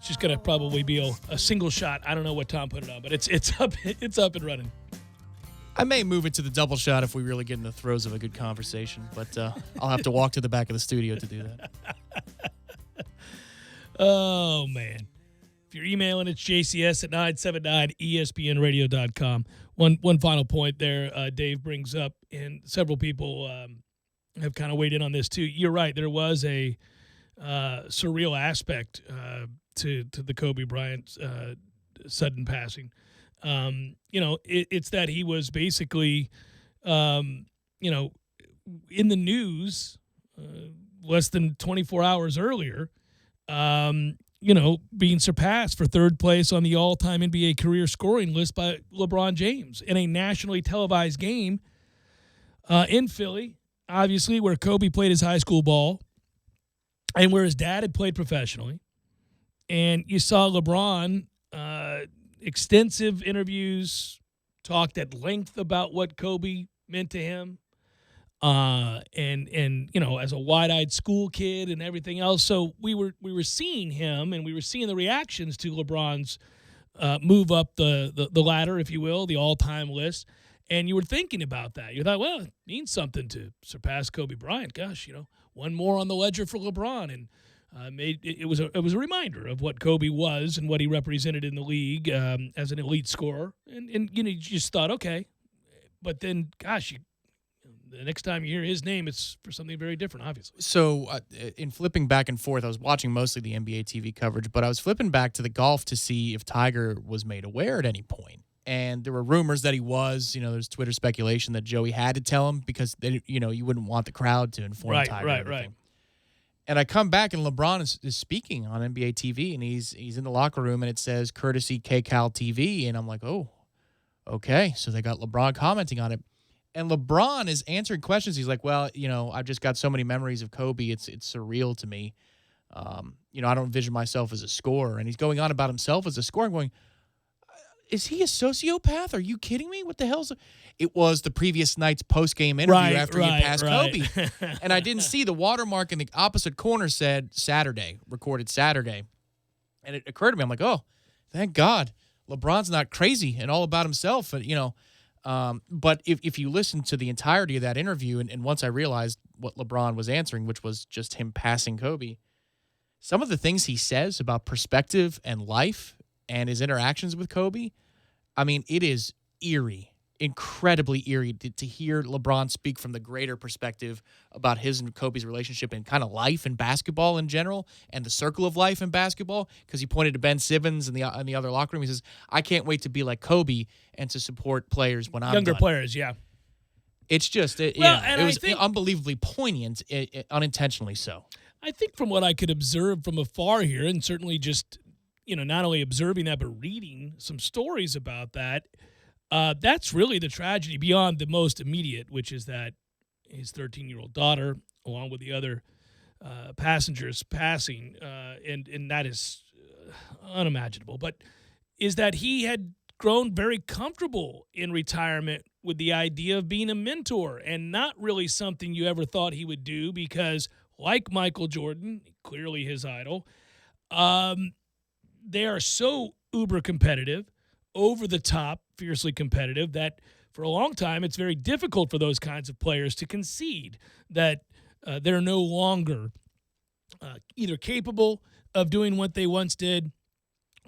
It's just gonna probably be a single shot. I don't know what Tom put it on, but it's up and running. I may move it to the double shot if we really get in the throes of a good conversation, but I'll have to walk to the back of the studio to do that. Oh, man. If you're emailing, it's jcs at 979espnradio.com. One final point there Dave brings up, and several people have kind of weighed in on this too. You're right. There was a surreal aspect to the Kobe Bryant sudden passing. It's that he was basically, in the news less than 24 hours earlier, being surpassed for third place on the all-time NBA career scoring list by LeBron James in a nationally televised game in Philly, obviously, where Kobe played his high school ball and where his dad had played professionally. And you saw LeBron, extensive interviews, talked at length about what Kobe meant to him. And as a wide-eyed school kid and everything else. So we were seeing him, and we were seeing the reactions to LeBron's move up the ladder, if you will, the all-time list. And you were thinking about that. You thought, well, it means something to surpass Kobe Bryant. Gosh, one more on the ledger for LeBron, and it was a reminder of what Kobe was and what he represented in the league as an elite scorer. And you just thought, okay, but then, gosh, the next time you hear his name, it's for something very different, obviously. So in flipping back and forth, I was watching mostly the NBA TV coverage, but I was flipping back to the golf to see if Tiger was made aware at any point. And there were rumors that he was. There's Twitter speculation that Joey had to tell him because, you wouldn't want the crowd to inform Tiger. Right. And I come back, and LeBron is speaking on NBA TV, and he's in the locker room, and it says, courtesy KCAL TV. And I'm like, oh, okay. So they got LeBron commenting on it. And LeBron is answering questions. He's like, well, I've just got so many memories of Kobe. It's surreal to me. I don't envision myself as a scorer. And he's going on about himself as a scorer. I'm going, is he a sociopath? Are you kidding me? What the hell's it was the previous night's post-game interview after he had passed Kobe. And I didn't see the watermark in the opposite corner said Saturday, recorded Saturday. And it occurred to me, I'm like, oh, thank God. LeBron's not crazy and all about himself. But if you listen to the entirety of that interview, and once I realized what LeBron was answering, which was just him passing Kobe, some of the things he says about perspective and life and his interactions with Kobe, I mean, it is eerie, incredibly eerie to hear LeBron speak from the greater perspective about his and Kobe's relationship and kind of life and basketball in general and the circle of life in basketball, because he pointed to Ben Simmons in the other locker room. He says, I can't wait to be like Kobe and to support players when I'm younger done. Players, yeah. It's just, it was unbelievably poignant, unintentionally so. I think from what I could observe from afar here, and certainly just, not only observing that, but reading some stories about that, that's really the tragedy beyond the most immediate, which is that his 13-year-old daughter, along with the other passengers passing, and that is unimaginable, but is that he had grown very comfortable in retirement with the idea of being a mentor, and not really something you ever thought he would do because, like Michael Jordan, clearly his idol, they are so uber competitive, over the top, fiercely competitive, that for a long time it's very difficult for those kinds of players to concede that they're no longer either capable of doing what they once did,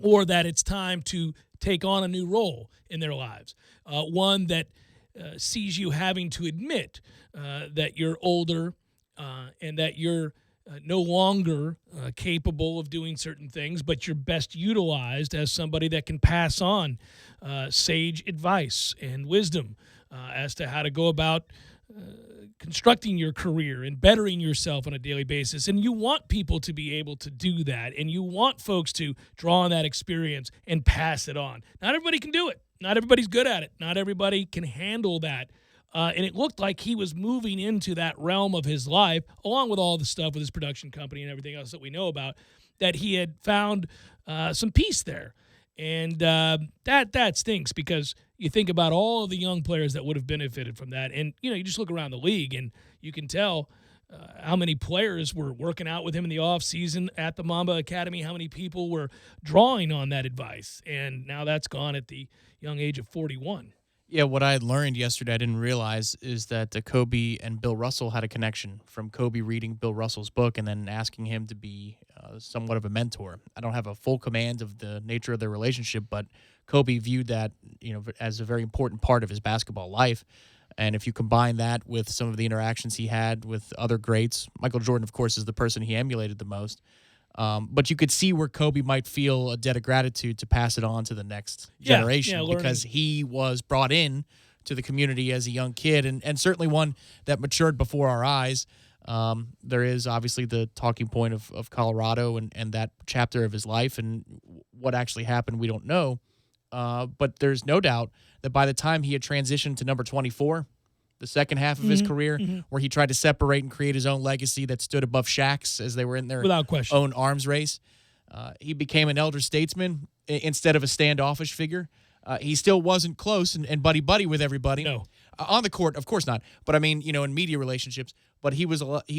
or that it's time to take on a new role in their lives, one that sees you having to admit that you're older and that you're no longer capable of doing certain things, but you're best utilized as somebody that can pass on sage advice and wisdom as to how to go about constructing your career and bettering yourself on a daily basis. And you want people to be able to do that, and you want folks to draw on that experience and pass it on. Not everybody can do it. Not everybody's good at it. Not everybody can handle that. And it looked like he was moving into that realm of his life, along with all the stuff with his production company and everything else that we know about, that he had found some peace there. And that stinks, because you think about all of the young players that would have benefited from that. And, you just look around the league and you can tell how many players were working out with him in the offseason at the Mamba Academy, how many people were drawing on that advice. And now that's gone at the young age of 41. Yeah, what I had learned yesterday, I didn't realize, is that Kobe and Bill Russell had a connection from Kobe reading Bill Russell's book and then asking him to be somewhat of a mentor. I don't have a full command of the nature of their relationship, but Kobe viewed that, as a very important part of his basketball life. And if you combine that with some of the interactions he had with other greats, Michael Jordan, of course, is the person he emulated the most. But you could see where Kobe might feel a debt of gratitude to pass it on to the next generation because he was brought in to the community as a young kid and certainly one that matured before our eyes. There is obviously the talking point of Colorado and that chapter of his life, and what actually happened, we don't know. But there's no doubt that by the time he had transitioned to number 24, the second half of his career, where he tried to separate and create his own legacy that stood above Shaq's as they were in their Without question. own arms race. He became an elder statesman instead of a standoffish figure. He still wasn't close and buddy-buddy with everybody. No. On the court, of course not. But, I mean, in media relationships. But he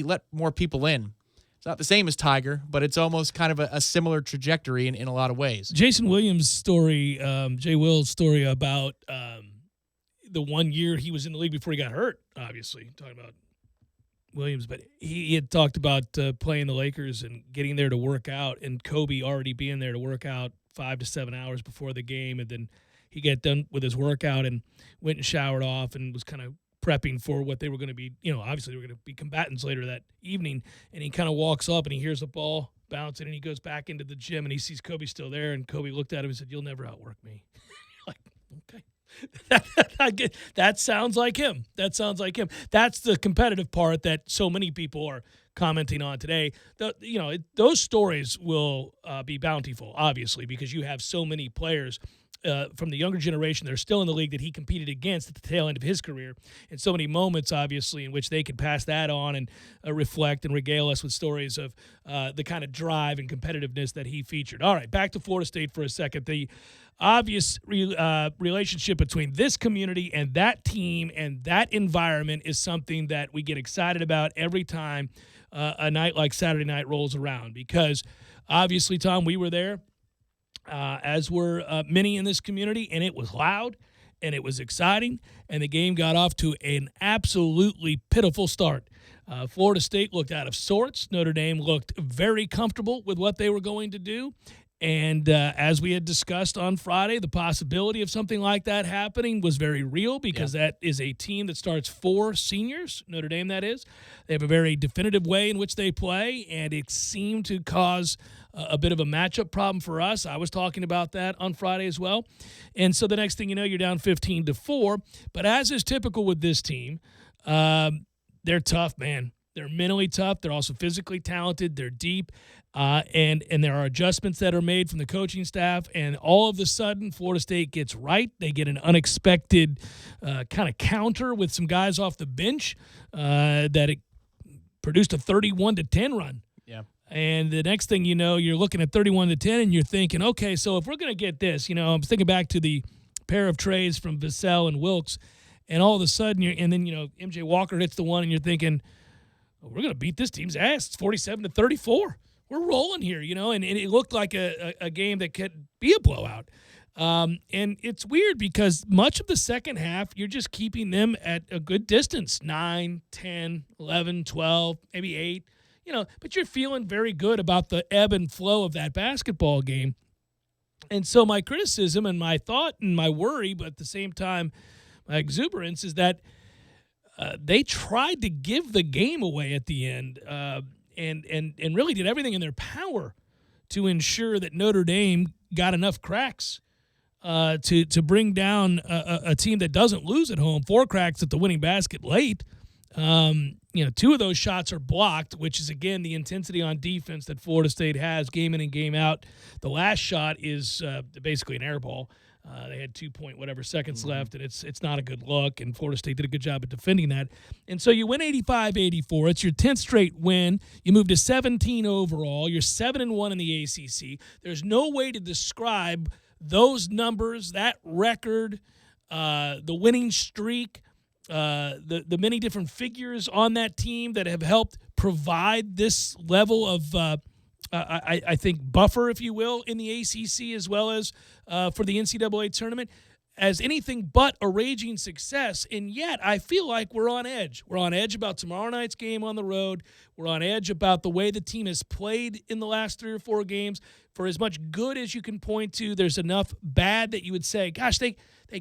let more people in. It's not the same as Tiger, but it's almost kind of a similar trajectory in a lot of ways. Jason Williams' story, Jay Will's story about the 1 year he was in the league before he got hurt, obviously, talking about Williams, but he had talked about playing the Lakers and getting there to work out, and Kobe already being there to work out 5 to 7 hours before the game, and then he got done with his workout and went and showered off and was kind of prepping for what they were going to be, obviously they were going to be combatants later that evening, and he kind of walks up and he hears the ball bouncing and he goes back into the gym and he sees Kobe still there, and Kobe looked at him and said, "You'll never outwork me." Like, okay. That sounds like him. That's the competitive part that so many people are commenting on today. Those stories will be bountiful, obviously, because you have so many players from the younger generation that are still in the league that he competed against at the tail end of his career, and so many moments, obviously, in which they could pass that on and reflect and regale us with stories of the kind of drive and competitiveness that he featured. All right, back to Florida State for a second. The obvious relationship between this community and that team and that environment is something that we get excited about every time a night like Saturday night rolls around, because obviously, Tom, we were there, as were many in this community, and it was loud and it was exciting, and the game got off to an absolutely pitiful start. Florida State looked out of sorts. Notre Dame looked very comfortable with what they were going to do. And as we had discussed on Friday, the possibility of something like that happening was very real, because that is a team that starts 4 seniors, Notre Dame that is. They have a very definitive way in which they play, and it seemed to cause a bit of a matchup problem for us. I was talking about that on Friday as well. And so the next thing you know, you're down 15-4. But as is typical with this team, they're tough, man. They're mentally tough. They're also physically talented. They're deep. And there are adjustments that are made from the coaching staff. And all of a sudden, Florida State gets right. They get an unexpected kind of counter with some guys off the bench that it produced a 31-10 run. Yeah. And the next thing you know, you're looking at 31-10, and you're thinking, okay, so if we're going to get this, I'm thinking back to the pair of trays from Vassell and Wilkes, and all of a sudden, MJ Walker hits the one, and you're thinking, we're going to beat this team's ass. It's 47-34. We're rolling here, and it looked like a game that could be a blowout. And it's weird because much of the second half, you're just keeping them at a good distance, 9, 10, 11, 12, maybe 8, but you're feeling very good about the ebb and flow of that basketball game. And so my criticism and my thought and my worry, but at the same time, my exuberance is that they tried to give the game away at the end, and really did everything in their power to ensure that Notre Dame got enough cracks to bring down a team that doesn't lose at home. 4 cracks at the winning basket late. 2 of those shots are blocked, which is, again, the intensity on defense that Florida State has game in and game out. The last shot is basically an air ball. They had 2-point-whatever seconds left, and it's not a good look, and Florida State did a good job at defending that. And so you win 85-84. It's your 10th straight win. You move to 17 overall. You're 7-1 in the ACC. There's no way to describe those numbers, that record, the winning streak, the many different figures on that team that have helped provide this level of, I think, buffer, if you will, in the ACC as well as for the NCAA tournament, as anything but a raging success. And yet I feel like we're on edge. We're on edge about tomorrow night's game on the road. We're on edge about the way the team has played in the last 3 or 4 games. For as much good as you can point to, there's enough bad that you would say, gosh, they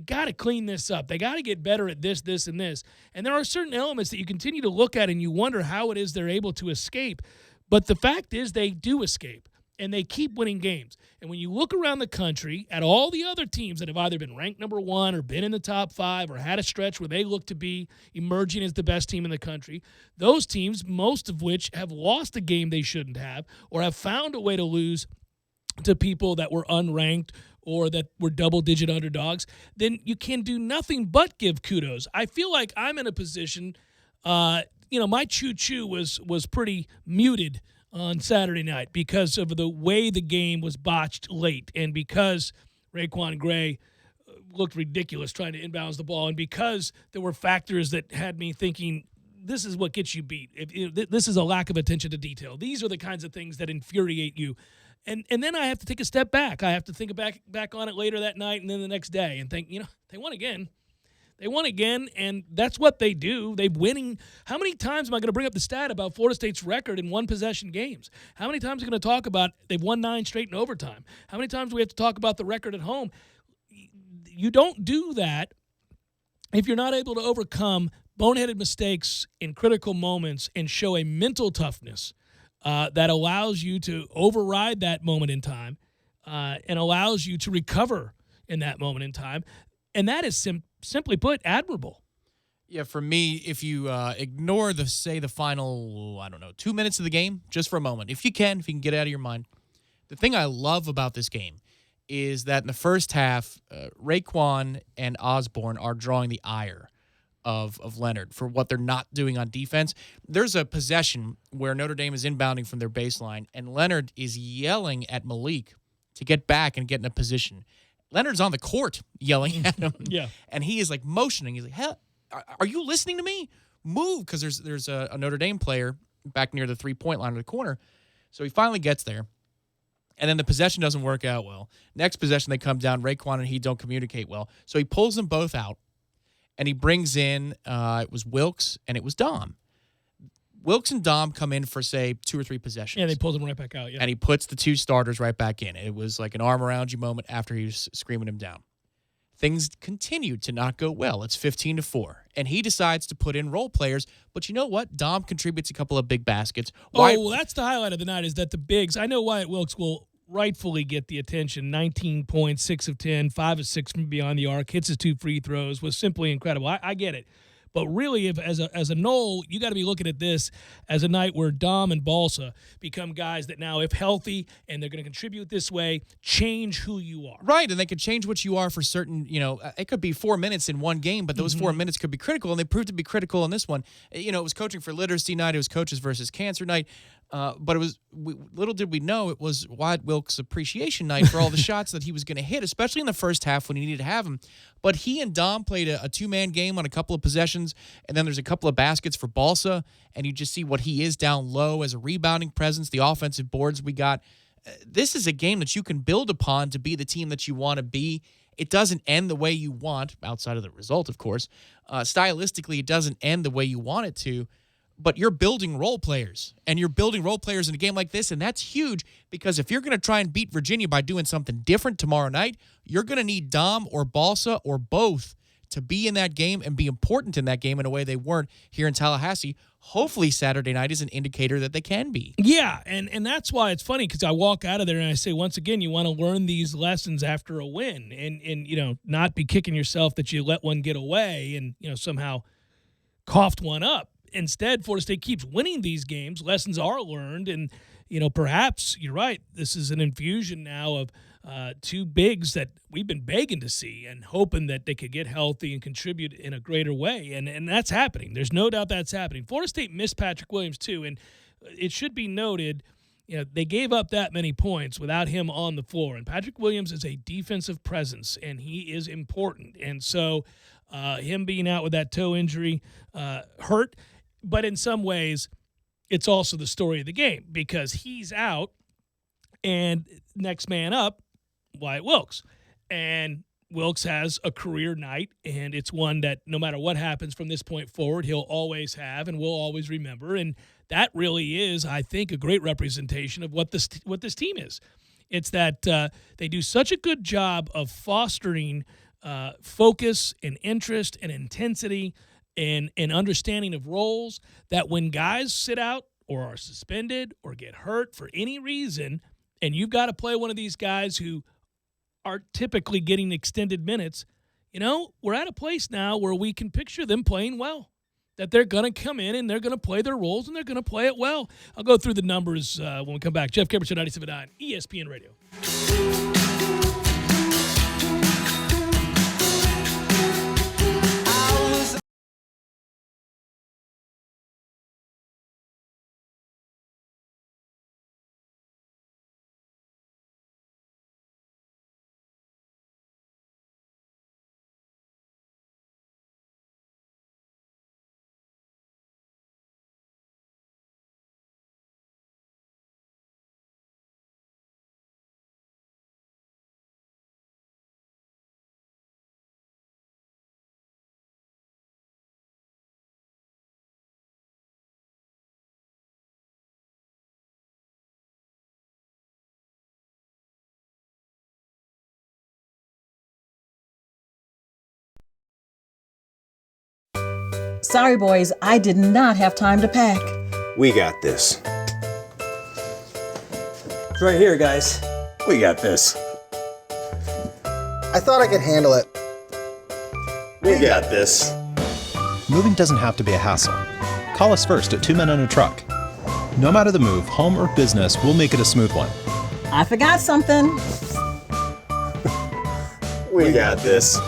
got to clean this up. They got to get better at this, this, and this. And there are certain elements that you continue to look at and you wonder how it is they're able to escape. But the fact is they do escape, and they keep winning games. And when you look around the country at all the other teams that have either been ranked number 1 or been in the top 5 or had a stretch where they look to be emerging as the best team in the country, those teams, most of which have lost a game they shouldn't have or have found a way to lose to people that were unranked or that were double-digit underdogs, then you can do nothing but give kudos. I feel like I'm in a position, my choo-choo was pretty muted on Saturday night because of the way the game was botched late and because Raekwon Gray looked ridiculous trying to inbounds the ball and because there were factors that had me thinking, this is what gets you beat. This is a lack of attention to detail. These are the kinds of things that infuriate you. And then I have to take a step back. I have to think back on it later that night and then the next day and think, they won again. They won again, and that's what they do. They're winning. How many times am I going to bring up the stat about Florida State's record in one-possession games? How many times are we going to talk about they've won 9 straight in overtime? How many times do we have to talk about the record at home? You don't do that if you're not able to overcome boneheaded mistakes in critical moments and show a mental toughness that allows you to override that moment in time and allows you to recover in that moment in time. And that is simply put, admirable. Yeah, for me, if you ignore the final, 2 minutes of the game, just for a moment, if you can get it out of your mind. The thing I love about this game is that in the first half, Raekwon and Osborne are drawing the ire of Leonard for what they're not doing on defense. There's a possession where Notre Dame is inbounding from their baseline, and Leonard is yelling at Malik to get back and get in a position. Leonard's on the court yelling at him. Yeah. And he is like motioning. He's like, hell, are you listening to me? Move, because there's a Notre Dame player back near the 3-point line in the corner. So he finally gets there. And then the possession doesn't work out well. Next possession, they come down. Raekwon and he don't communicate well. So he pulls them both out, and he brings in, it was Wilkes and it was Dom. Wilkes and Dom come in for, say, 2 or 3 possessions. Yeah, they pulled him right back out, yeah. And he puts the 2 starters right back in. It was like an arm around you moment after he was screaming him down. Things continued to not go well. It's 15-4. And he decides to put in role players. But you know what? Dom contributes a couple of big baskets. That's the highlight of the night is that the bigs, I know Wyatt Wilkes will rightfully get the attention. 19 points, 6 of 10, 5 of 6 from beyond the arc, hits his 2 free throws, was simply incredible. I get it. But really, if as a Knoll, you got to be looking at this as a night where Dom and Balsa become guys that now, if healthy and they're going to contribute this way, change who you are. Right, and they could change what you are for certain, it could be 4 minutes in one game, but those 4 minutes could be critical, and they proved to be critical in this one. It was coaching for literacy night, it was coaches versus cancer night, but it was little did we know it was Wyatt Wilkes' appreciation night for all the shots that he was going to hit, especially in the first half when he needed to have them. But he and Dom played a 2-man game on a couple of possessions, and then there's a couple of baskets for Balsa, and you just see what he is down low as a rebounding presence, the offensive boards we got. This is a game that you can build upon to be the team that you want to be. It doesn't end the way you want, outside of the result, of course. Stylistically, it doesn't end the way you want it to, but you're building role players, and you're building role players in a game like this, and that's huge because if you're going to try and beat Virginia by doing something different tomorrow night, you're going to need Dom or Balsa or both to be in that game and be important in that game in a way they weren't here in Tallahassee. Hopefully Saturday night is an indicator that they can be. Yeah, and that's why it's funny because I walk out of there and I say, once again, you want to learn these lessons after a win and not be kicking yourself that you let one get away and, somehow coughed one up. Instead, Florida State keeps winning these games. Lessons are learned, and perhaps you're right. This is an infusion now of 2 bigs that we've been begging to see and hoping that they could get healthy and contribute in a greater way, and that's happening. There's no doubt that's happening. Florida State missed Patrick Williams too, and it should be noted. They gave up that many points without him on the floor, and Patrick Williams is a defensive presence, and he is important, and so. Him being out with that toe injury hurt, but in some ways, it's also the story of the game because he's out, and next man up, Wyatt Wilkes, and Wilkes has a career night, and it's one that no matter what happens from this point forward, he'll always have and will always remember. And that really is, I think, a great representation of what this team is. It's that they do such a good job of fostering focus and interest and intensity and understanding of roles that when guys sit out or are suspended or get hurt for any reason, and you've got to play one of these guys who are typically getting extended minutes, we're at a place now where we can picture them playing well, that they're going to come in and they're going to play their roles and they're going to play it well. I'll go through the numbers when we come back. Jeff Cameron, 97.9 ESPN Radio. Sorry, boys, I did not have time to pack. We got this. It's right here, guys. We got this. I thought I could handle it. We got this. Moving doesn't have to be a hassle. Call us first at 2 Men and a Truck. No matter the move, home or business, we'll make it a smooth one. I forgot something. We got this.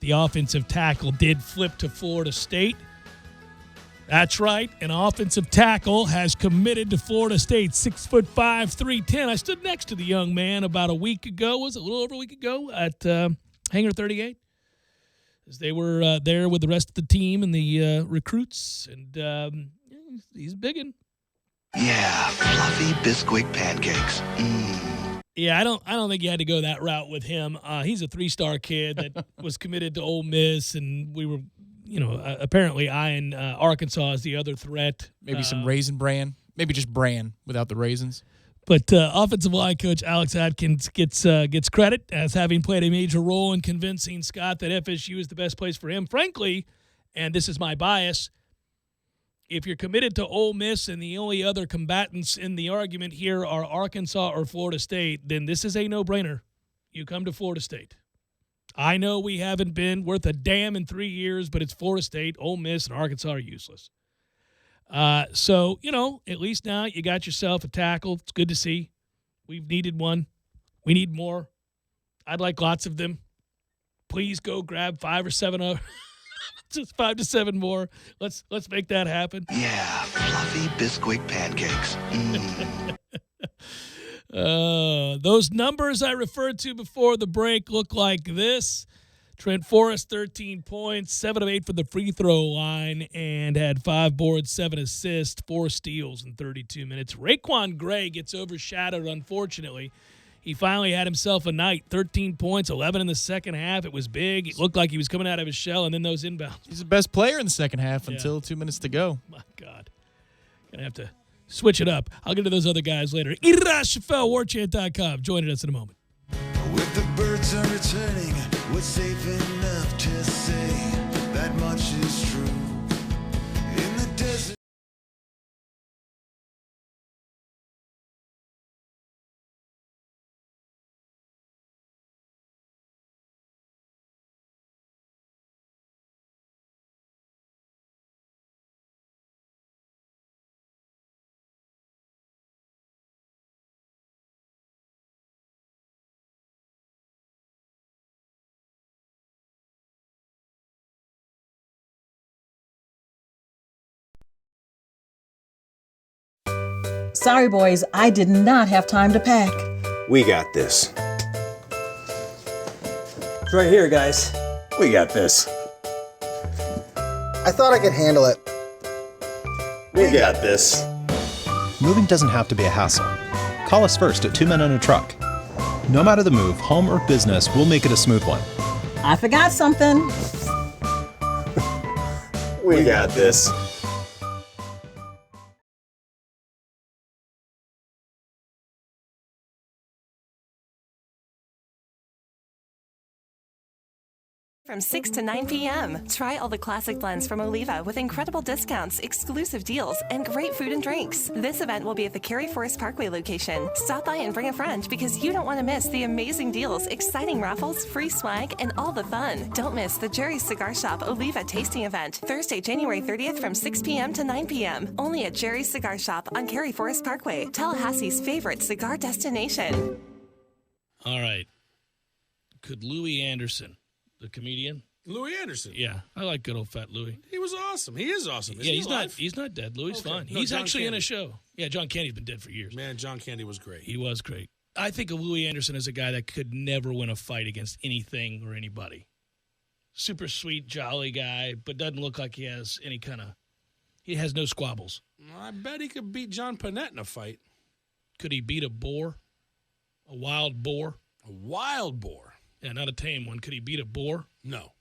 the offensive tackle did flip to Florida State. That's right. An offensive tackle has committed to Florida State. 6'5", 310. I stood next to the young man about a week ago. Was it a little over a week ago at Hangar 38? As they were there with the rest of the team and the recruits, and he's biggin'. Yeah, fluffy Bisquick pancakes. Yeah, I don't think you had to go that route with him. He's a 3-star kid that was committed to Ole Miss, and we were, apparently eyeing Arkansas as the other threat. Maybe some raisin bran. Maybe just bran without the raisins. But offensive line coach Alex Atkins gets credit as having played a major role in convincing Scott that FSU is the best place for him. Frankly, and this is my bias, if you're committed to Ole Miss and the only other combatants in the argument here are Arkansas or Florida State, then this is a no-brainer. You come to Florida State. I know we haven't been worth a damn in 3 years, but it's Florida State, Ole Miss, and Arkansas are useless. So, at least now you got yourself a tackle. It's good to see. We've needed one. We need more. I'd like lots of them. Please go grab 5 or 7 of just 5 to 7 more. Let's make that happen. Yeah, fluffy Bisquick pancakes. Those numbers I referred to before the break look like this. Trent Forrest, 13 points, 7 of 8 for the free throw line, and had 5 boards, 7 assists, 4 steals in 32 minutes. Raekwon Gray gets overshadowed, unfortunately. He finally had himself a night, 13 points, 11 in the second half. It was big. It looked like he was coming out of his shell, and then those inbounds. He's the best player in the second half until 2 minutes to go. My God. Going to have to switch it up. I'll get to those other guys later. IrashFellWarChant.com. Joining us in a moment. With the birds are returning, we're safe enough to say that much is true. In the desert. Sorry, boys, I did not have time to pack. We got this. It's right here, guys. We got this. I thought I could handle it. We got this. Moving doesn't have to be a hassle. Call us first at 2 Men and a Truck. No matter the move, home or business, we'll make it a smooth one. I forgot something. We got this. From 6 to 9 p.m. Try all the classic blends from Oliva with incredible discounts, exclusive deals, and great food and drinks. This event will be at the Cary Forest Parkway location. Stop by and bring a friend because you don't want to miss the amazing deals, exciting raffles, free swag, and all the fun. Don't miss the Jerry's Cigar Shop Oliva tasting event, Thursday, January 30th from 6 p.m. to 9 p.m. Only at Jerry's Cigar Shop on Cary Forest Parkway, Tallahassee's favorite cigar destination. All right. Could Louis Anderson, the comedian? Louis Anderson. Yeah, I like good old fat Louis. He was awesome. He is awesome. Yeah, he's not dead. Louis Okay. fine. No, He's John actually in Candy. a show. Yeah, John Candy's been dead for years. Man, John Candy was great. He was great. I think of Louis Anderson as a guy that could never win a fight against anything or anybody. Super sweet, jolly guy, but doesn't look like he has any kind of – he has no squabbles. I bet he could beat John Panette in a fight. Could he beat a boar? A wild boar? A wild boar? Yeah, not a tame one. Could he beat a boar? No.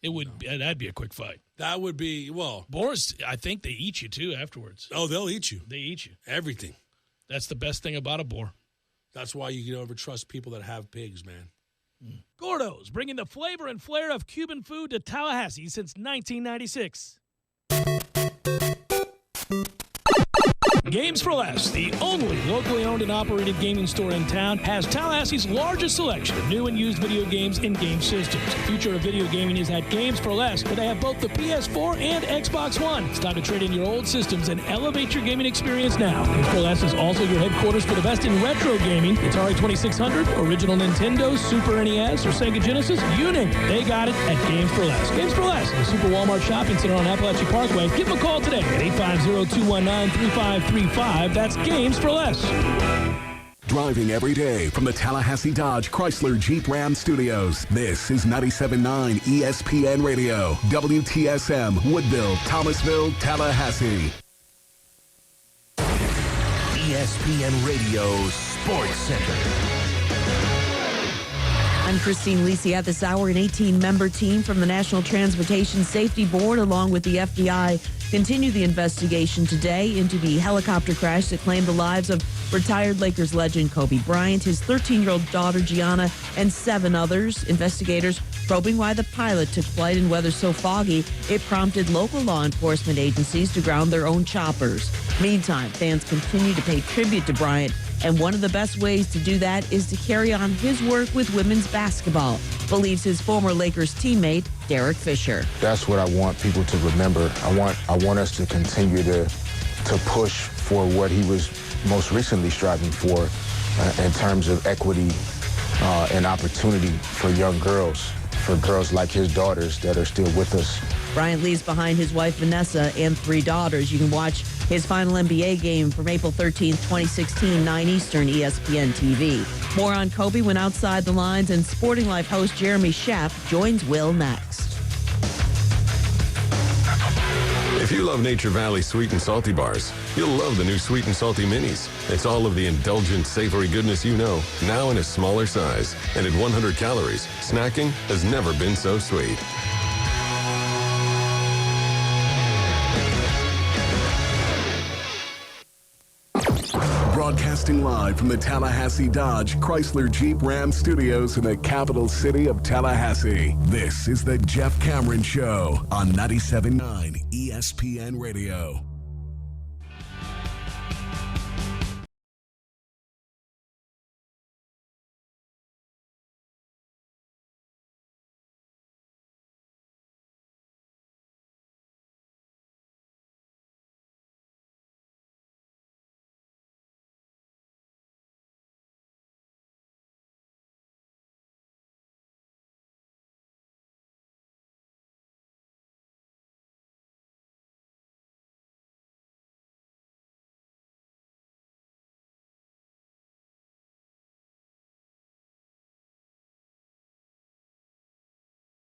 It would. No. That'd be a quick fight. That would be, well. Boars, I think they eat you, too, afterwards. Oh, they'll eat you. They eat you. Everything. That's the best thing about a boar. That's why you can never trust people that have pigs, man. Gordo's, bringing the flavor and flair of Cuban food to Tallahassee since 1996. Games for Less, the only locally owned and operated gaming store in town, has Tallahassee's largest selection of new and used video games and game systems. The future of video gaming is at Games for Less, where they have both the PS4 and Xbox One. It's time to trade in your old systems and elevate your gaming experience now. Games for Less is also your headquarters for the best in retro gaming. Atari 2600, original Nintendo, Super NES, or Sega Genesis, you name it. They got it at Games for Less. Games for Less, the Super Walmart Shopping Center on Appalachia Parkway. Give them a call today at 850-219-3535. That's Games for Less. Driving every day from the Tallahassee Dodge Chrysler Jeep Ram Studios. This is 97.9 ESPN Radio, WTSM, Woodville, Thomasville, Tallahassee. ESPN Radio Sports Center. I'm Christine Lisi. At this hour, an 18-member team from the National Transportation Safety Board, along with the FBI, continue the investigation today into the helicopter crash that claimed the lives of retired Lakers legend Kobe Bryant, his 13-year-old daughter Gianna, and 7 others. Investigators probing why the pilot took flight in weather so foggy it prompted local law enforcement agencies to ground their own choppers. Meantime, fans continue to pay tribute to Bryant, and one of the best ways to do that is to carry on his work with women's basketball, believes his former Lakers teammate, Derek Fisher. That's what I want people to remember. I want us to continue to push for what he was most recently striving for in terms of equity and opportunity for young girls, for girls like his daughters that are still with us. Bryant leaves behind his wife, Vanessa, and 3 daughters. You can watch his final NBA game from April 13th, 2016, 9 Eastern, ESPN TV. More on Kobe when Outside the Lines, and Sporting Life host Jeremy Schaff joins Will next. If you love Nature Valley sweet and salty bars, you'll love the new Sweet and Salty Minis. It's all of the indulgent, savory goodness you know, now in a smaller size. And at 100 calories, snacking has never been so sweet. Broadcasting live from the Tallahassee Dodge Chrysler Jeep Ram Studios in the capital city of Tallahassee. This is the Jeff Cameron Show on 97.9 ESPN Radio.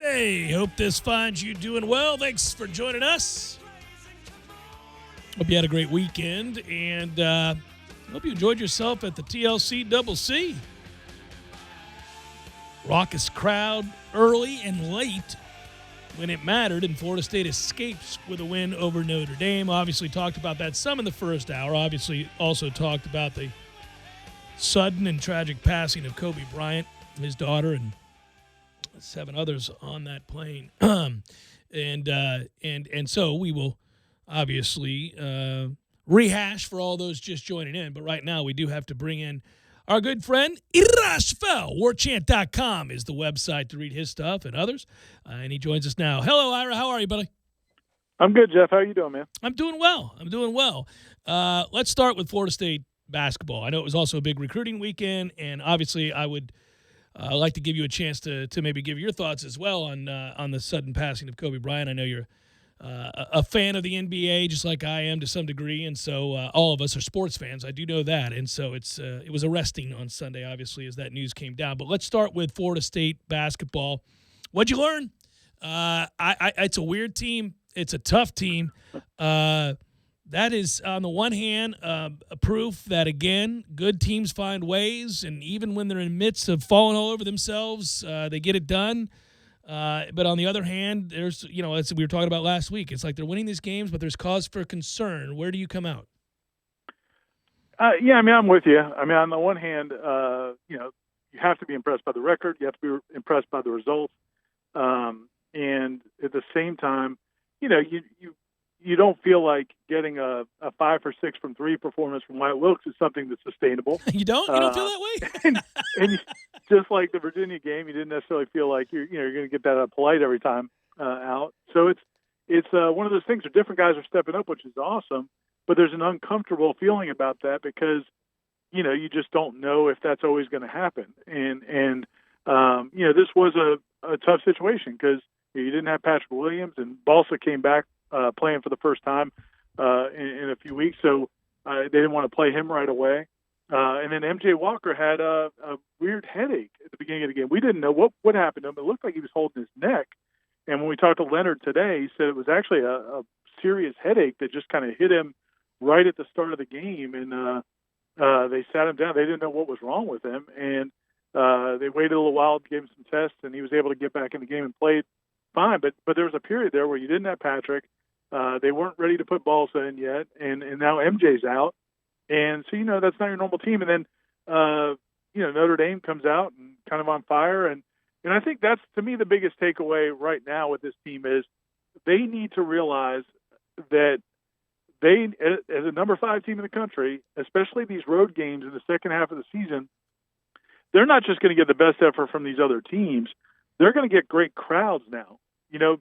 Hey, hope this finds you doing well. Thanks for joining us. Hope you had a great weekend, and hope you enjoyed yourself at the TLC Double C. Raucous crowd early and late when it mattered, and Florida State escapes with a win over Notre Dame. Obviously talked about that some in the first hour. Obviously also talked about the sudden and tragic passing of Kobe Bryant, his daughter, and 7 others on that plane. And so we will obviously rehash for all those just joining in. But right now we do have to bring in our good friend Irash Fell. Warchant.com is the website to read his stuff and others. And he joins us now. Hello, Ira. How are you, buddy? I'm good, Jeff. How are you doing, man? I'm doing well. Let's start with Florida State basketball. I know it was also a big recruiting weekend, and obviously I would like to give you a chance to maybe give your thoughts as well on the sudden passing of Kobe Bryant. I know you're a fan of the NBA, just like I am to some degree, and so all of us are sports fans. I do know that, and so it was arresting on Sunday, obviously, as that news came down. But let's start with Florida State basketball. What'd you learn? It's a weird team. It's a tough team. That is, on the one hand, a proof that, again, good teams find ways, and even when they're in the midst of falling all over themselves, they get it done. But on the other hand, there's, as we were talking about last week, it's like they're winning these games, but there's cause for concern. Where do you come out? I'm with you. On the one hand, you have to be impressed by the record. You have to be impressed by the results. And at the same time, you you don't feel like getting a 5 for 6 from 3 performance from Wyatt Wilkes is something that's sustainable. You don't? You don't feel that way? and just like the Virginia game, you didn't necessarily feel like you're going to get that out polite every time out. So it's one of those things where different guys are stepping up, which is awesome. But there's an uncomfortable feeling about that because you just don't know if that's always going to happen. And this was a tough situation because you didn't have Patrick Williams, and Balsa came back playing for the first time in a few weeks, so they didn't want to play him right away. And then MJ Walker had a weird headache at the beginning of the game. We didn't know what happened to him. It looked like he was holding his neck. And when we talked to Leonard today, he said it was actually a serious headache that just kind of hit him right at the start of the game. And they sat him down. They didn't know what was wrong with him. And they waited a little while, gave him some tests, and he was able to get back in the game and played fine. But there was a period there where you didn't have Patrick. They weren't ready to put Balsa in yet. And now MJ's out. And so, that's not your normal team. And then, Notre Dame comes out and kind of on fire. And I think that's, to me, the biggest takeaway right now with this team is they need to realize that they, as a number 5 team in the country, especially these road games in the second half of the season, they're not just going to get the best effort from these other teams. They're going to get great crowds now.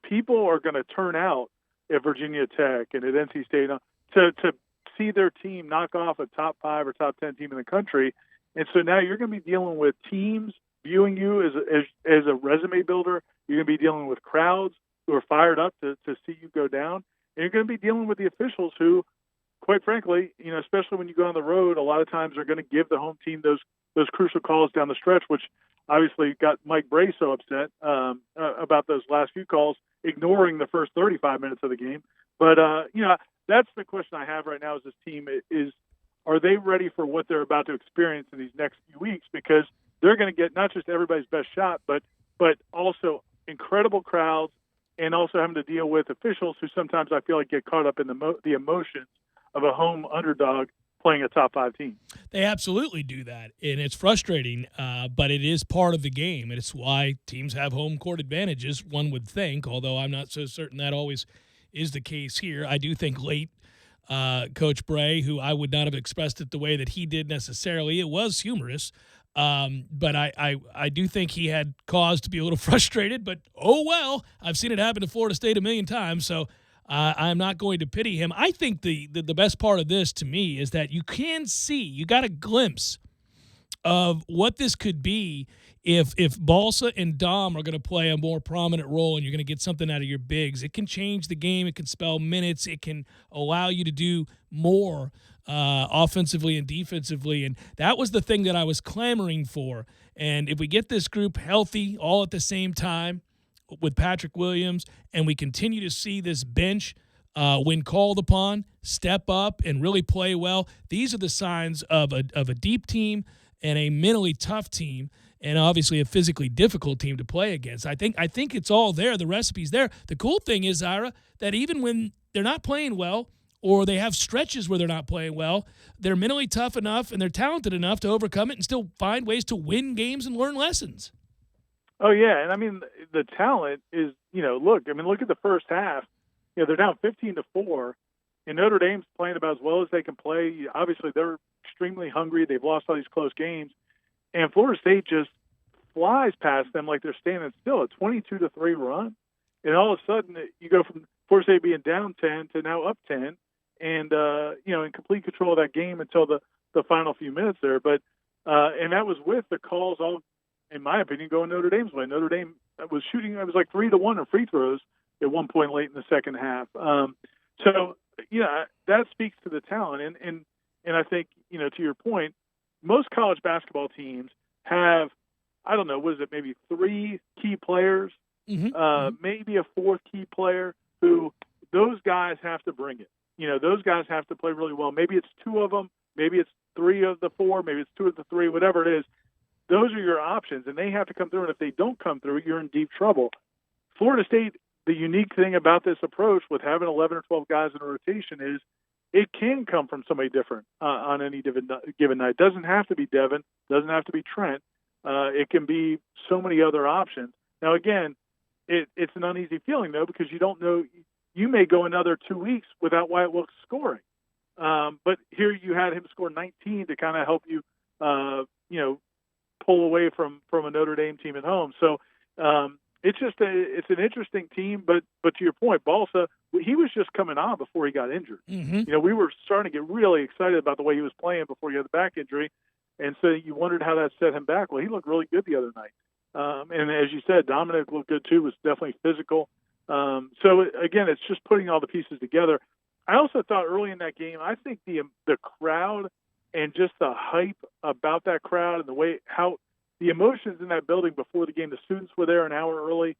People are going to turn out at Virginia Tech and at NC State to see their team knock off a top 5 or top 10 team in the country. And so now you're going to be dealing with teams viewing you as a resume builder. You're going to be dealing with crowds who are fired up to see you go down. And you're going to be dealing with the officials who, quite frankly, especially when you go on the road, a lot of times are going to give the home team those crucial calls down the stretch, which obviously got Mike Bray so upset about those last few calls, ignoring the first 35 minutes of the game. But, that's the question I have right now as this team is, are they ready for what they're about to experience in these next few weeks? Because they're going to get not just everybody's best shot, but also incredible crowds and also having to deal with officials who sometimes I feel like get caught up in the emotions of a home underdog playing a top 5 team. They absolutely do that, and it's frustrating, but it is part of the game, and it's why teams have home court advantages, one would think, although I'm not so certain that always is the case here. I do think late Coach Bray, who I would not have expressed it the way that he did necessarily, it was humorous, but I do think he had cause to be a little frustrated, but oh well, I've seen it happen to Florida State a million times, so I'm not going to pity him. I think the best part of this to me is that you got a glimpse of what this could be if Balsa and Dom are going to play a more prominent role and you're going to get something out of your bigs. It can change the game. It can spell minutes. It can allow you to do more offensively and defensively. And that was the thing that I was clamoring for. And if we get this group healthy all at the same time with Patrick Williams and we continue to see this bench when called upon, step up and really play well, these are the signs of a deep team and a mentally tough team, and obviously a physically difficult team to play against. I think it's all there. The recipe's there. The cool thing is, Ira, that even when they're not playing well or they have stretches where they're not playing well, they're mentally tough enough and they're talented enough to overcome it and still find ways to win games and learn lessons. Oh, yeah, and I mean, the talent is, look at the first half. They're down 15-4, and Notre Dame's playing about as well as they can play. Obviously, they're extremely hungry. They've lost all these close games. And Florida State just flies past them like they're standing still, a 22-3 run. And all of a sudden, you go from Florida State being down 10 to now up 10 and, in complete control of that game until the final few minutes there. But and that was with the calls all, in my opinion, going Notre Dame's way. Notre Dame was shooting, it was like 3-1 in free throws at one point late in the second half. So, that speaks to the talent. And I think, to your point, most college basketball teams have, I don't know, maybe 3 key players, maybe a 4th key player who those guys have to bring it. Those guys have to play really well. Maybe it's 2 of them, maybe it's 3 of the 4, maybe it's 2 of the 3, whatever it is. Those are your options, and they have to come through, and if they don't come through, you're in deep trouble. Florida State, the unique thing about this approach with having 11 or 12 guys in a rotation is it can come from somebody different on any given night. It doesn't have to be Devin. Doesn't have to be Trent. It can be so many other options. Now, again, it's an uneasy feeling, though, because you don't know. you may go another 2 weeks without Wyatt Wilkes scoring. But here you had him score 19 to kind of help you, pull away from a Notre Dame team at home. So it's just it's an interesting team. But to your point, Balsa, he was just coming on before he got injured. Mm-hmm. We were starting to get really excited about the way he was playing before he had the back injury, and so you wondered how that set him back. Well, he looked really good the other night. And as you said, Dominic looked good too, was definitely physical. So again, it's just putting all the pieces together. I also thought early in that game, I think the crowd and just the hype about that crowd and the way how the emotions in that building before the game, the students were there an hour early.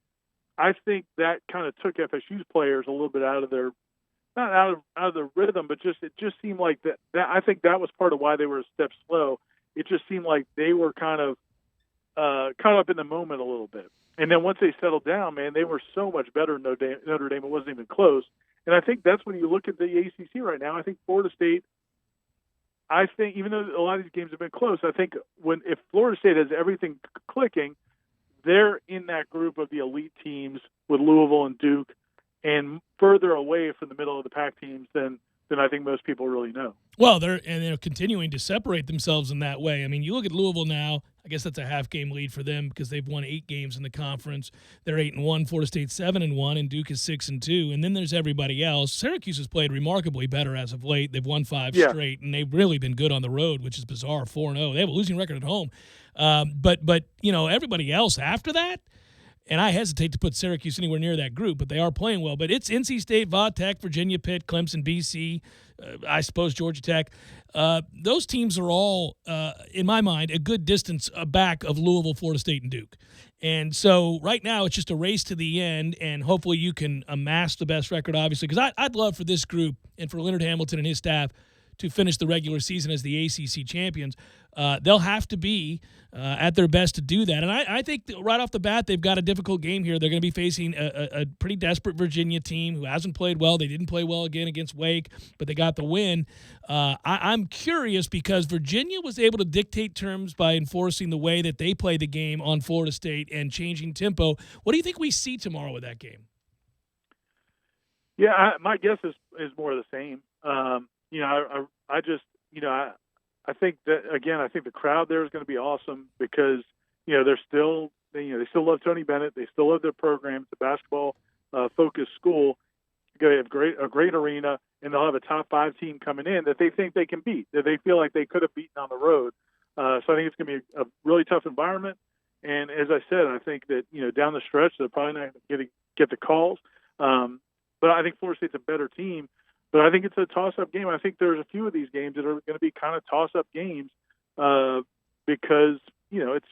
I think that kind of took FSU's players a little bit out of their, not out of the rhythm, but it just seemed like that I think that was part of why they were a step slow. It just seemed like they were kind of caught up in the moment a little bit. And then once they settled down, man, they were so much better than Notre Dame. It wasn't even close. And I think that's when you look at the ACC right now. I think Florida State, even though a lot of these games have been close, I think if Florida State has everything clicking, they're in that group of the elite teams with Louisville and Duke and further away from the middle of the pack teams than I think most people really know. Well, they're continuing to separate themselves in that way. I mean, you look at Louisville now. I guess that's a half-game lead for them because they've won 8 games in the conference. They're 8-1. Florida State 7-1, and Duke is 6-2. And then there's everybody else. Syracuse has played remarkably better as of late. They've won 5 straight, and they've really been good on the road, which is bizarre. 4-0. They have a losing record at home. But everybody else after that. And I hesitate to put Syracuse anywhere near that group, but they are playing well. But it's NC State, Va Tech, Virginia, Pitt, Clemson, BC, I suppose Georgia Tech. Those teams are all, in my mind, a good distance back of Louisville, Florida State, and Duke. And so right now it's just a race to the end, and hopefully you can amass the best record, obviously, because I'd love for this group and for Leonard Hamilton and his staff to finish the regular season as the ACC champions. They'll have to be at their best to do that. And I think right off the bat, they've got a difficult game here. They're going to be facing a pretty desperate Virginia team who hasn't played well. They didn't play well again against Wake, but they got the win. I'm curious because Virginia was able to dictate terms by enforcing the way that they play the game on Florida State and changing tempo. What do you think we see tomorrow with that game? Yeah, my guess is more of the same. I think that, again, I think the crowd there is going to be awesome because, they still love Tony Bennett. They still love their program. It's a basketball focused school. They have a great arena, and they'll have a top 5 team coming in that they think they can beat, that they feel like they could have beaten on the road. So I think it's going to be a really tough environment. And as I said, I think that, down the stretch, they're probably not going to get the calls. But I think Florida State's a better team. But I think it's a toss-up game. I think there's a few of these games that are going to be kind of toss-up games because it's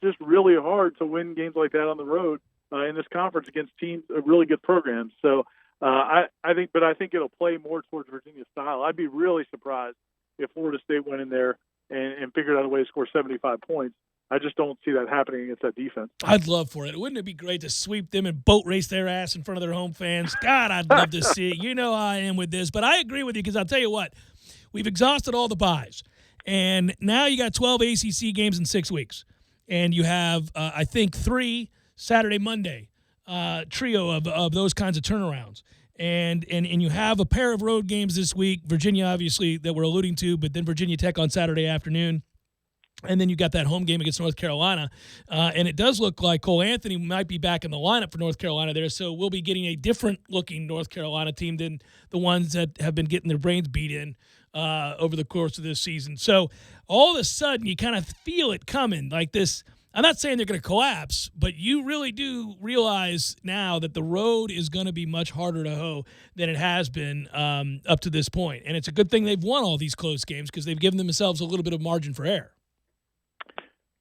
just really hard to win games like that on the road in this conference against teams, really good programs. So I think it'll play more towards Virginia style. I'd be really surprised if Florida State went in there and figured out a way to score 75 points. I just don't see that happening against that defense. I'd love for it. Wouldn't it be great to sweep them and boat race their ass in front of their home fans? God, I'd love to see it. You know how I am with this. But I agree with you because I'll tell you what, we've exhausted all the buys. And now you got 12 ACC games in 6 weeks. And you have, I think, 3 Saturday, Monday trio of those kinds of turnarounds. And you have a pair of road games this week, Virginia, obviously, that we're alluding to, but then Virginia Tech on Saturday afternoon. And then you got that home game against North Carolina. And it does look like Cole Anthony might be back in the lineup for North Carolina there. So we'll be getting a different-looking North Carolina team than the ones that have been getting their brains beat in over the course of this season. So all of a sudden you kind of feel it coming like this. I'm not saying they're going to collapse, but you really do realize now that the road is going to be much harder to hoe than it has been up to this point. And it's a good thing they've won all these close games because they've given themselves a little bit of margin for error.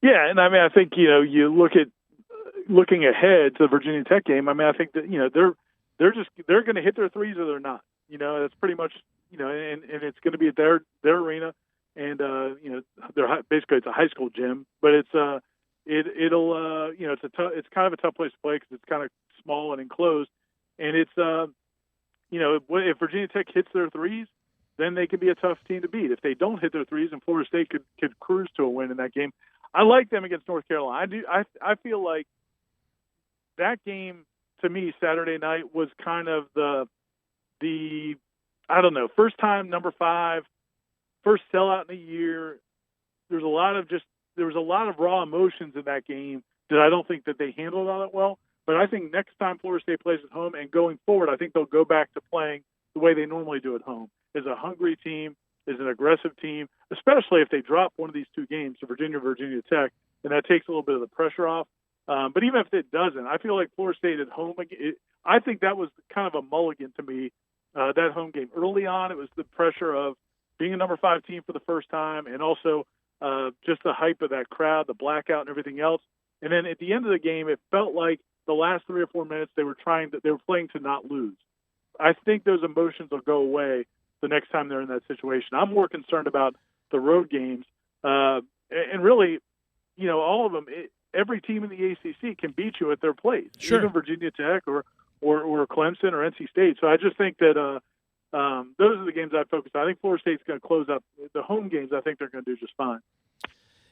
Yeah, and I think you looking ahead to the Virginia Tech game. I think that they're going to hit their threes or they're not. That's pretty much and it's going to be at their arena, and basically it's a high school gym, but it's it's kind of a tough place to play because it's kind of small and enclosed, and it's if Virginia Tech hits their threes, then they can be a tough team to beat. If they don't hit their threes, and Florida State could cruise to a win in that game. I like them against North Carolina. I feel like that game to me, Saturday night was kind of the I don't know, first time number 5, first sellout in a year. There was a lot of raw emotions in that game that I don't think that they handled all that well. But I think next time Florida State plays at home and going forward, I think they'll go back to playing the way they normally do at home, as a hungry team, as an aggressive team, especially if they drop one of these 2 games to Virginia Tech, and that takes a little bit of the pressure off. But even if it doesn't, I feel like Florida State at home, I think that was kind of a mulligan to me, that home game. Early on, it was the pressure of being a number 5 team for the first time, and also just the hype of that crowd, the blackout and everything else. And then at the end of the game, it felt like the last 3 or 4 minutes they were playing to not lose. I think those emotions will go away the next time they're in that situation. I'm more concerned about the road games, and really, all of them. Every team in the ACC can beat you at their place, sure. Even Virginia Tech or Clemson or NC State. So I just think that those are the games I focus on. I think Florida State's going to close up the home games. I think they're going to do just fine.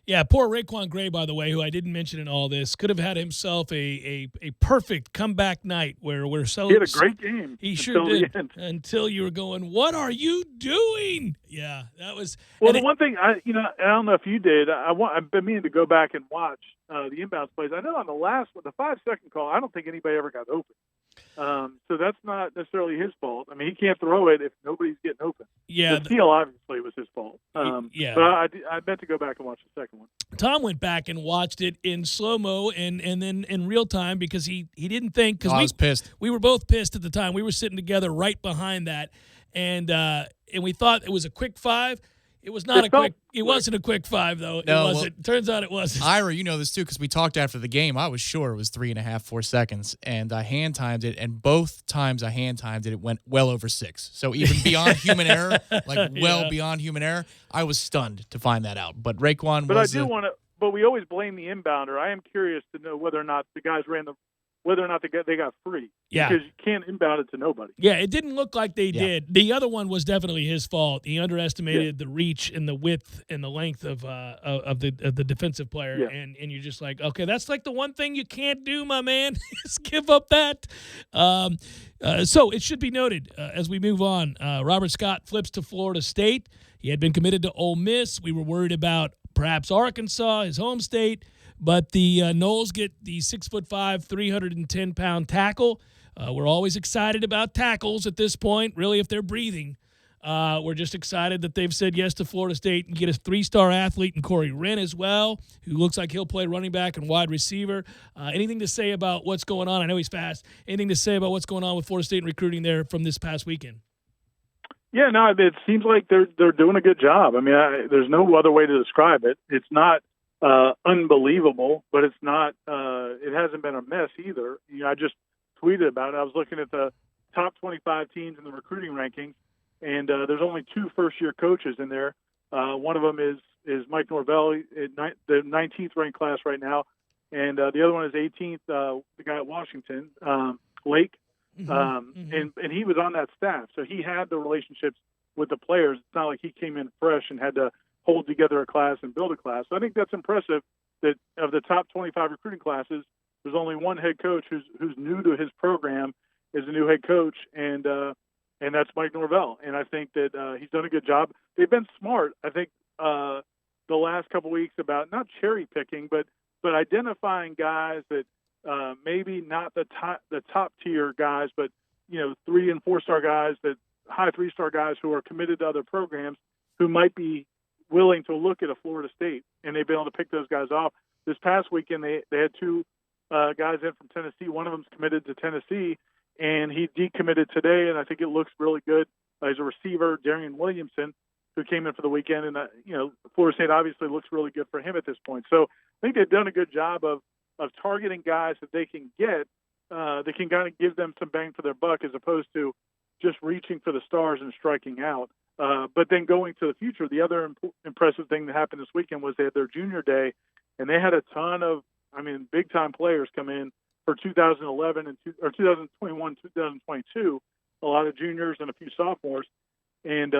Yeah, poor Raekwon Gray, by the way, who I didn't mention in all this, could have had himself a perfect comeback night where we're so. He had a great game. He sure did. Until you were going, what are you doing? Yeah, that was. Well, one thing I don't know if you did. I've been meaning to go back and watch the inbounds plays. I know on the last one, the 5-second call, I don't think anybody ever got open. So that's not necessarily his fault. I mean, he can't throw it if nobody's getting open. Yeah, the steal obviously was his fault. Yeah, but I meant to go back and watch the second one. Tom went back and watched it in slow-mo and then in real time because he didn't think, because I was pissed. We were both pissed at the time. We were sitting together right behind that, and we thought it was a quick 5. It was not It wasn't a quick 5 though. No, it wasn't. Turns out it wasn't. Ira, you know this too because we talked after the game. I was sure it was 3.5, 4 seconds, and I hand timed it. And both times I hand timed it, it went well over 6. So even beyond human error, beyond human error, I was stunned to find that out. But Raekwon But was. I do want to. But we always blame the inbounder. I am curious to know whether or not the guys whether or not they got free. Yeah. Because you can't inbound it to nobody. Yeah, it didn't look like they did. The other one was definitely his fault. He underestimated the reach and the width and the length of the defensive player. Yeah. And you're just like, okay, that's like the one thing you can't do, my man. Just give up that. So it should be noted as we move on, Robert Scott flips to Florida State. He had been committed to Ole Miss. We were worried about perhaps Arkansas, his home state. But the Noles get the 6'5", 310-pound tackle. We're always excited about tackles at this point, really, if they're breathing. We're just excited that they've said yes to Florida State and get a 3-star athlete in Corey Wren as well, who looks like he'll play running back and wide receiver. Anything to say about what's going on? I know he's fast. Anything to say about what's going on with Florida State and recruiting there from this past weekend? Yeah, no, it seems like they're doing a good job. I mean, there's no other way to describe it. It's not unbelievable, but it's not. It hasn't been a mess either. I just tweeted about it. I was looking at the top 25 teams in the recruiting rankings, and there's only 2 first-year coaches in there. One of them is Mike Norvell, the 19th ranked class right now, and the other one is 18th. The guy at Washington, Lake, and he was on that staff, so he had the relationships with the players. It's not like he came in fresh and had to hold together a class and build a class. So I think that's impressive that of the top 25 recruiting classes, there's only one head coach who's new to his program is a new head coach, and that's Mike Norvell. And I think that he's done a good job. They've been smart, I think, the last couple of weeks about not cherry picking, but identifying guys that maybe not the top tier guys, but 3 and 4-star guys, that high 3-star guys who are committed to other programs who might be willing to look at a Florida State, and they've been able to pick those guys off. This past weekend, they had 2 guys in from Tennessee. One of them's committed to Tennessee, and he decommitted today, and I think it looks really good. He's a receiver, Darian Williamson, who came in for the weekend, and Florida State obviously looks really good for him at this point. So I think they've done a good job of targeting guys that they can get, that can kind of give them some bang for their buck, as opposed to just reaching for the stars and striking out. But then going to the future, the other impressive thing that happened this weekend was they had their junior day, and they had a ton of, big-time players come in for 2011 or 2021, 2022, a lot of juniors and a few sophomores. And,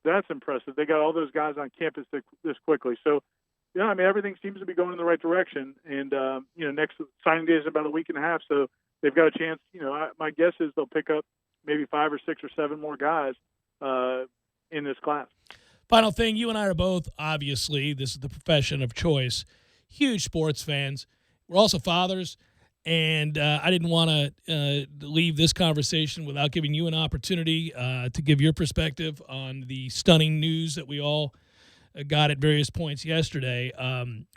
that's impressive. They got all those guys on campus this quickly. So, everything seems to be going in the right direction. And, next signing day is about a week and a half, so they've got a chance. My guess is they'll pick up maybe 5 or 6 or 7 more guys in this class. Final thing, you and I are both, obviously, this is the profession of choice, huge sports fans. We're also fathers, and I didn't want to leave this conversation without giving you an opportunity to give your perspective on the stunning news that we all got at various points yesterday.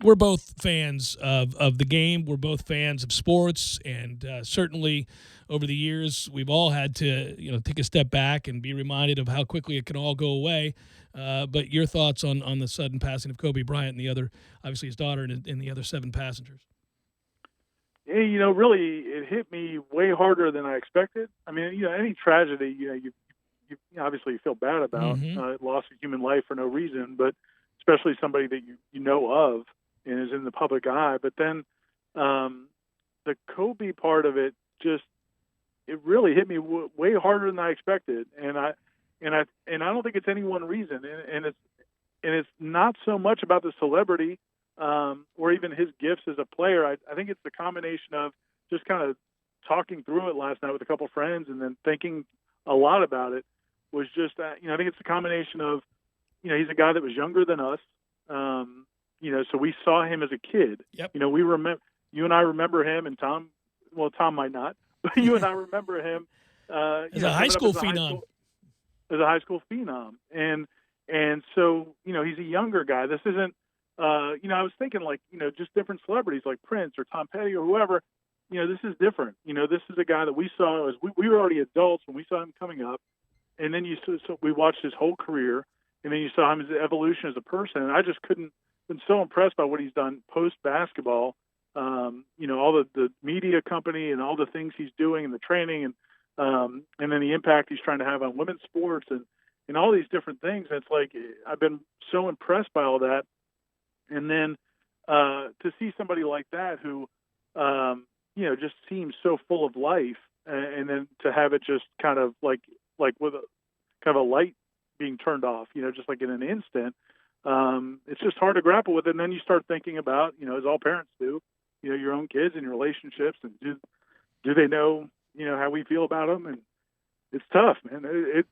We're both fans of the game. We're both fans of sports, and certainly over the years, we've all had to take a step back and be reminded of how quickly it can all go away. But your thoughts on the sudden passing of Kobe Bryant and the other, obviously his daughter and the other 7 passengers? Hey, really, it hit me way harder than I expected. I mean, any tragedy, you obviously feel bad about loss of human life for no reason, but especially somebody that you know of and is in the public eye. But then the Kobe part of it it really hit me way harder than I expected, and I don't think it's any one reason, and it's not so much about the celebrity or even his gifts as a player. I think it's the combination of just kind of talking through it last night with a couple friends and then thinking a lot about it. Was just I think it's a combination of he's a guy that was younger than us, so we saw him as a kid. Yep. We remember, you and I remember him, and Tom might not, but you and I remember him as a high school phenom. As a high school phenom, and so he's a younger guy. This isn't I was thinking just different celebrities like Prince or Tom Petty or whoever. This is different. This is a guy that we saw as we were already adults when we saw him coming up. And then we watched his whole career, and then you saw him as evolution as a person. And I just been so impressed by what he's done post basketball. All the media company and all the things he's doing and the training and then the impact he's trying to have on women's sports and all these different things. And it's like I've been so impressed by all that. And then to see somebody like that who just seems so full of life, and then to have it just kind of like with a kind of a light being turned off, just like in an instant, it's just hard to grapple with it. And then you start thinking about, as all parents do, your own kids and your relationships, and do they know, how we feel about them? And it's tough, man.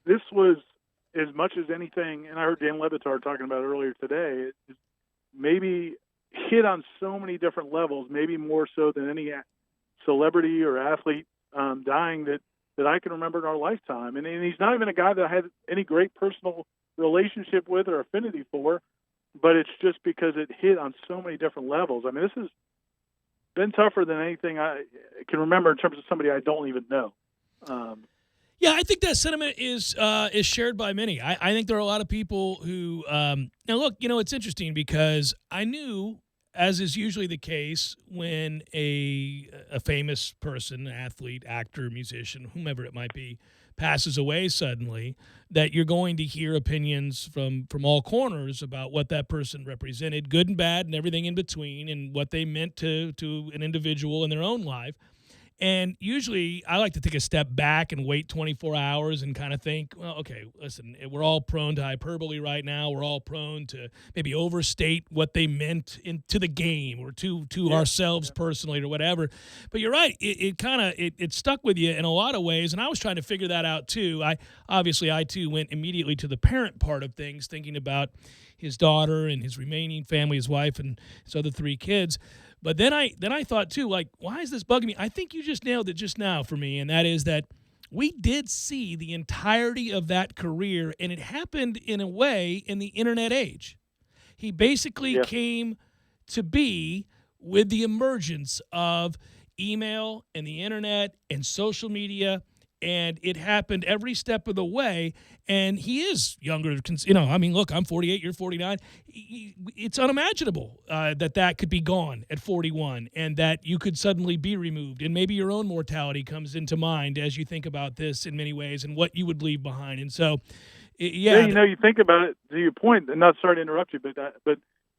This was as much as anything, and I heard Dan Levitar talking about it earlier today, it maybe hit on so many different levels, maybe more so than any celebrity or athlete dying that I can remember in our lifetime. And he's not even a guy that I had any great personal relationship with or affinity for, but it's just because it hit on so many different levels. I mean, this has been tougher than anything I can remember in terms of somebody I don't even know. Yeah, I think that sentiment is shared by many. I think there are a lot of people who now look, it's interesting because I knew, as is usually the case, when a famous person, athlete, actor, musician, whomever it might be, passes away suddenly, that you're going to hear opinions from all corners about what that person represented, good and bad and everything in between, and what they meant to an individual in their own life. And usually I like to take a step back and wait 24 hours and kind of think, well, okay, listen, we're all prone to hyperbole right now. We're all prone to maybe overstate what they meant to the game or to ourselves personally or whatever. But you're right. It stuck with you in a lot of ways. And I was trying to figure that out too. I too went immediately to the parent part of things, thinking about his daughter and his remaining family, his wife and his other 3 kids. But then I thought too, like, why is this bugging me? I think you just nailed it just now for me, and that is that we did see the entirety of that career, and it happened in a way in the internet age. He basically came to be with the emergence of email and the internet and social media, and it happened every step of the way. And he is younger. Look, I'm 48, you're 49. It's unimaginable that could be gone at 41 and that you could suddenly be removed. And maybe your own mortality comes into mind as you think about this in many ways and what you would leave behind. And so, you think about it, to your point, and not sorry to interrupt you, but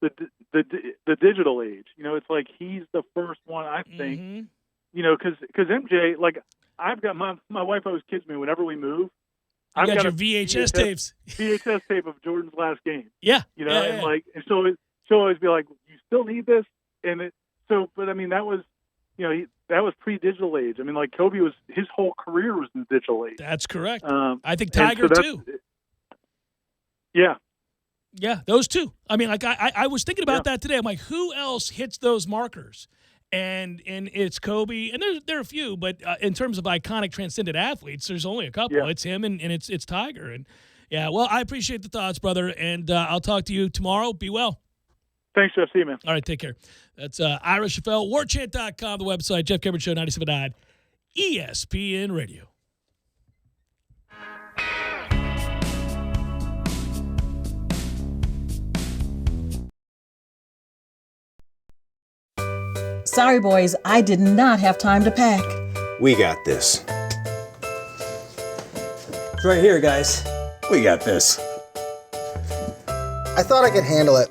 the digital age, it's like he's the first one, I think, because MJ, like, I've got my wife always kids me whenever we move. I've got your VHS tapes. VHS tape of Jordan's last game. Yeah. And so she'll always be like, "You still need this?" But I mean, that was, pre-digital age. I mean, like Kobe his whole career was in digital age. That's correct. I think Tiger too. Yeah. Yeah, those two. I mean, like I was thinking about that today. I'm like, who else hits those markers? And it's Kobe, and there are a few, but in terms of iconic, transcendent athletes, there's only a couple. Yeah. It's him and it's Tiger. And yeah, well, I appreciate the thoughts, brother, and I'll talk to you tomorrow. Be well. Thanks, Jeff. See you, man. All right, take care. That's Ira Chaffel, warchant.com, the website, Jeff Cameron Show, 97.9 ESPN Radio. Sorry, boys, I did not have time to pack. We got this. It's right here, guys. We got this. I thought I could handle it.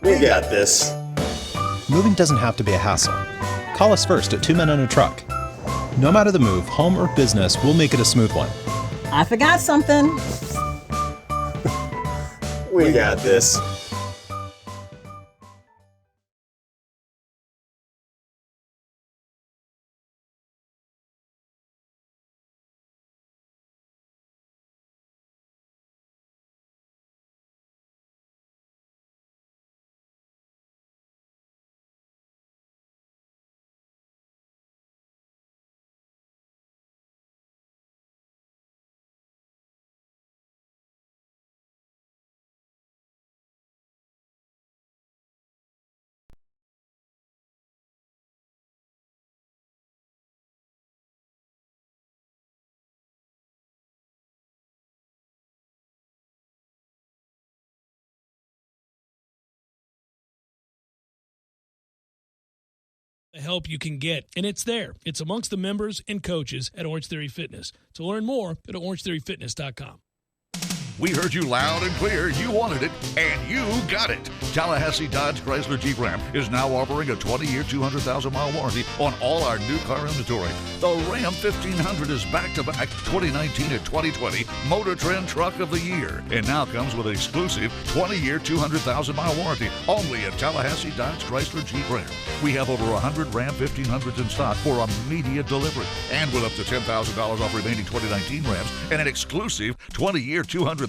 We got this. Moving doesn't have to be a hassle. Call us first at 2 Men and a Truck. No matter the move, home or business, we'll make it a smooth one. I forgot something. We got this. The help you can get, and it's there. It's amongst the members and coaches at Orange Theory Fitness. To learn more, go to orangetheoryfitness.com. We heard you loud and clear. You wanted it, and you got it. Tallahassee Dodge Chrysler Jeep Ram is now offering a 20-year, 200,000-mile warranty on all our new car inventory. The Ram 1500 is back-to-back 2019 and 2020 Motor Trend Truck of the Year, and now comes with an exclusive 20-year, 200,000-mile warranty only at Tallahassee Dodge Chrysler Jeep Ram. We have over 100 Ram 1500s in stock for immediate delivery, and with up to $10,000 off remaining 2019 Rams and an exclusive 20-year, 200,000-mile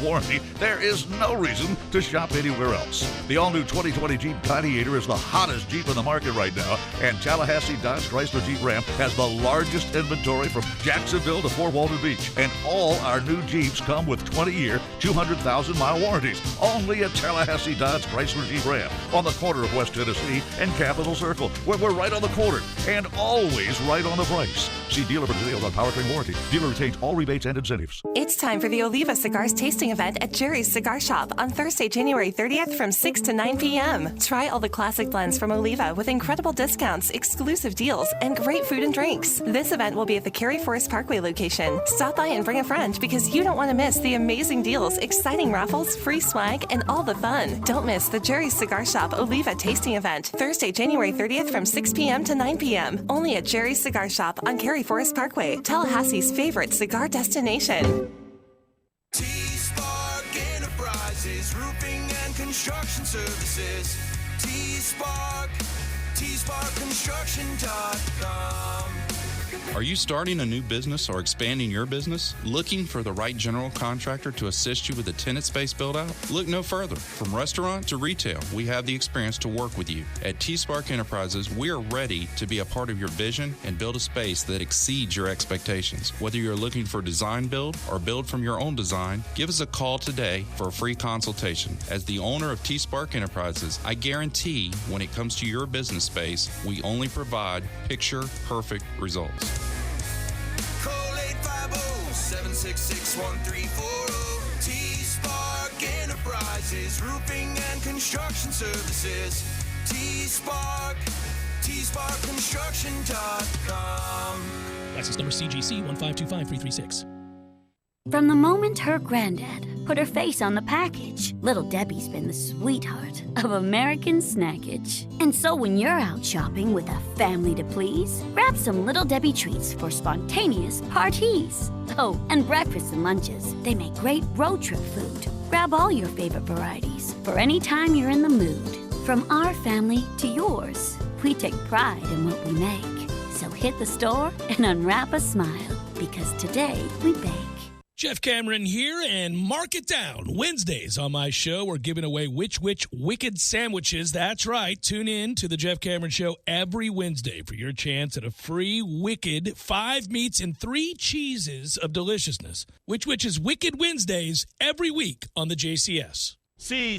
warranty, there is no reason to shop anywhere else. The all-new 2020 Jeep Gladiator is the hottest Jeep in the market right now, and Tallahassee Dodge Chrysler Jeep Ram has the largest inventory from Jacksonville to Fort Walton Beach, and all our new Jeeps come with 20-year, 200,000-mile warranties, only at Tallahassee Dodge Chrysler Jeep Ram on the corner of West Tennessee and Capitol Circle, where we're right on the corner and always right on the price. See dealer for details on powertrain warranty. Dealer retains all rebates and incentives. It's time for the Oliva Cigars tasting event at Jerry's Cigar Shop on Thursday, January 30th from 6 to 9 p.m. Try all the classic blends from Oliva with incredible discounts, exclusive deals, and great food and drinks. This event will be at the Cary Forest Parkway location. Stop by and bring a friend because you don't want to miss the amazing deals, exciting raffles, free swag, and all the fun. Don't miss the Jerry's Cigar Shop Oliva tasting event Thursday, January 30th from 6 p.m. to 9 p.m. Only at Jerry's Cigar Shop on Cary Forest Parkway, Tallahassee's favorite cigar destination. T-Spark Enterprises, roofing and construction services. T-Spark, TSparkConstruction.com. Are you starting a new business or expanding your business? Looking for the right general contractor to assist you with a tenant space build-out? Look no further. From restaurant to retail, we have the experience to work with you. At T-Spark Enterprises, we are ready to be a part of your vision and build a space that exceeds your expectations. Whether you're looking for design build or build from your own design, give us a call today for a free consultation. As the owner of T-Spark Enterprises, I guarantee when it comes to your business space, we only provide picture-perfect results. Call 850-766-1340. T-Spark Enterprises, roofing and construction services. T-Spark, TSparkConstruction.com. License number CGC 1525336. From the moment her granddad put her face on the package, Little Debbie's been the sweetheart of American snackage. And so when you're out shopping with a family to please, grab some Little Debbie treats for spontaneous parties. Oh, and breakfasts and lunches, they make great road trip food. Grab all your favorite varieties for any time you're in the mood. From our family to yours, We take pride in what we make. So hit the store and unwrap a smile, because today we bake. Jeff Cameron here, and mark it down. Wednesdays on my show, we're giving away Which Wicked Sandwiches. That's right. Tune in to the Jeff Cameron Show every Wednesday for your chance at a free Wicked 5 meats and 3 cheeses of deliciousness. Which is Wicked Wednesdays every week on the JCS. See,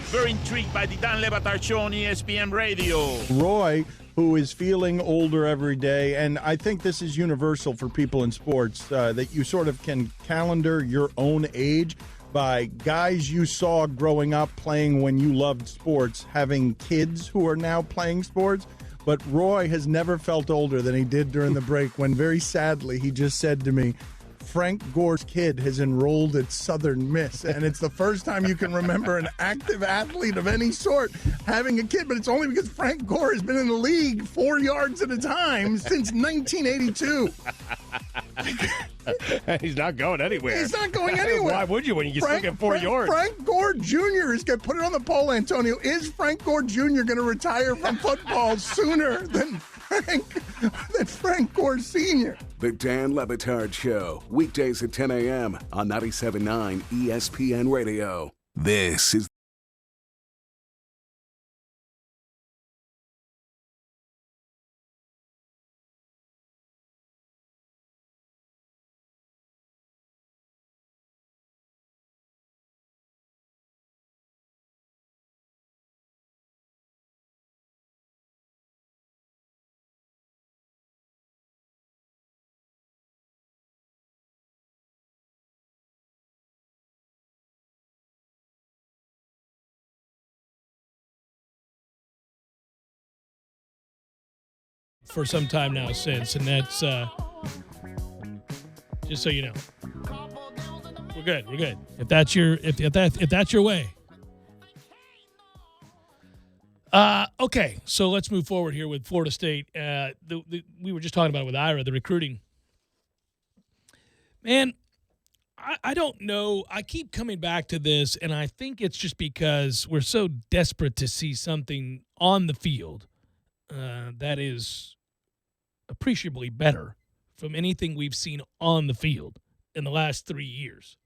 very intrigued by the Dan Le Batard Show on ESPN Radio. Roy, who is feeling older every day, and I think this is universal for people in sports, that you sort of can calendar your own age by guys you saw growing up playing when you loved sports, having kids who are now playing sports. But Roy has never felt older than he did during the break when, very sadly, he just said to me, Frank Gore's kid has enrolled at Southern Miss, and it's the first time you can remember an active athlete of any sort having a kid, but it's only because Frank Gore has been in the league 4 yards at a time since 1982. He's not going anywhere. He's not going anywhere. Why would you when you can still get 4 yards? Frank Gore Jr. is going to put it on the poll, Antonio. Is Frank Gore Jr. going to retire from football sooner than Frank Gore Sr.? The Dan Le Batard Show, weekdays at 10 a.m. on 97.9 ESPN Radio. This is For some time now since, and that's just so you know, we're good. If that's your way. Okay, so let's move forward here with Florida State. We were just talking about it with Ira, the recruiting. Man, I don't know. I keep coming back to this, and I think it's just because we're so desperate to see something on the field that is appreciably better from anything we've seen on the field in the last 3 years,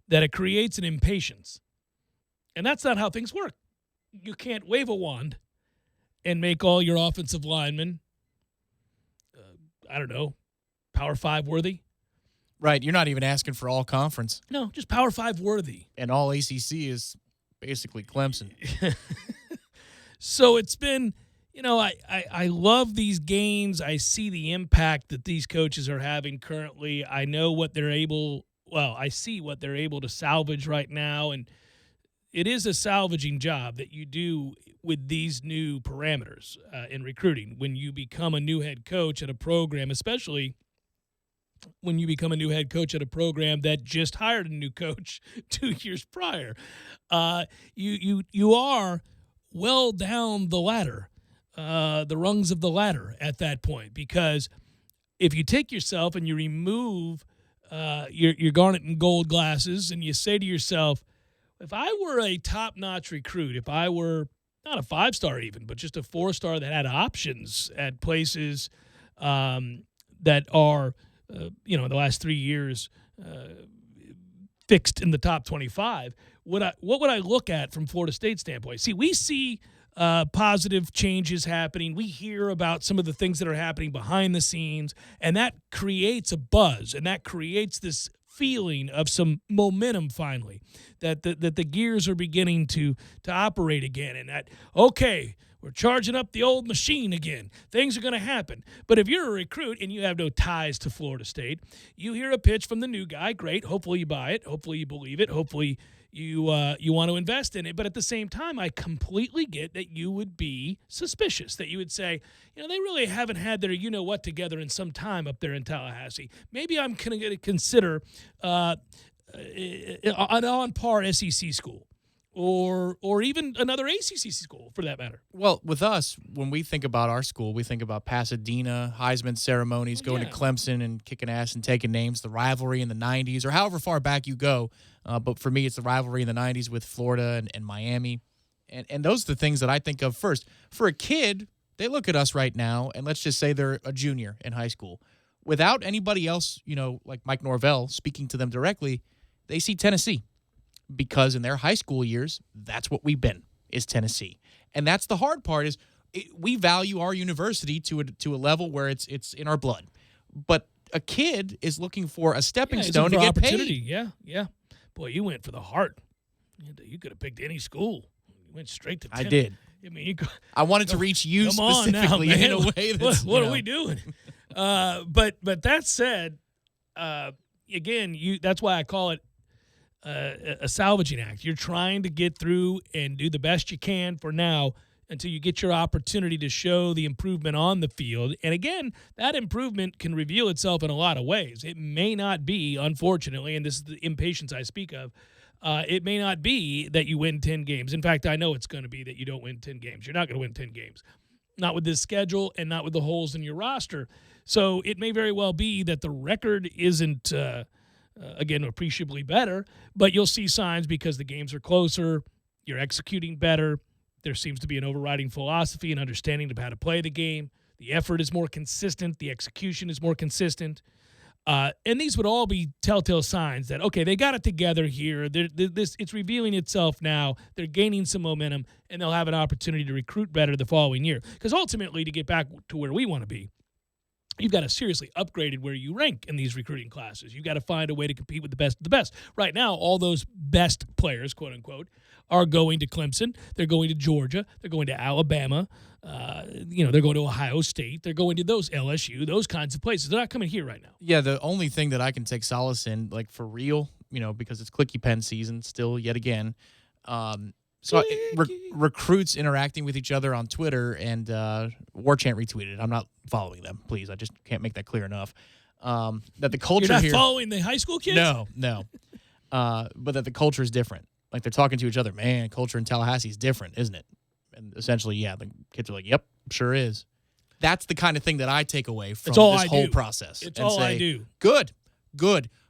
that it creates an impatience. And that's not how things work. You can't wave a wand and make all your offensive linemen, Power 5 worthy. Right, you're not even asking for all conference. No, just Power 5 worthy. And all ACC is basically Clemson. So it's been, I love these games. I see the impact that these coaches are having currently. I know what I see what they're able to salvage right now, and it is a salvaging job that you do with these new parameters in recruiting. When you become a new head coach at a program, especially when you become a new head coach at a program that just hired a new coach 2 years prior, you are well down the ladder, the rungs of the ladder at that point. Because if you take yourself and you remove your garnet and gold glasses and you say to yourself, if I were a top-notch recruit, if I were not a 5-star even, but just a 4-star that had options at places that are, the last 3 years fixed in the top 25, what would I look at from Florida State's standpoint? See, we see positive changes happening. We hear about some of the things that are happening behind the scenes, and that creates a buzz, and that creates this feeling of some momentum finally, that the gears are beginning to operate again, and that, okay, we're charging up the old machine again. Things are going to happen. But if you're a recruit and you have no ties to Florida State, you hear a pitch from the new guy, great. Hopefully you buy it. Hopefully you believe it. Hopefully you want to invest in it. But at the same time, I completely get that you would be suspicious, that you would say, they really haven't had their you-know-what together in some time up there in Tallahassee. Maybe I'm going to consider an on-par SEC school. Or even another ACC school, for that matter. Well, with us, when we think about our school, we think about Pasadena, Heisman ceremonies, going to Clemson and kicking ass and taking names, the rivalry in the 90s, or however far back you go. But for me, it's the rivalry in the 90s with Florida and Miami. And those are the things that I think of first. For a kid They look at us right now, and let's just say they're a junior in high school. Without anybody else, like Mike Norvell speaking to them directly, they see Tennessee because in their high school years, that's what we've been, is Tennessee. And that's the hard part is we value our university to a level where it's in our blood. But a kid is looking for a stepping stone to get opportunity. paid. Yeah. Boy, you went for the heart. You could have picked any school. You went straight to I did. I mean, I wanted to reach you specifically now, in a way that's what are we doing? But that said, again, that's why I call it a salvaging act. You're trying to get through and do the best you can for now until you get your opportunity to show the improvement on the field. And again, that improvement can reveal itself in a lot of ways. It may not be, unfortunately, and this is the impatience I speak of, it may not be that you win 10 games. In fact, I know it's going to be that you don't win 10 games. You're not going to win 10 games. Not with this schedule and not with the holes in your roster. So it may very well be that the record isn't, again, appreciably better, but you'll see signs because the games are closer, you're executing better, there seems to be an overriding philosophy and understanding of how to play the game, the effort is more consistent, the execution is more consistent. And these would all be telltale signs that, okay, they got it together here. It's revealing itself now. They're gaining some momentum, and they'll have an opportunity to recruit better the following year. Because ultimately, to get back to where we want to be, you've got to seriously upgrade where you rank in these recruiting classes. You've got to find a way to compete with the best of the best. Right now, all those best players, quote unquote, are going to Clemson. They're going to Georgia. They're going to Alabama. They're going to Ohio State. They're going to those LSU, those kinds of places. They're not coming here right now. Yeah, the only thing that I can take solace in, for real, because it's clicky pen season still yet again. Recruits interacting with each other on Twitter, and War Chant retweeted. I'm not following them, please. I just can't make that clear enough. That the culture You're not here, following the high school kids? No. But that the culture is different. Like they're talking to each other. Man, culture in Tallahassee is different, isn't it? And essentially, yeah, the kids are like, "Yep, sure is." That's the kind of thing that I take away from this whole process. It's all I do. Good.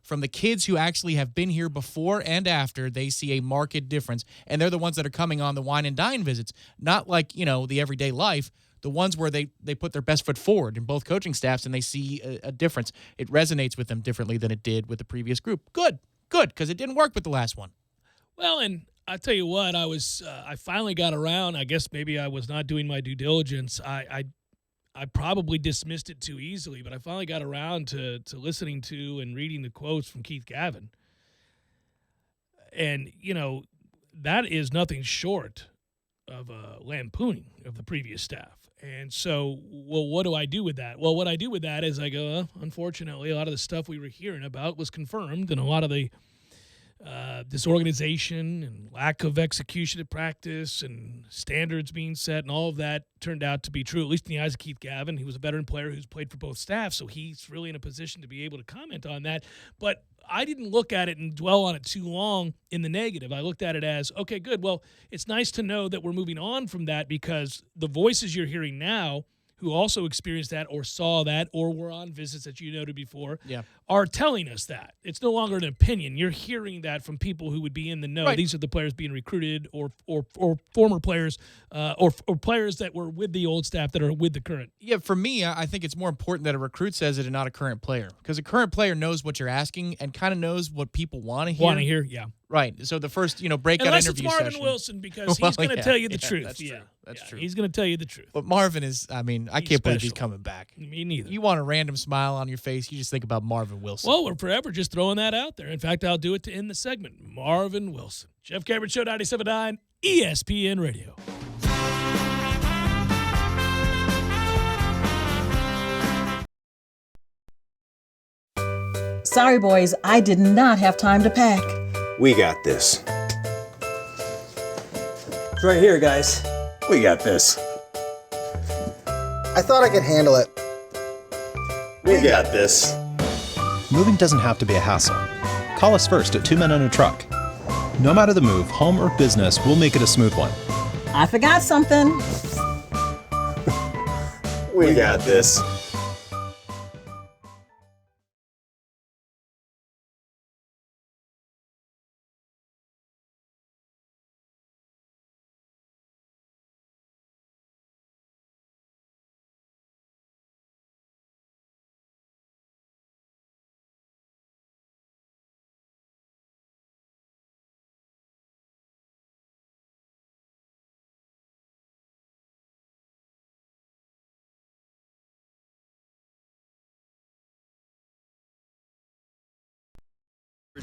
From the kids who actually have been here before and after, they see a marked difference. And they're the ones that are coming on the wine and dine visits. Not like, the everyday life. The ones where they put their best foot forward in both coaching staffs and they see a difference. It resonates with them differently than it did with the previous group. Good, because it didn't work with the last one. Well, and I tell you what, I finally got around. I guess maybe I was not doing my due diligence. I probably dismissed it too easily, but I finally got around to listening to and reading the quotes from Keith Gavin. And, that is nothing short of lampooning of the previous staff. And so, what do I do with that? Well, what I do with that is I go, unfortunately, a lot of the stuff we were hearing about was confirmed, and a lot of the disorganization and lack of execution at practice and standards being set and all of that turned out to be true, at least in the eyes of Keith Gavin. He was a veteran player who's played for both staffs, so he's really in a position to be able to comment on that. But I didn't look at it and dwell on it too long in the negative. I looked at it as, okay, good. Well, it's nice to know that we're moving on from that because the voices you're hearing now who also experienced that or saw that or were on visits that you noted before are telling us that. It's no longer an opinion. You're hearing that from people who would be in the know. Right. These are the players being recruited or former players or players that were with the old staff that are with the current. Yeah, for me, I think it's more important that a recruit says it and not a current player because a current player knows what you're asking and kind of knows what people want to hear. Yeah. Right. So the first, breakout Unless interview it's Marvin session. Wilson because he's going to tell you the truth. That's true. He's going to tell you the truth. But Marvin is, I can't believe he's coming back. Me neither. You want a random smile on your face, you just think about Marvin Wilson. Well, we're forever just throwing that out there. In fact, I'll do it to end the segment. Marvin Wilson. Jeff Cameron Show, 97.9 ESPN Radio. Sorry, boys, I did not have time to pack. We got this. It's right here, guys. We got this. I thought I could handle it. We got this. Moving doesn't have to be a hassle. Call us first at 2 Men and a Truck. No matter the move, home or business, we'll make it a smooth one. I forgot something. We got this.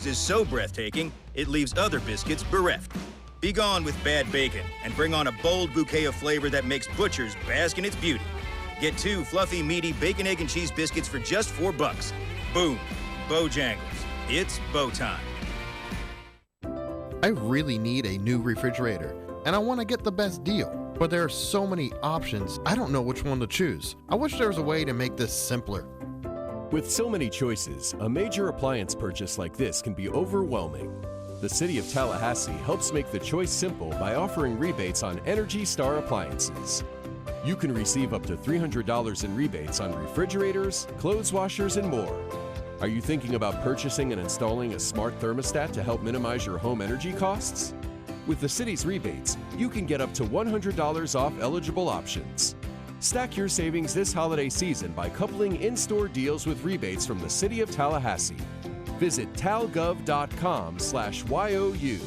is so breathtaking, it leaves other biscuits bereft. Be gone with bad bacon and bring on a bold bouquet of flavor that makes butchers bask in its beauty. Get 2 fluffy, meaty bacon, egg, and cheese biscuits for just $4. Boom. Bojangles. It's bow time. I really need a new refrigerator, and I want to get the best deal. But there are so many options, I don't know which one to choose. I wish there was a way to make this simpler. With so many choices, a major appliance purchase like this can be overwhelming. The City of Tallahassee helps make the choice simple by offering rebates on Energy Star appliances. You can receive up to $300 in rebates on refrigerators, clothes washers, and more. Are you thinking about purchasing and installing a smart thermostat to help minimize your home energy costs? With the city's rebates, you can get up to $100 off eligible options. Stack your savings this holiday season by coupling in-store deals with rebates from the City of Tallahassee. Visit talgov.com/YOU.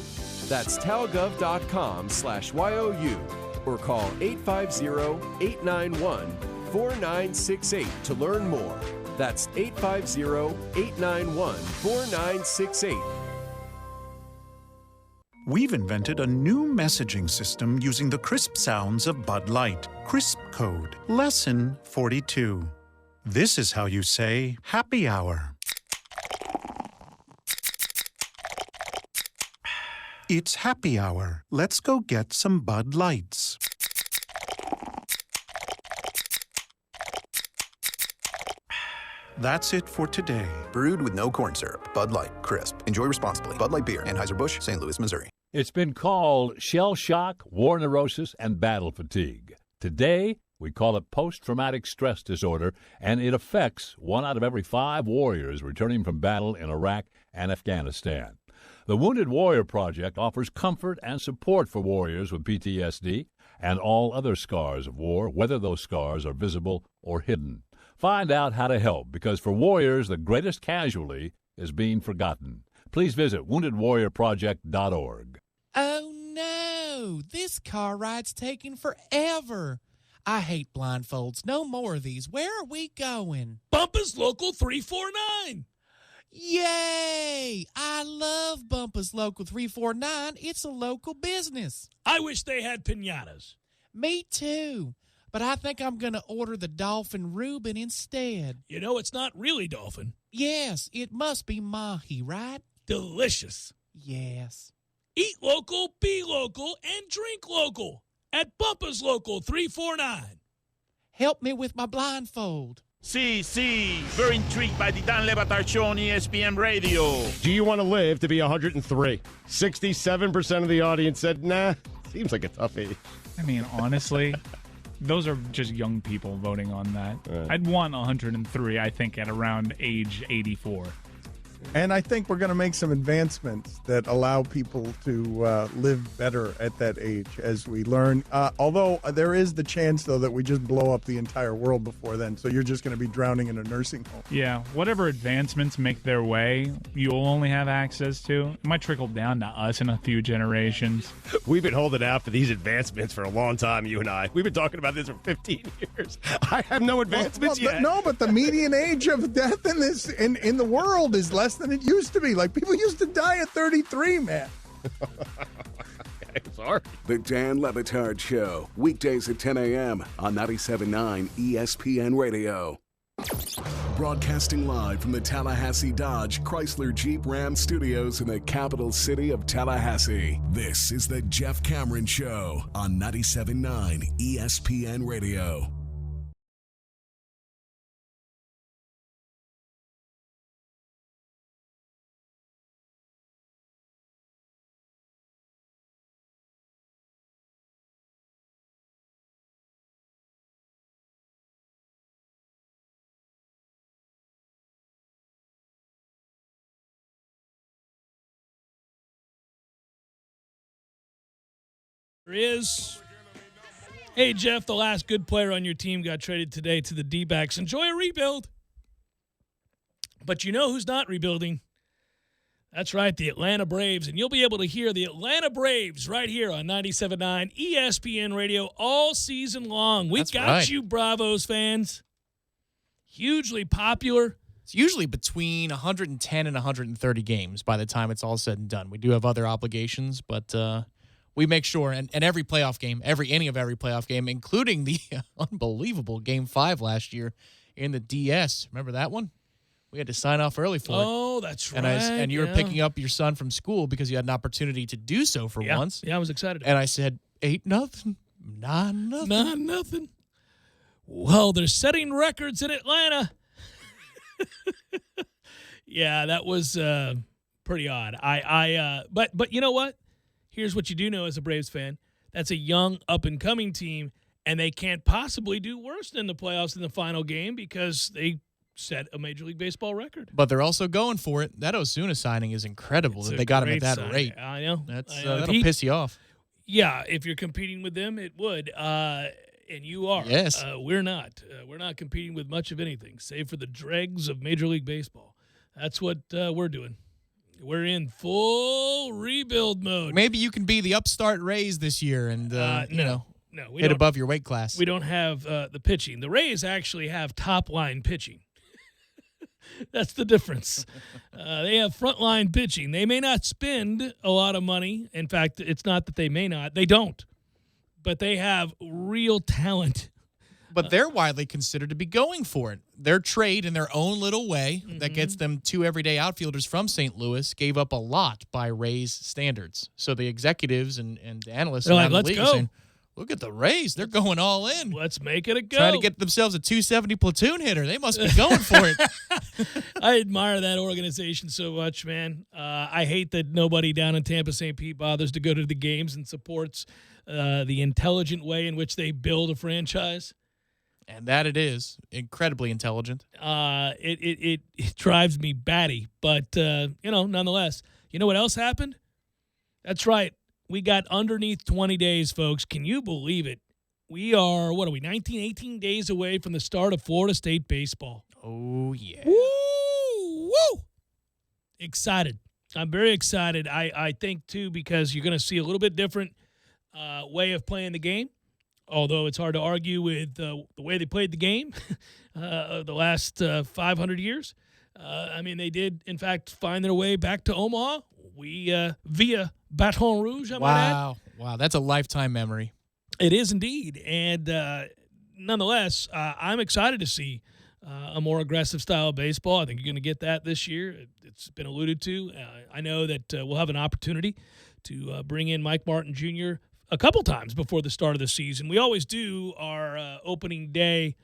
That's talgov.com/YOU. Or call 850-891-4968 to learn more. That's 850-891-4968. We've invented a new messaging system using the crisp sounds of Bud Light. Crisp Code. Lesson 42. This is how you say happy hour. It's happy hour. Let's go get some Bud Lights. That's it for today. Brewed with no corn syrup. Bud Light. Crisp. Enjoy responsibly. Bud Light Beer. Anheuser-Busch, St. Louis, Missouri. It's been called shell shock, war neurosis, and battle fatigue. Today, we call it post-traumatic stress disorder, and it affects 1 out of every 5 warriors returning from battle in Iraq and Afghanistan. The Wounded Warrior Project offers comfort and support for warriors with PTSD and all other scars of war, whether those scars are visible or hidden. Find out how to help, because for warriors, the greatest casualty is being forgotten. Please visit woundedwarriorproject.org. Oh, no. This car ride's taking forever. I hate blindfolds. No more of these. Where are we going? Bumpus Local 349. Yay! I love Bumpus Local 349. It's a local business. I wish they had piñatas. Me too. But I think I'm going to order the Dolphin Reuben instead. You know, it's not really dolphin. Yes, it must be mahi, right? Delicious. Yes. Eat local, be local, and drink local at Bumpus Local 349. Help me with my blindfold. See, very intrigued by the Dan Le Batard Show on ESPN Radio. Do you want to live to be 103? 67% of the audience said, nah, seems like a toughie. I mean, honestly, those are just young people voting on that. Right. I'd want 103, I think, at around age 84. And I think we're going to make some advancements that allow people to live better at that age as we learn. Although there is the chance, though, that we just blow up the entire world before then. So you're just going to be drowning in a nursing home. Yeah, whatever advancements make their way, you'll only have access to. It might trickle down to us in a few generations. We've been holding out for these advancements for a long time, you and I. We've been talking about this for 15 years. I have no advancements yet. No, but the median age of death in the world is less than it used to be. Like, people used to die at 33, man. Sorry. The Dan Le Batard Show, weekdays at 10 a.m. on 97.9 ESPN Radio. Broadcasting live from the Tallahassee Dodge Chrysler Jeep Ram Studios in the capital city of Tallahassee. This is the Jeff Cameron Show on 97.9 ESPN Radio. Is. Hey, Jeff, the last good player on your team got traded today to the D-backs. Enjoy a rebuild. But you know who's not rebuilding? That's right, the Atlanta Braves. And you'll be able to hear the Atlanta Braves right here on 97.9 ESPN Radio all season long. We got you, Bravos fans. Hugely popular. It's usually between 110 and 130 games by the time it's all said and done. We do have other obligations, but we make sure, and every playoff game, every inning of every playoff game, including the unbelievable Game 5 last year in the DS. Remember that one? We had to sign off early for it. Oh, that's right. And you were picking up your son from school because you had an opportunity to do so for once. Yeah, I was excited. And I said, 8-0, 9-0. 9-0. Well, they're setting records in Atlanta. Yeah, that was pretty odd. But you know what? Here's what you do know as a Braves fan. That's a young, up-and-coming team, and they can't possibly do worse than the playoffs in the final game because they set a Major League Baseball record. But they're also going for it. That Osuna signing is incredible that they got him at that rate. I know. That'll piss you off. Yeah, if you're competing with them, it would. And you are. Yes. We're not. We're not competing with much of anything, save for the dregs of Major League Baseball. That's what we're doing. We're in full rebuild mode. Maybe you can be the upstart Rays this year and, No, hit above your weight class. We don't have the pitching. The Rays actually have top-line pitching. That's the difference. They have frontline pitching. They may not spend a lot of money. In fact, it's not that they may not. They don't. But they have real talent. But they're widely considered to be going for it. Their trade in their own little way that gets them 2 everyday outfielders from St. Louis gave up a lot by Rays standards. So the executives and analysts They're around like, the league let's are go. saying, look at the Rays. They're going all in. Let's make it a go. Trying to get themselves a 270 platoon hitter. They must be going for it. I admire that organization so much, man. I hate that nobody down in Tampa St. Pete bothers to go to the games and supports the intelligent way in which they build a franchise. And that it is. Incredibly intelligent. It drives me batty. But, nonetheless, you know what else happened? That's right. We got underneath 20 days, folks. Can you believe it? We are, 19, 18 days away from the start of Florida State baseball. Oh, yeah. Woo! Excited. I'm very excited. I think, too, because you're going to see a little bit different way of playing the game, although it's hard to argue with the way they played the game the last 500 years. They did, in fact, find their way back to Omaha. Via Baton Rouge, I might add. Wow, that's a lifetime memory. It is indeed. And nonetheless, I'm excited to see a more aggressive style of baseball. I think you're going to get that this year. It's been alluded to. I know that we'll have an opportunity to bring in Mike Martin Jr. a couple times before the start of the season. We always do our opening day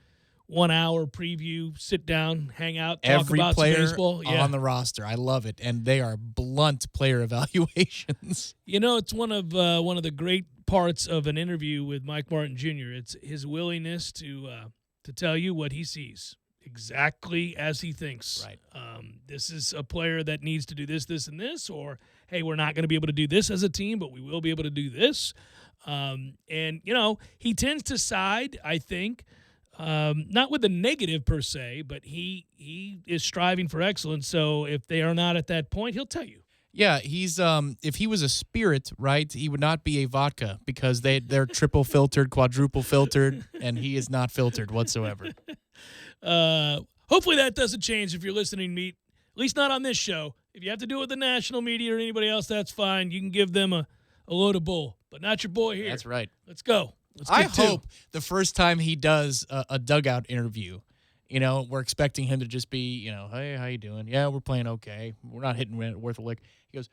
1 hour preview, sit down, hang out, talk Every about player some baseball. Yeah. on the roster. I love it. And they are blunt player evaluations. It's one of the great parts of an interview with Mike Martin Jr. It's his willingness to tell you what he sees exactly as he thinks. Right. This is a player that needs to do this, this, and this, or, hey, we're not going to be able to do this as a team, but we will be able to do this. He tends to side, I think, not with the negative per se, but he is striving for excellence. So if they are not at that point, he'll tell you. Yeah, he's if he was a spirit, right, he would not be a vodka because they're triple filtered, quadruple filtered, and he is not filtered whatsoever. Hopefully that doesn't change if you're listening, Meat. At least not on this show. If you have to do it with the national media or anybody else, that's fine. You can give them a load of bull, but not your boy here. That's right. Let's go. I hope the first time he does a dugout interview, we're expecting him to just be, hey, how you doing? Yeah, we're playing okay. We're not hitting worth a lick. He goes,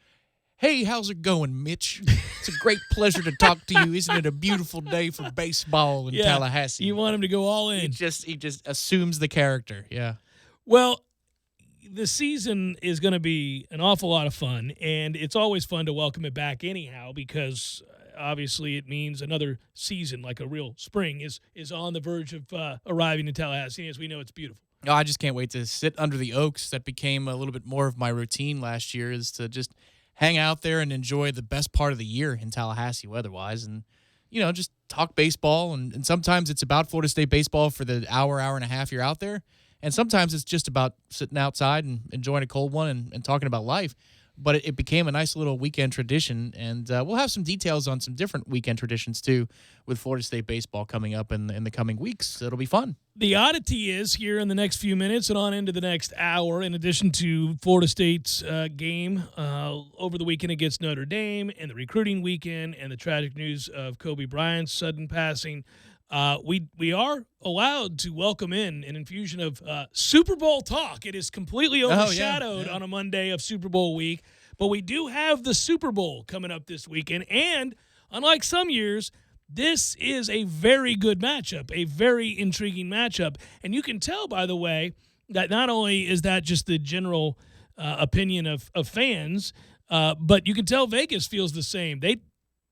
hey, how's it going, Mitch? It's a great pleasure to talk to you. Isn't it a beautiful day for baseball in Tallahassee? You want him to go all in. He just assumes the character. Yeah. Well, the season is going to be an awful lot of fun, and it's always fun to welcome it back anyhow because obviously it means another season, like a real spring, is on the verge of arriving in Tallahassee. As we know, it's beautiful. Oh, I just can't wait to sit under the oaks. That became a little bit more of my routine last year, is to just hang out there and enjoy the best part of the year in Tallahassee weather-wise and, just talk baseball. And sometimes it's about Florida State baseball for the hour and a half you're out there. And sometimes it's just about sitting outside and enjoying a cold one and talking about life. but it became a nice little weekend tradition, and we'll have some details on some different weekend traditions, too, with Florida State baseball coming up in the coming weeks. It'll be fun. The oddity is here in the next few minutes and on into the next hour, in addition to Florida State's game over the weekend against Notre Dame and the recruiting weekend and the tragic news of Kobe Bryant's sudden passing, we are allowed to welcome in an infusion of Super Bowl talk. It is completely overshadowed on a Monday of Super Bowl week, but we do have the Super Bowl coming up this weekend, and unlike some years, this is a very good matchup, a very intriguing matchup. And you can tell, by the way, that not only is that just the general opinion of fans, but you can tell Vegas feels the same.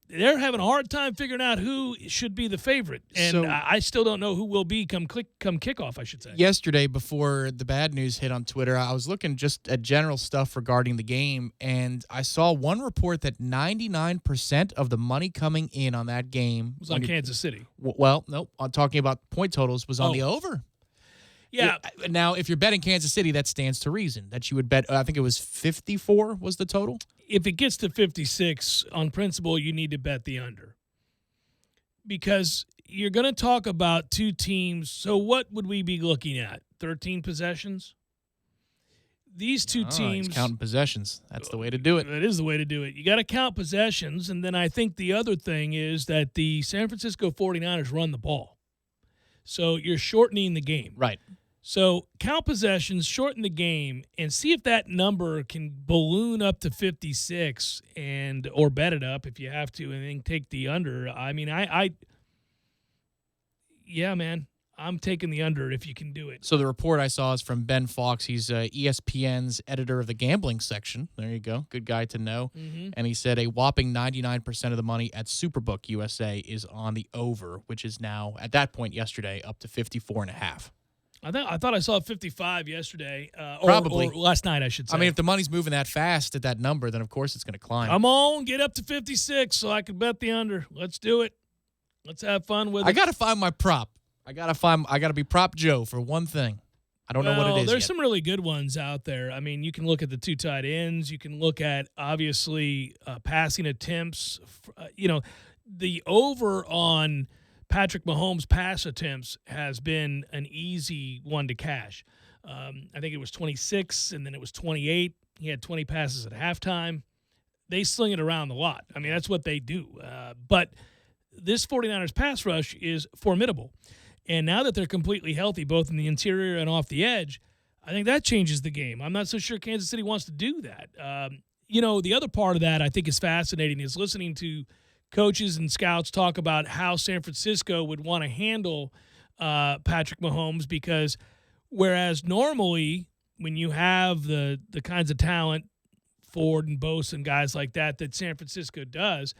They're having a hard time figuring out who should be the favorite. And So- I still don't know who will be come kickoff, I should say. Yesterday, before the bad news hit on Twitter, I was looking just at general stuff regarding the game, and I saw one report that 99% of the money coming in on that game It was on Kansas City. Well, nope. I'm talking about point totals was on the over. Yeah. Now, if you're betting Kansas City, that stands to reason that you would bet. I think it was 54 was the total. If it gets to 56, on principle, you need to bet the under. Because you're going to talk about two teams. So what would we be looking at? 13 possessions? These two teams. He's counting possessions. That's the way to do it. That is the way to do it. You got to count possessions. And then I think the other thing is that the San Francisco 49ers run the ball. So you're shortening the game. Right. So count possessions, shorten the game, and see if that number can balloon up to 56 or bet it up if you have to, and then take the under. I mean, yeah, man, I'm taking the under if you can do it. So the report I saw is from Ben Fox. He's ESPN's editor of the gambling section. There you go. Good guy to know. Mm-hmm. And he said a whopping 99% of the money at Superbook USA is on the over, which is now, at that point yesterday, up to 54.5. I thought I saw 55 yesterday. Probably. Or last night, I should say. I mean, if the money's moving that fast at that number, then of course it's going to climb. Come on, get up to 56 so I can bet the under. Let's do it. Let's have fun with it. I got to find my prop. I got to be Prop Joe for one thing. I don't know what it is There's yet. some really good ones out there. I mean, you can look at the two tight ends. You can look at, obviously, passing attempts. The over on Patrick Mahomes' pass attempts has been an easy one to cash. I think it was 26, and then it was 28. He had 20 passes at halftime. They sling it around a lot. I mean, that's what they do. But this 49ers pass rush is formidable. And now that they're completely healthy, both in the interior and off the edge, I think that changes the game. I'm not so sure Kansas City wants to do that. The other part of that I think is fascinating is listening to coaches and scouts talk about how San Francisco would want to handle Patrick Mahomes, because whereas normally when you have the kinds of talent, Ford and Bosa and guys like that San Francisco does,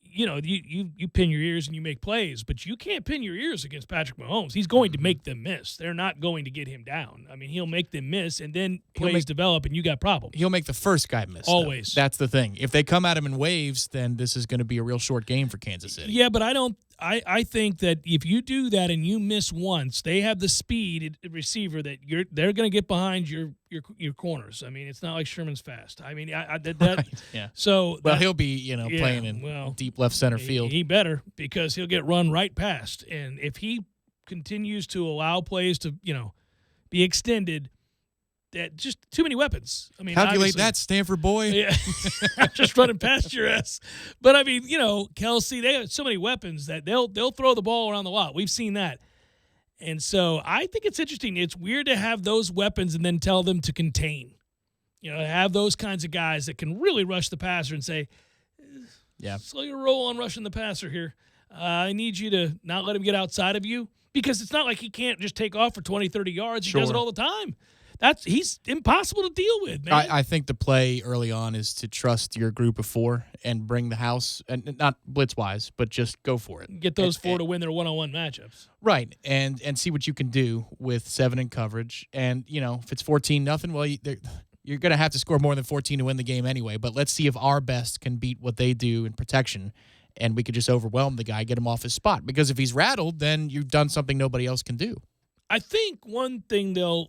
you pin your ears and you make plays, but you can't pin your ears against Patrick Mahomes. He's going to make them miss. They're not going to get him down. I mean, he'll make them miss, and then plays develop, and you got problems. He'll make the first guy miss. Always. Though. That's the thing. If they come at him in waves, then this is going to be a real short game for Kansas City. Yeah, but I think that if you do that and you miss once, they have the speed at receiver that they're going to get behind your corners. I mean, it's not like Sherman's fast. I mean, Right, yeah. So he'll be playing in deep left center field. He better, because he'll get run right past, and if he continues to allow plays to be extended, that just too many weapons. I mean, Calculate obviously- that, Stanford boy. Yeah, just running past your ass. But I mean, Kelsey, they have so many weapons that they'll throw the ball around the lot. We've seen that, and so I think it's interesting. It's weird to have those weapons and then tell them to contain. Have those kinds of guys that can really rush the passer and say, "Yeah, slow your roll on rushing the passer here. I need you to not let him get outside of you," because it's not like he can't just take off for 20, 30 yards. He does it all the time. He's impossible to deal with, man. I think the play early on is to trust your group of four and bring the house, and not blitz-wise, but just go for it. Get those four to win their one-on-one matchups. Right, and see what you can do with 7 in coverage. And, if it's 14-0, well, you're going to have to score more than 14 to win the game anyway. But let's see if our best can beat what they do in protection, and we could just overwhelm the guy, get him off his spot. Because if he's rattled, then you've done something nobody else can do. I think one thing they'll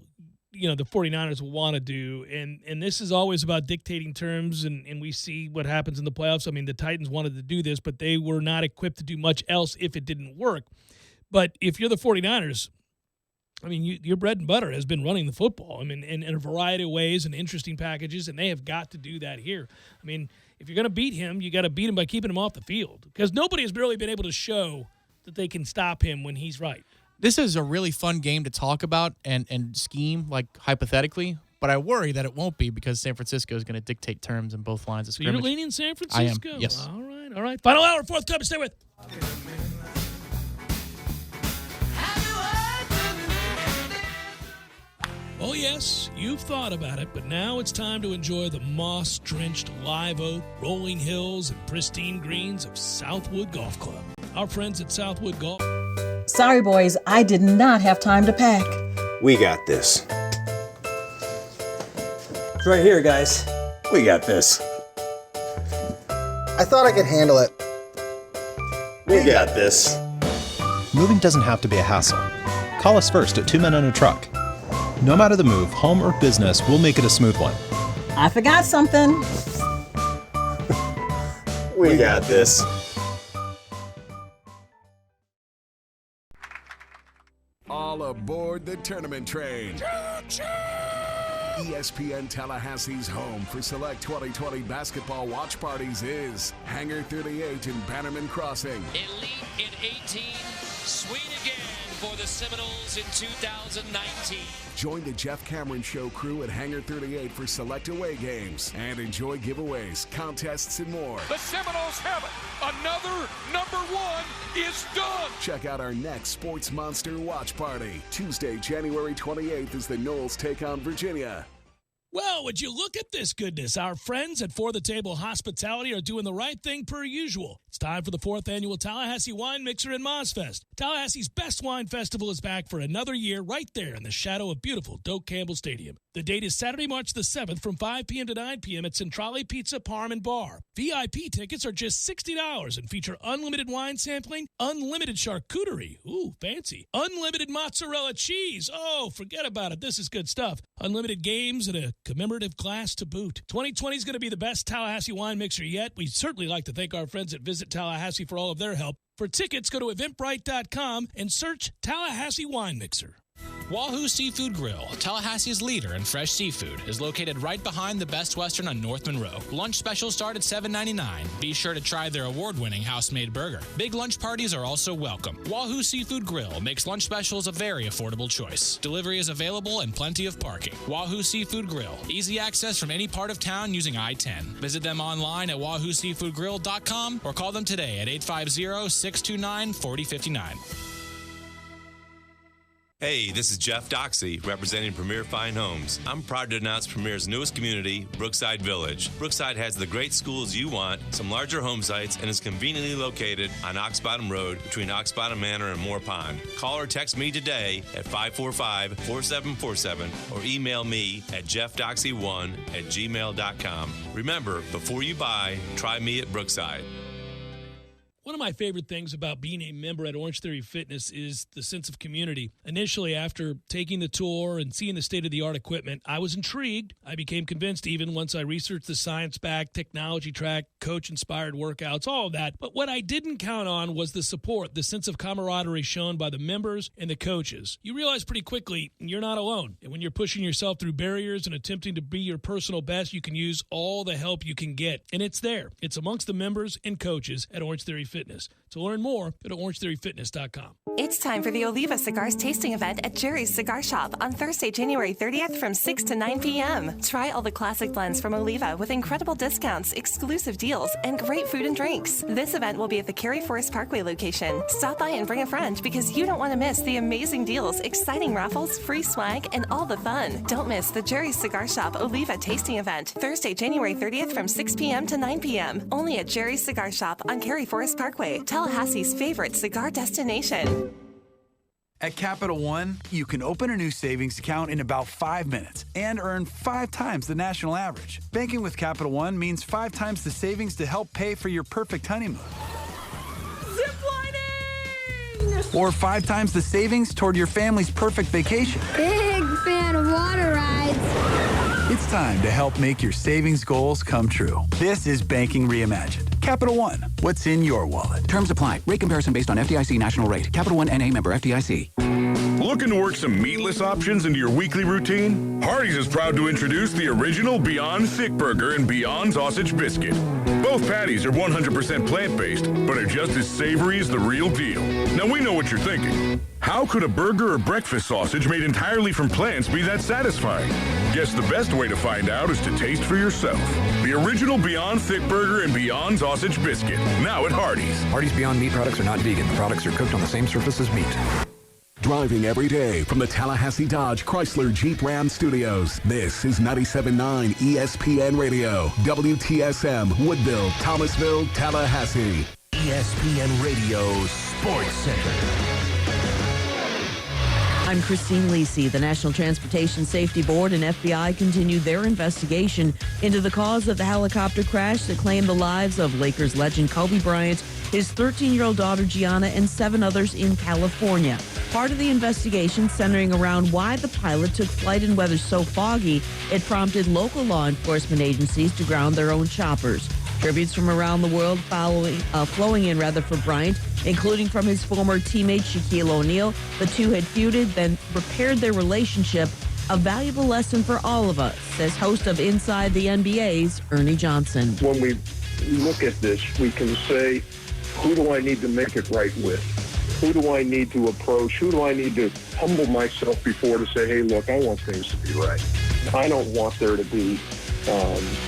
the 49ers will want to do. And this is always about dictating terms, and we see what happens in the playoffs. I mean, the Titans wanted to do this, but they were not equipped to do much else if it didn't work. But if you're the 49ers, I mean, your bread and butter has been running the football. I mean, in a variety of ways and interesting packages, and they have got to do that here. I mean, if you're going to beat him, you got to beat him by keeping him off the field, because nobody has really been able to show that they can stop him when he's right. This is a really fun game to talk about and scheme, like, hypothetically, but I worry that it won't be because San Francisco is going to dictate terms in both lines of So scrimmage. you're leaning San Francisco? I am, yes. All right. Final hour, fourth cup, stay with. Oh, yes, you've thought about it, but now it's time to enjoy the moss-drenched live oak, rolling hills, and pristine greens of Southwood Golf Club. Our friends at Southwood Golf. Sorry, boys, I did not have time to pack. We got this. It's right here, guys. We got this. I thought I could handle it. We got this. Moving doesn't have to be a hassle. Call us first at 2 Men and a Truck. No matter the move, home or business, we'll make it a smooth one. I forgot something. We got this. All aboard the tournament train. ESPN Tallahassee's home for select 2020 basketball watch parties is Hangar 38 in Bannerman Crossing. Elite in 18, sweet again for the Seminoles in 2019. Join the Jeff Cameron Show crew at Hangar 38 for select away games and enjoy giveaways, contests, and more. The Seminoles have it. Another #1 is done. Check out our next Sports Monster watch party. Tuesday, January 28th as the Noles take on Virginia. Well, would you look at this goodness? Our friends at For the Table Hospitality are doing the right thing per usual. It's time for the 4th annual Tallahassee Wine Mixer and Mozfest. Tallahassee's best wine festival is back for another year right there in the shadow of beautiful Doak Campbell Stadium. The date is Saturday, March the 7th from 5 p.m. to 9 p.m. at Centrale Pizza, Parm, and Bar. VIP tickets are just $60 and feature unlimited wine sampling, unlimited charcuterie, ooh, fancy, unlimited mozzarella cheese, oh, forget about it, this is good stuff, unlimited games, and a commemorative glass to boot. 2020 is going to be the best Tallahassee wine mixer yet. We'd certainly like to thank our friends at Visit Tallahassee for all of their help. For tickets, go to eventbrite.com and search Tallahassee Wine Mixer. Wahoo Seafood Grill, Tallahassee's leader in fresh seafood, is located right behind the Best Western on North Monroe. Lunch specials start at $7.99. Be sure to try their award-winning house-made burger. Big lunch parties are also welcome. Wahoo Seafood Grill makes lunch specials a very affordable choice. Delivery is available and plenty of parking. Wahoo Seafood Grill, easy access from any part of town using I-10. Visit them online at wahooseafoodgrill.com or call them today at 850-629-4059. Hey, this is Jeff Doxey, representing Premier Fine Homes. I'm proud to announce Premier's newest community, Brookside Village. Brookside has the great schools you want, some larger home sites, and is conveniently located on Ox Bottom Road between Ox Bottom Manor and Moore Pond. Call or text me today at 545-4747 or email me at jeffdoxey1@gmail.com. Remember, before you buy, try me at Brookside. One of my favorite things about being a member at Orange Theory Fitness is the sense of community. Initially, after taking the tour and seeing the state-of-the-art equipment, I was intrigued. I became convinced even once I researched the science-backed technology track, coach-inspired workouts, all of that. But what I didn't count on was the support, the sense of camaraderie shown by the members and the coaches. You realize pretty quickly you're not alone. And when you're pushing yourself through barriers and attempting to be your personal best, you can use all the help you can get. And it's there. It's amongst the members and coaches at Orange Theory Fitness. To learn more, go to orangetheoryfitness.com. It's time for the Oliva Cigars tasting event at Jerry's Cigar Shop on Thursday, January 30th from 6 to 9 p.m. Try all the classic blends from Oliva with incredible discounts, exclusive deals, and great food and drinks. This event will be at the Cary Forest Parkway location. Stop by and bring a friend because you don't want to miss the amazing deals, exciting raffles, free swag, and all the fun. Don't miss the Jerry's Cigar Shop Oliva tasting event Thursday, January 30th from 6 p.m. to 9 p.m. Only at Jerry's Cigar Shop on Cary Forest Parkway, Tallahassee's favorite cigar destination. At Capital One, you can open a new savings account in about 5 minutes and earn 5 times the national average. Banking with Capital One means 5 times the savings to help pay for your perfect honeymoon. Ziplining! Or 5 times the savings toward your family's perfect vacation. Big fan of water It's time to help make your savings goals come true. This is Banking Reimagined. Capital One, what's in your wallet? Terms apply. Rate comparison based on FDIC national rate. Capital One NA, member FDIC. Looking to work some meatless options into your weekly routine? Hardee's is proud to introduce the original Beyond Thick Burger and Beyond Sausage Biscuit. Both patties are 100% plant-based, but are just as savory as the real deal. Now we know what you're thinking. How could a burger or breakfast sausage made entirely from plants be that satisfying? Guess the best way to find out is to taste for yourself. The original Beyond Thick Burger and Beyond Sausage Biscuit, now at Hardee's. Hardee's Beyond Meat products are not vegan. The products are cooked on the same surface as meat. Driving every day from the Tallahassee Dodge Chrysler Jeep Ram Studios. This is 97.9 ESPN Radio, WTSM, Woodville, Thomasville, Tallahassee. ESPN Radio Sports Center. I'm Christine Lisi. The National Transportation Safety Board and FBI continued their investigation into the cause of the helicopter crash that claimed the lives of Lakers legend Kobe Bryant, his 13-year-old daughter Gianna, and 7 others in California. Part of the investigation centering around why the pilot took flight in weather so foggy, it prompted local law enforcement agencies to ground their own choppers. Tributes from around the world flowing in for Bryant, including from his former teammate Shaquille O'Neal. The two had feuded, then repaired their relationship. A valuable lesson for all of us, says host of Inside the NBA's Ernie Johnson. When we look at this, we can say, who do I need to make it right with? Who do I need to approach? Who do I need to humble myself before to say, hey, look, I want things to be right. I don't want there to be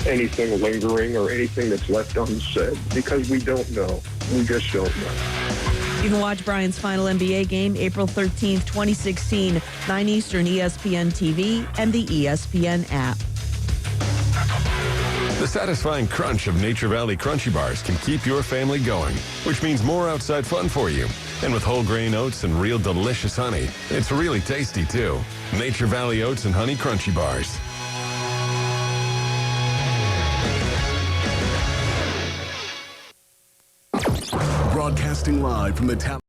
anything lingering or anything that's left unsaid, because we don't know. We just don't know. You can watch Bryant's final NBA game April 13th, 2016, 9 Eastern, ESPN TV and the ESPN app. The satisfying crunch of Nature Valley Crunchy Bars can keep your family going, which means more outside fun for you. And with whole grain oats and real delicious honey, it's really tasty too. Nature Valley Oats and Honey Crunchy Bars. Broadcasting live from the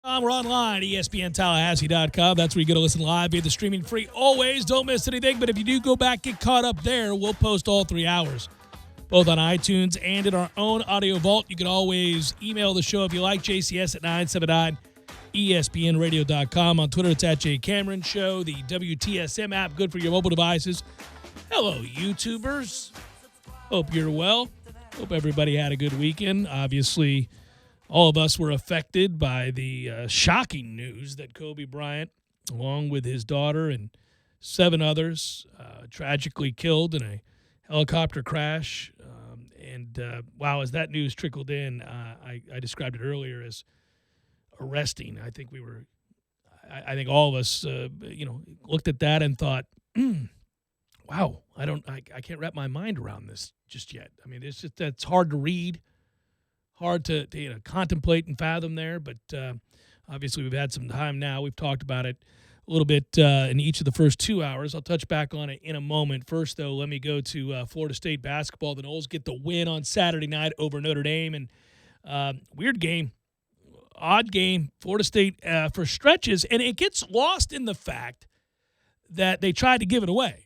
We're online, ESPNTallahassee.com. That's where you go to listen live via the streaming free. Always, don't miss anything. But if you do go back, get caught up there, we'll post all 3 hours, both on iTunes and in our own audio vault. You can always email the show if you like, JCS at 979ESPNradio.com. On Twitter, it's at JCameron Show. The WTSM app, good for your mobile devices. Hello, YouTubers. Hope you're well. Hope everybody had a good weekend. Obviously, all of us were affected by the shocking news that Kobe Bryant, along with his daughter and 7 others, tragically killed in a helicopter crash. Wow, as that news trickled in, I described it earlier as arresting. I think I think all of us, looked at that and thought, wow, I can't wrap my mind around this just yet. I mean, it's hard to read. Hard to contemplate and fathom there, but obviously we've had some time now. We've talked about it a little bit in each of the first 2 hours. I'll touch back on it in a moment. First, though, let me go to Florida State basketball. The Noles get the win on Saturday night over Notre Dame, and weird game, odd game. Florida State for stretches, and it gets lost in the fact that they tried to give it away.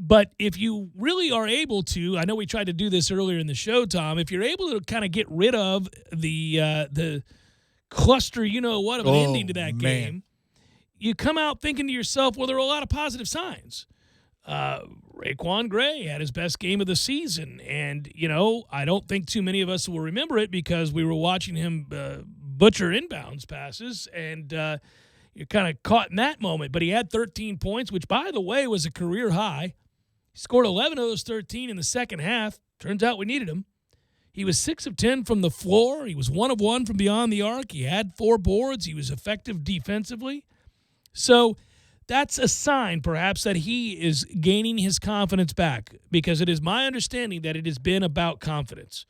But if you really are able to, I know we tried to do this earlier in the show, Tom, if you're able to kind of get rid of the cluster, of an ending to that game, you come out thinking to yourself, well, there are a lot of positive signs. Raekwon Gray had his best game of the season, and, I don't think too many of us will remember it because we were watching him butcher inbounds passes, and you're kind of caught in that moment. But he had 13 points, which, by the way, was a career high. He scored 11 of those 13 in the second half. Turns out we needed him. He was 6 of 10 from the floor. He was 1 of 1 from beyond the arc. He had 4 boards. He was effective defensively. So that's a sign, perhaps, that he is gaining his confidence back, because it is my understanding that it has been about confidence.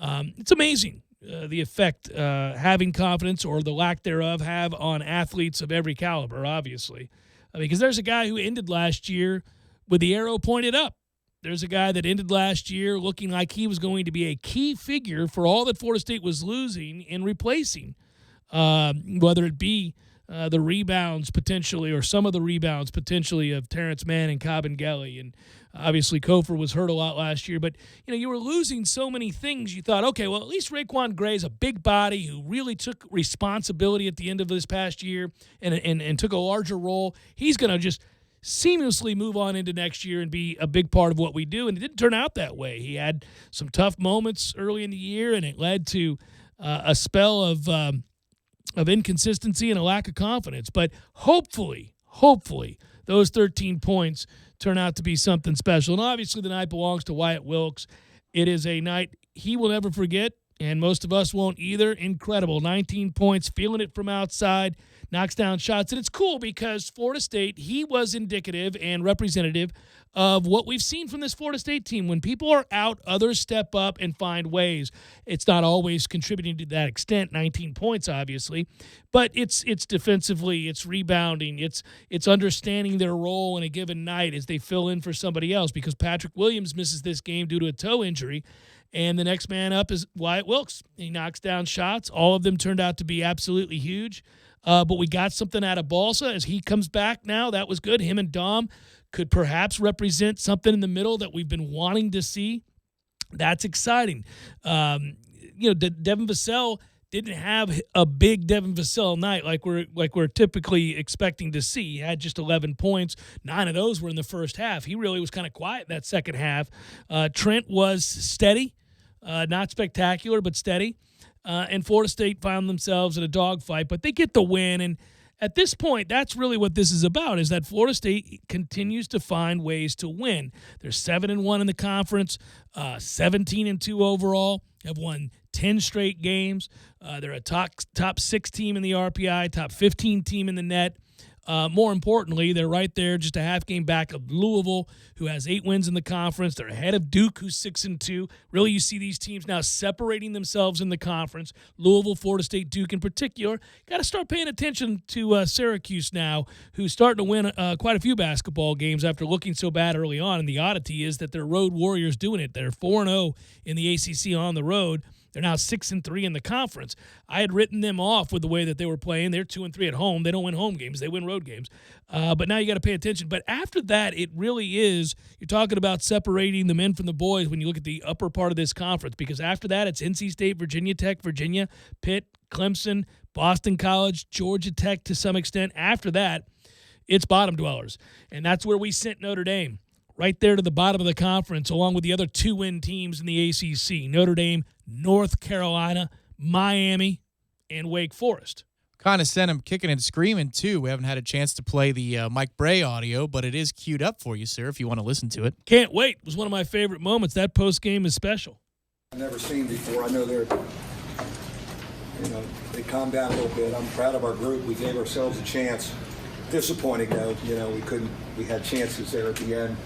It's amazing the effect having confidence, or the lack thereof, have on athletes of every caliber, obviously. Because there's a guy who ended last year with the arrow pointed up. There's a guy that ended last year looking like he was going to be a key figure for all that Florida State was losing and replacing, whether it be the rebounds potentially, or some of the rebounds potentially, of Terrence Mann and Kabengele. And obviously Kofor was hurt a lot last year. But, you were losing so many things. You thought, okay, well, at least Raekwon Gray's a big body who really took responsibility at the end of this past year and took a larger role. He's going to just seamlessly move on into next year and be a big part of what we do. And it didn't turn out that way. He had some tough moments early in the year, and it led to a spell of inconsistency and a lack of confidence. But hopefully, those 13 points turn out to be something special. And obviously the night belongs to Wyatt Wilkes. It is a night he will never forget, and most of us won't either. Incredible. 19 points, feeling it from outside, knocks down shots. And it's cool because Florida State, he was indicative and representative of what we've seen from this Florida State team. When people are out, others step up and find ways. It's not always contributing to that extent, 19 points, obviously, but it's defensively, it's rebounding, it's understanding their role in a given night as they fill in for somebody else, because Patrick Williams misses this game due to a toe injury. And the next man up is Wyatt Wilkes. He knocks down shots. All of them turned out to be absolutely huge. But we got something out of Balsa as he comes back now. That was good. Him and Dom could perhaps represent something in the middle that we've been wanting to see. That's exciting. Devin Vassell didn't have a big Devin Vassell night like we're typically expecting to see. He had just 11 points. 9 of those were in the first half. He really was kind of quiet in that second half. Trent was steady, not spectacular, but steady. And Florida State found themselves in a dogfight, but they get the win. And at this point, that's really what this is about, is that Florida State continues to find ways to win. They're 7-1 in the conference, 17-2 overall, have won 10 straight games. They're a top 6 team in the RPI, top 15 team in the net. More importantly, they're right there, just a half game back of Louisville, who has 8 wins in the conference. They're ahead of Duke, who's 6-2. Really, you see these teams now separating themselves in the conference. Louisville, Florida State, Duke in particular. Got to start paying attention to Syracuse now, who's starting to win quite a few basketball games after looking so bad early on. And the oddity is that they're road warriors doing it. They're 4-0 in the ACC on the road. They're now 6-3 in the conference. I had written them off with the way that they were playing. They're 2-3 at home. They don't win home games. They win road games. But now you got to pay attention. But after that, it really is, you're talking about separating the men from the boys when you look at the upper part of this conference, because after that, it's NC State, Virginia Tech, Virginia, Pitt, Clemson, Boston College, Georgia Tech to some extent. After that, it's bottom dwellers. And that's where we sent Notre Dame, right there to the bottom of the conference, along with the other 2-win teams in the ACC, Notre Dame, North Carolina, Miami, and Wake Forest. Kind of sent him kicking and screaming, too. We haven't had a chance to play the Mike Bray audio, but it is queued up for you, sir, if you want to listen to it. Can't wait. It was one of my favorite moments. That post-game is special. I've never seen before. I know they calmed down a little bit. I'm proud of our group. We gave ourselves a chance. Disappointing, though. We had chances there at the end.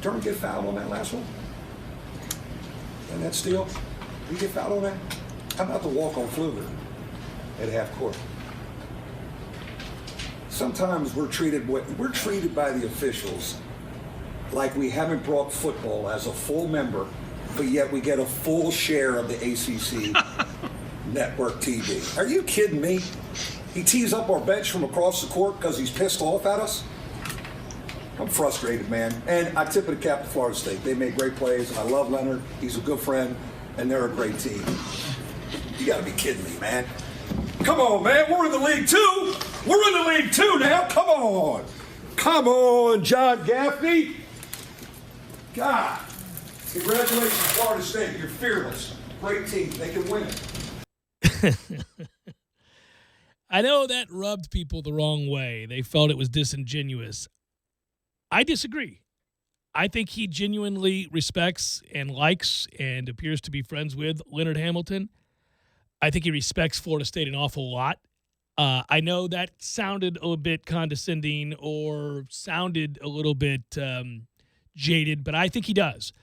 Durham get fouled on that last one? And that steal? You get fouled on that? How about the walk on Pfluger at half court? Sometimes we're treated by the officials like we haven't brought football as a full member, but yet we get a full share of the ACC network TV. Are you kidding me? He tees up our bench from across the court because he's pissed off at us? I'm frustrated, man. And I tip of the cap to Florida State. They made great plays. I love Leonard. He's a good friend, and they're a great team. You got to be kidding me, man. Come on, man. We're in the league, too. We're in the league, too, now. Come on. Come on, John Gaffney. God. Congratulations, Florida State. You're fearless. Great team. They can win it. I know that rubbed people the wrong way. They felt it was disingenuous. I disagree. I think he genuinely respects and likes and appears to be friends with Leonard Hamilton. I think he respects Florida State an awful lot. I know that sounded a little bit condescending or sounded a little bit jaded, but I think he does.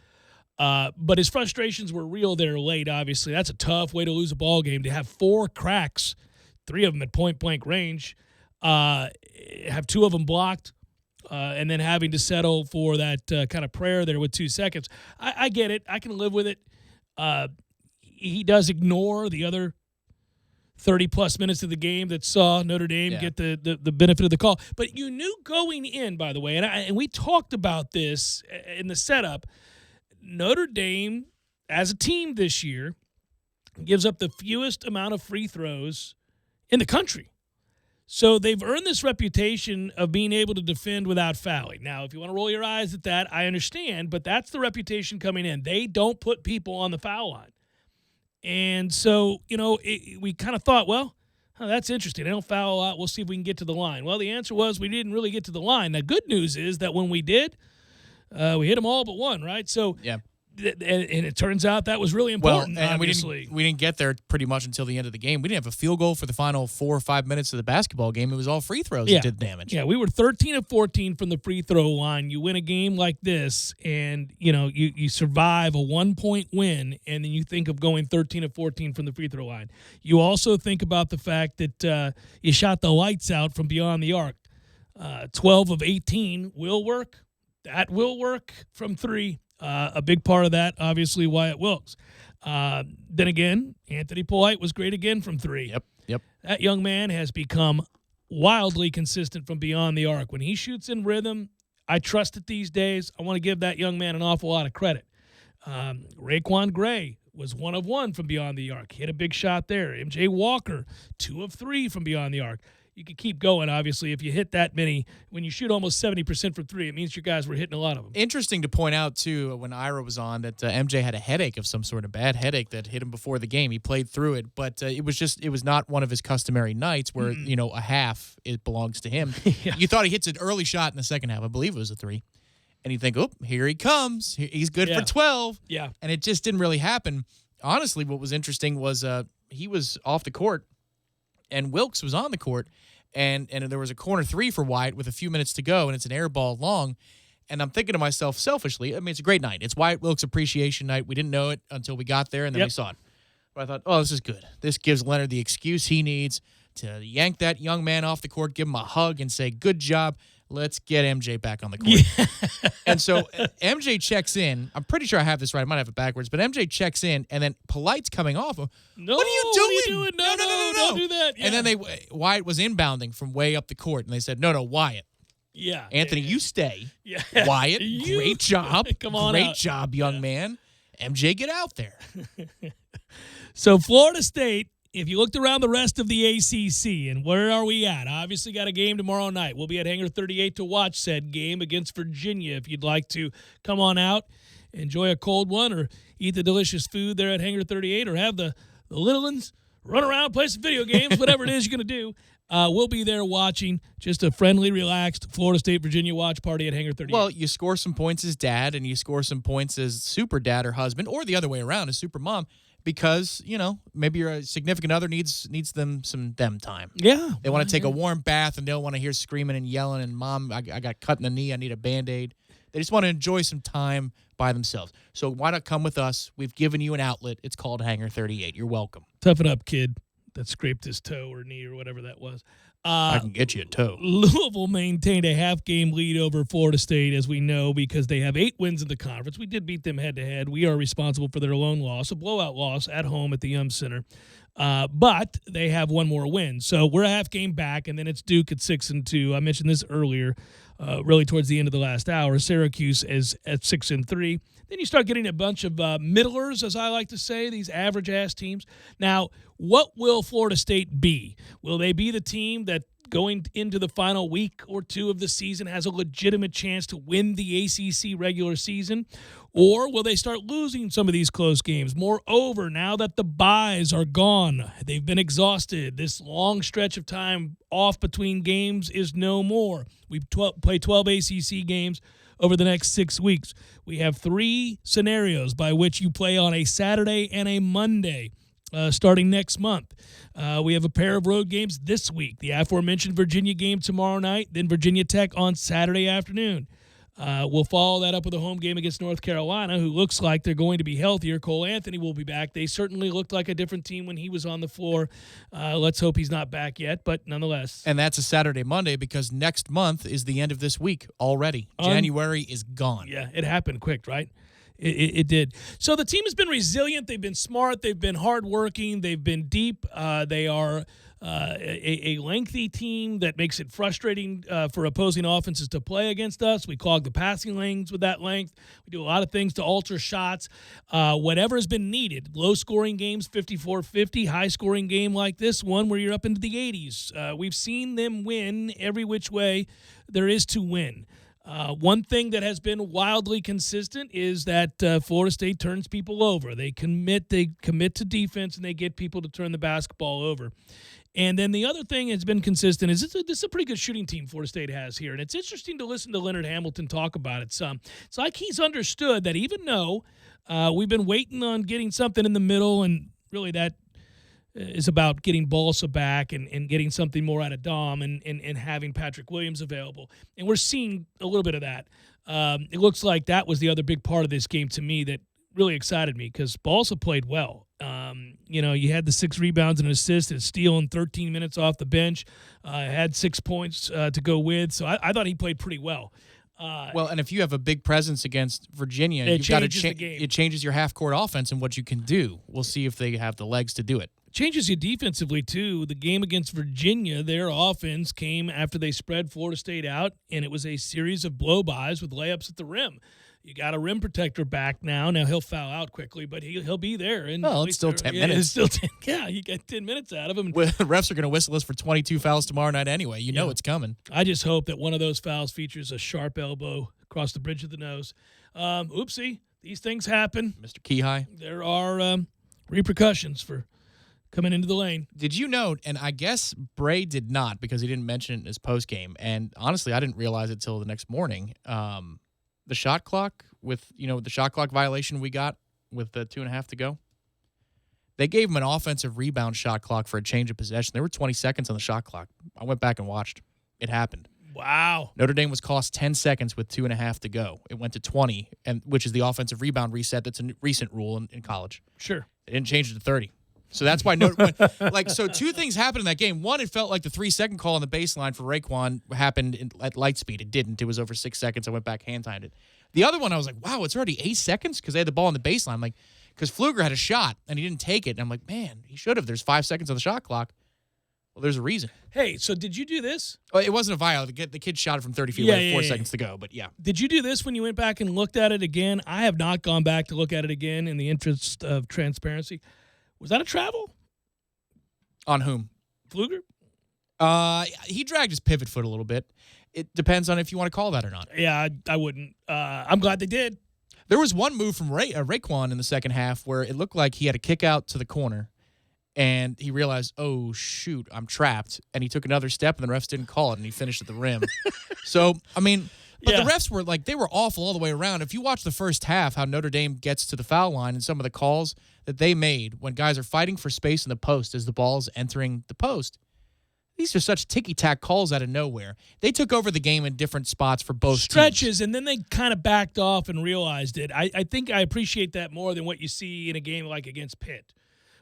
But his frustrations were real there late, obviously. That's a tough way to lose a ball game, to have 4 cracks, 3 of them at point-blank range, have 2 of them blocked, and then having to settle for that kind of prayer there with 2 seconds. I get it. I can live with it. He does ignore the other 30-plus minutes of the game that saw Notre Dame get the benefit of the call. But you knew going in, by the way, and we talked about this in the setup, Notre Dame, as a team this year, gives up the fewest amount of free throws in the country. So they've earned this reputation of being able to defend without fouling. Now, if you want to roll your eyes at that, I understand, but that's the reputation coming in. They don't put people on the foul line. And so, we kind of thought, well, that's interesting. They don't foul a lot. We'll see if we can get to the line. Well, the answer was we didn't really get to the line. The good news is that when we did, we hit them all but one, right? So, and it turns out that was really important, and obviously. we didn't get there pretty much until the end of the game. We didn't have a field goal for the final 4 or 5 minutes of the basketball game. It was all free throws that did damage. Yeah, we were 13 of 14 from the free throw line. You win a game like this, and you survive a 1-point win, and then you think of going 13 of 14 from the free throw line. You also think about the fact that you shot the lights out from beyond the arc. 12 of 18 will work. That will work from 3. A big part of that, obviously, Wyatt Wilkes. Then again, Anthony Polite was great again from 3. Yep. That young man has become wildly consistent from beyond the arc. When he shoots in rhythm, I trust it these days. I want to give that young man an awful lot of credit. Raekwon Gray was 1 of 1 from beyond the arc. Hit a big shot there. MJ Walker, 2 of 3 from beyond the arc. You could keep going, obviously, if you hit that many. When you shoot almost 70% from 3, it means your guys were hitting a lot of them. Interesting to point out, too, when Ira was on, that MJ had a headache of some sort, of bad headache that hit him before the game. He played through it, but it was not one of his customary nights where, a half, it belongs to him. You thought he hits an early shot in the second half. I believe it was a 3. And you think, oh, here he comes. He's good for 12. Yeah. And it just didn't really happen. Honestly, what was interesting was he was off the court, and Wilkes was on the court, and there was a corner 3 for Wyatt with a few minutes to go, and it's an air ball long. And I'm thinking to myself, selfishly, I mean, it's a great night. It's Wyatt Wilkes Appreciation Night. We didn't know it until we got there, and then we saw it. But I thought, oh, this is good. This gives Leonard the excuse he needs to yank that young man off the court, give him a hug, and say, good job. Let's get MJ back on the court. Yeah. And so MJ checks in. I'm pretty sure I have this right. I might have it backwards. But MJ checks in, and then Polite's coming off. No, what are you doing? What are you doing? No, don't do that. Yeah. And then Wyatt was inbounding from way up the court, and they said, no, Wyatt. Yeah. Anthony, you stay. Yeah. Wyatt, great job. Come on Great out. job, young man. MJ, get out there. So Florida State, if you looked around the rest of the ACC, and where are we at? Obviously got a game tomorrow night. We'll be at Hangar 38 to watch said game against Virginia. If you'd like to come on out, enjoy a cold one, or eat the delicious food there at Hangar 38, or have the little ones run around, play some video games, whatever it is you're going to do. We'll be there watching just a friendly, relaxed Florida State-Virginia watch party at Hangar 38. Well, you score some points as dad, and you score some points as super dad or husband, or the other way around as super mom, because, maybe your significant other needs them some them time. Yeah. They want to take a warm bath, and they don't want to hear screaming and yelling, and Mom, I got cut in the knee, I need a Band-Aid. They just want to enjoy some time by themselves. So why not come with us? We've given you an outlet. It's called Hangar 38. You're welcome. Toughen up, kid that scraped his toe or knee or whatever that was. I can get you a toe. Louisville maintained a half-game lead over Florida State, as we know, because they have 8 wins in the conference. We did beat them head-to-head. We are responsible for their lone loss, a blowout loss at home at the Yum Center. But they have one more win. So we're a half game back, and then it's Duke at 6-2. I mentioned this earlier, really towards the end of the last hour. Syracuse is at 6-3. Then you start getting a bunch of middlers, as I like to say, these average-ass teams. Now, what will Florida State be? Will they be the team that going into the final week or 2 of the season has a legitimate chance to win the ACC regular season? Or will they start losing some of these close games? Moreover, now that the byes are gone, they've been exhausted. This long stretch of time off between games is no more. We've played 12 ACC games over the next 6 weeks. We have 3 scenarios by which you play on a Saturday and a Monday. Starting next month. We have a pair of road games this week. The aforementioned Virginia game tomorrow night, then Virginia Tech on Saturday afternoon. We'll follow that up with a home game against North Carolina, who looks like they're going to be healthier. Cole Anthony will be back. They certainly looked like a different team when he was on the floor. Let's hope he's not back yet, but nonetheless. And that's a Saturday, Monday, because next month is the end of this week already. January is gone. Yeah, it happened quick, right? It did. So the team has been resilient. They've been smart. They've been hardworking. They've been deep. They are a lengthy team that makes it frustrating for opposing offenses to play against us. We clog the passing lanes with that length. We do a lot of things to alter shots. Whatever has been needed. Low-scoring games, 54-50. High-scoring game like this one where you're up into the 80s. We've seen them win every which way there is to win. One thing that has been wildly consistent is that Florida State turns people over. They commit to defense, and they get people to turn the basketball over. And then the other thing that's been consistent is this is a pretty good shooting team Florida State has here. And it's interesting to listen to Leonard Hamilton talk about it some. It's like he's understood that even though we've been waiting on getting something in the middle, and really that is about getting Balsa back and getting something more out of Dom and having Patrick Williams available. And we're seeing a little bit of that. It looks like that was the other big part of this game to me that really excited me because Balsa played well. You had the 6 rebounds and an assist and a steal in 13 minutes off the bench. Had 6 points to go with. So I thought he played pretty well. And if you have a big presence against Virginia, you've got to it changes your half-court offense and what you can do. We'll see if they have the legs to do it. Changes you defensively, too. The game against Virginia, their offense came after they spread Florida State out, and it was a series of blow-bys with layups at the rim. You got a rim protector back now. Now he'll foul out quickly, but he'll be there. And it's still 10 minutes. It's still 10. Yeah, you got 10 minutes out of him. Well, the refs are going to whistle us for 22 fouls tomorrow night anyway. You know it's coming. I just hope that one of those fouls features a sharp elbow across the bridge of the nose. Oopsie, these things happen. Mr. Keyhigh. There are repercussions for coming into the lane. Did you note, and I guess Bray did not because he didn't mention it in his postgame, and honestly, I didn't realize it till the next morning. The shot clock the shot clock violation we got with the 2.5 to go. They gave him an offensive rebound shot clock for a change of possession. There were 20 seconds on the shot clock. I went back and watched. It happened. Wow. Notre Dame was cost 10 seconds with 2.5 to go. It went to 20, which is the offensive rebound reset. That's a recent rule in college. Sure. They didn't change it to 30. So that's why so 2 things happened in that game. One, it felt like the 3-second call on the baseline for Raekwon happened at light speed. It didn't. It was over 6 seconds. I went back, hand-timed it. The other one, I was like, wow, it's already 8 seconds because they had the ball on the baseline. Like, because Pfluger had a shot and he didn't take it. And I'm like, man, he should have. There's 5 seconds on the shot clock. Well, there's a reason. Hey, so did you do this? Oh, it wasn't a viol. The kid shot it from 30 feet away, 4 seconds to go. But yeah. Did you do this when you went back and looked at it again? I have not gone back to look at it again in the interest of transparency. Was that a travel? On whom? Pfluger? He dragged his pivot foot a little bit. It depends on if you want to call that or not. Yeah, I wouldn't. I'm glad they did. There was one move from Raekwon in the second half where it looked like he had a kick out to the corner, and he realized, oh, shoot, I'm trapped. And he took another step, and the refs didn't call it, and he finished at the rim. So, I mean, but the refs were they were awful all the way around. If you watch the first half, how Notre Dame gets to the foul line and some of the calls that they made when guys are fighting for space in the post as the ball is entering the post, these are such ticky-tack calls out of nowhere. They took over the game in different spots for both stretches, teams. And then they kind of backed off and realized it. I think I appreciate that more than what you see in a game like against Pitt,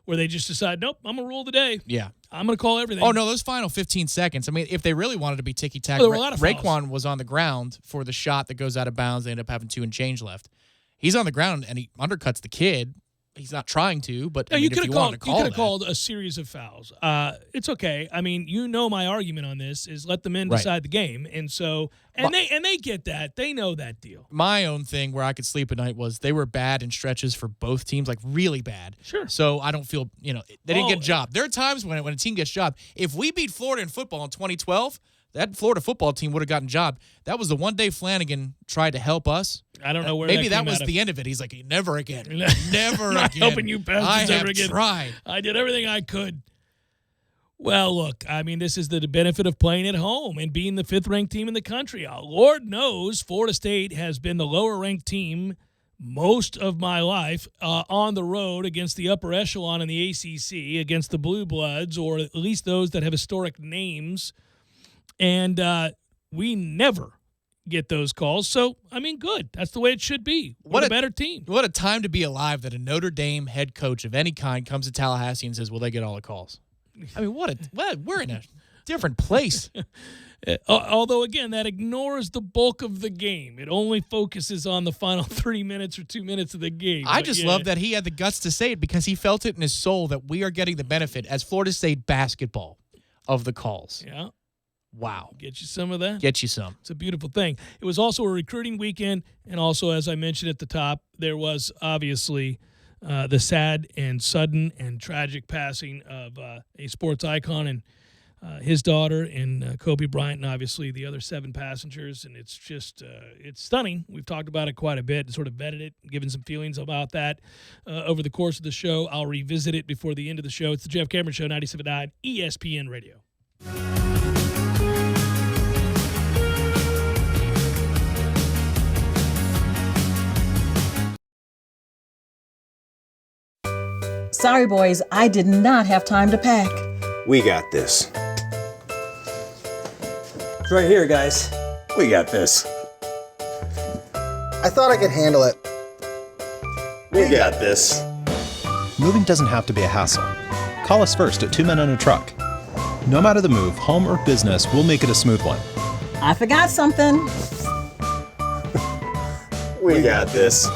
where they just decide, nope, I'm going to rule today. Yeah. I'm going to call everything. Oh, no, those final 15 seconds. I mean, if they really wanted to be ticky-tack, Raekwon was on the ground for the shot that goes out of bounds. They end up having 2 and change left. He's on the ground, and he undercuts the kid. He's not trying to, but you could have called a series of fouls. It's okay. I mean, my argument on this is let the men decide the game, and so they get that. They know that deal. My own thing where I could sleep at night was they were bad in stretches for both teams, like really bad. Sure. So I don't feel they didn't get a job. There are times when a team gets a job. If we beat Florida in football in 2012. That Florida football team would have gotten a job. That was the one day Flanagan tried to help us. I don't know where maybe that was the end of it. He's like, never again. Never Not again. helping you bastards ever again. Tried. I did everything I could. Well, look, I mean, this is the benefit of playing at home and being the fifth-ranked team in the country. Lord knows Florida State has been the lower-ranked team most of my life on the road against the upper echelon in the ACC, against the Blue Bloods, or at least those that have historic names. And we never get those calls. So, I mean, good. That's the way it should be. What a better team. What a time to be alive that a Notre Dame head coach of any kind comes to Tallahassee and says, well, they get all the calls. I mean, we're in a different place. Although, again, that ignores the bulk of the game. It only focuses on the final 3 minutes or 2 minutes of the game. I just love that he had the guts to say it because he felt it in his soul that we are getting the benefit as Florida State basketball of the calls. Yeah. Wow. Get you some of that? Get you some. It's a beautiful thing. It was also a recruiting weekend, and also, as I mentioned at the top, there was obviously the sad and sudden and tragic passing of a sports icon and his daughter and Kobe Bryant, and obviously the other 7 passengers. And it's just it's stunning. We've talked about it quite a bit and sort of vetted it, given some feelings about that over the course of the show. I'll revisit it before the end of the show. It's the Jeff Cameron Show, 97.9 ESPN Radio. Sorry, boys, I did not have time to pack. We got this. It's right here, guys. We got this. I thought I could handle it. We got this. Moving doesn't have to be a hassle. Call us first at 2 Men and a Truck. No matter the move, home or business, we'll make it a smooth one. I forgot something. We got this.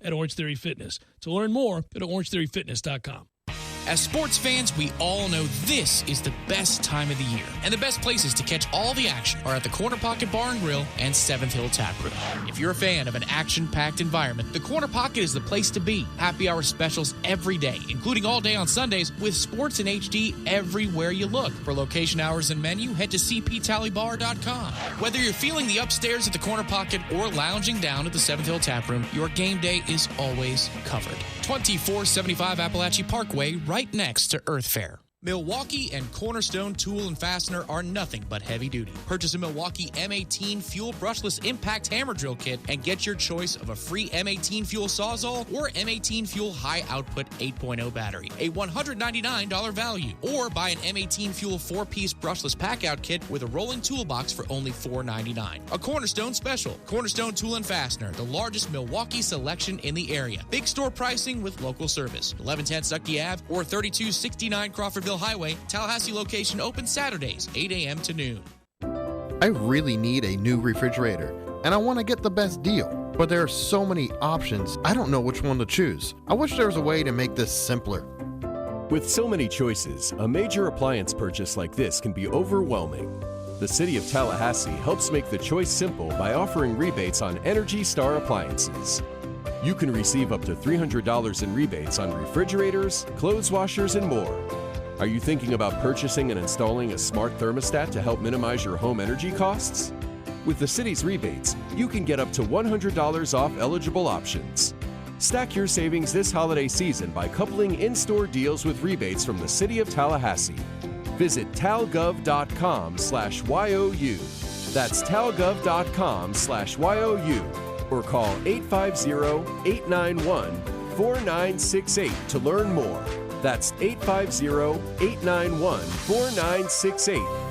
At Orange Theory Fitness. To learn more, go to orangetheoryfitness.com. As sports fans, we all know this is the best time of the year. And the best places to catch all the action are at the Corner Pocket Bar and Grill and 7th Hill Tap Room. If you're a fan of an action-packed environment, the Corner Pocket is the place to be. Happy hour specials every day, including all day on Sundays, with sports in HD everywhere you look. For location hours and menu, head to cptallybar.com. Whether you're feeling the upstairs at the Corner Pocket or lounging down at the 7th Hill Tap Room, your game day is always covered. 2475 Appalachia Parkway, right next to Earth Fair. Milwaukee and Cornerstone Tool and Fastener are nothing but heavy duty. Purchase a Milwaukee M18 Fuel Brushless Impact Hammer Drill Kit and get your choice of a free M18 Fuel Sawzall or M18 Fuel High Output 8.0 battery, a $199 value. Or buy an M18 Fuel 4-piece brushless pack-out kit with a rolling toolbox for only $4.99. A Cornerstone special. Cornerstone Tool and Fastener, the largest Milwaukee selection in the area. Big store pricing with local service. 1110 Stuckey Ave or 3269 Crawfordville Highway. Tallahassee location open Saturdays, 8 a.m. to noon. I really need a new refrigerator, and I want to get the best deal. But there are so many options, I don't know which one to choose. I wish there was a way to make this simpler. With so many choices, a major appliance purchase like this can be overwhelming. The City of Tallahassee helps make the choice simple by offering rebates on Energy Star appliances. You can receive up to $300 in rebates on refrigerators, clothes washers, and more. Are you thinking about purchasing and installing a smart thermostat to help minimize your home energy costs? With the city's rebates, you can get up to $100 off eligible options. Stack your savings this holiday season by coupling in-store deals with rebates from the City of Tallahassee. Visit talgov.com/YOU. That's talgov.com/YOU. Or call 850-891-4968 to learn more. That's 850-891-4968.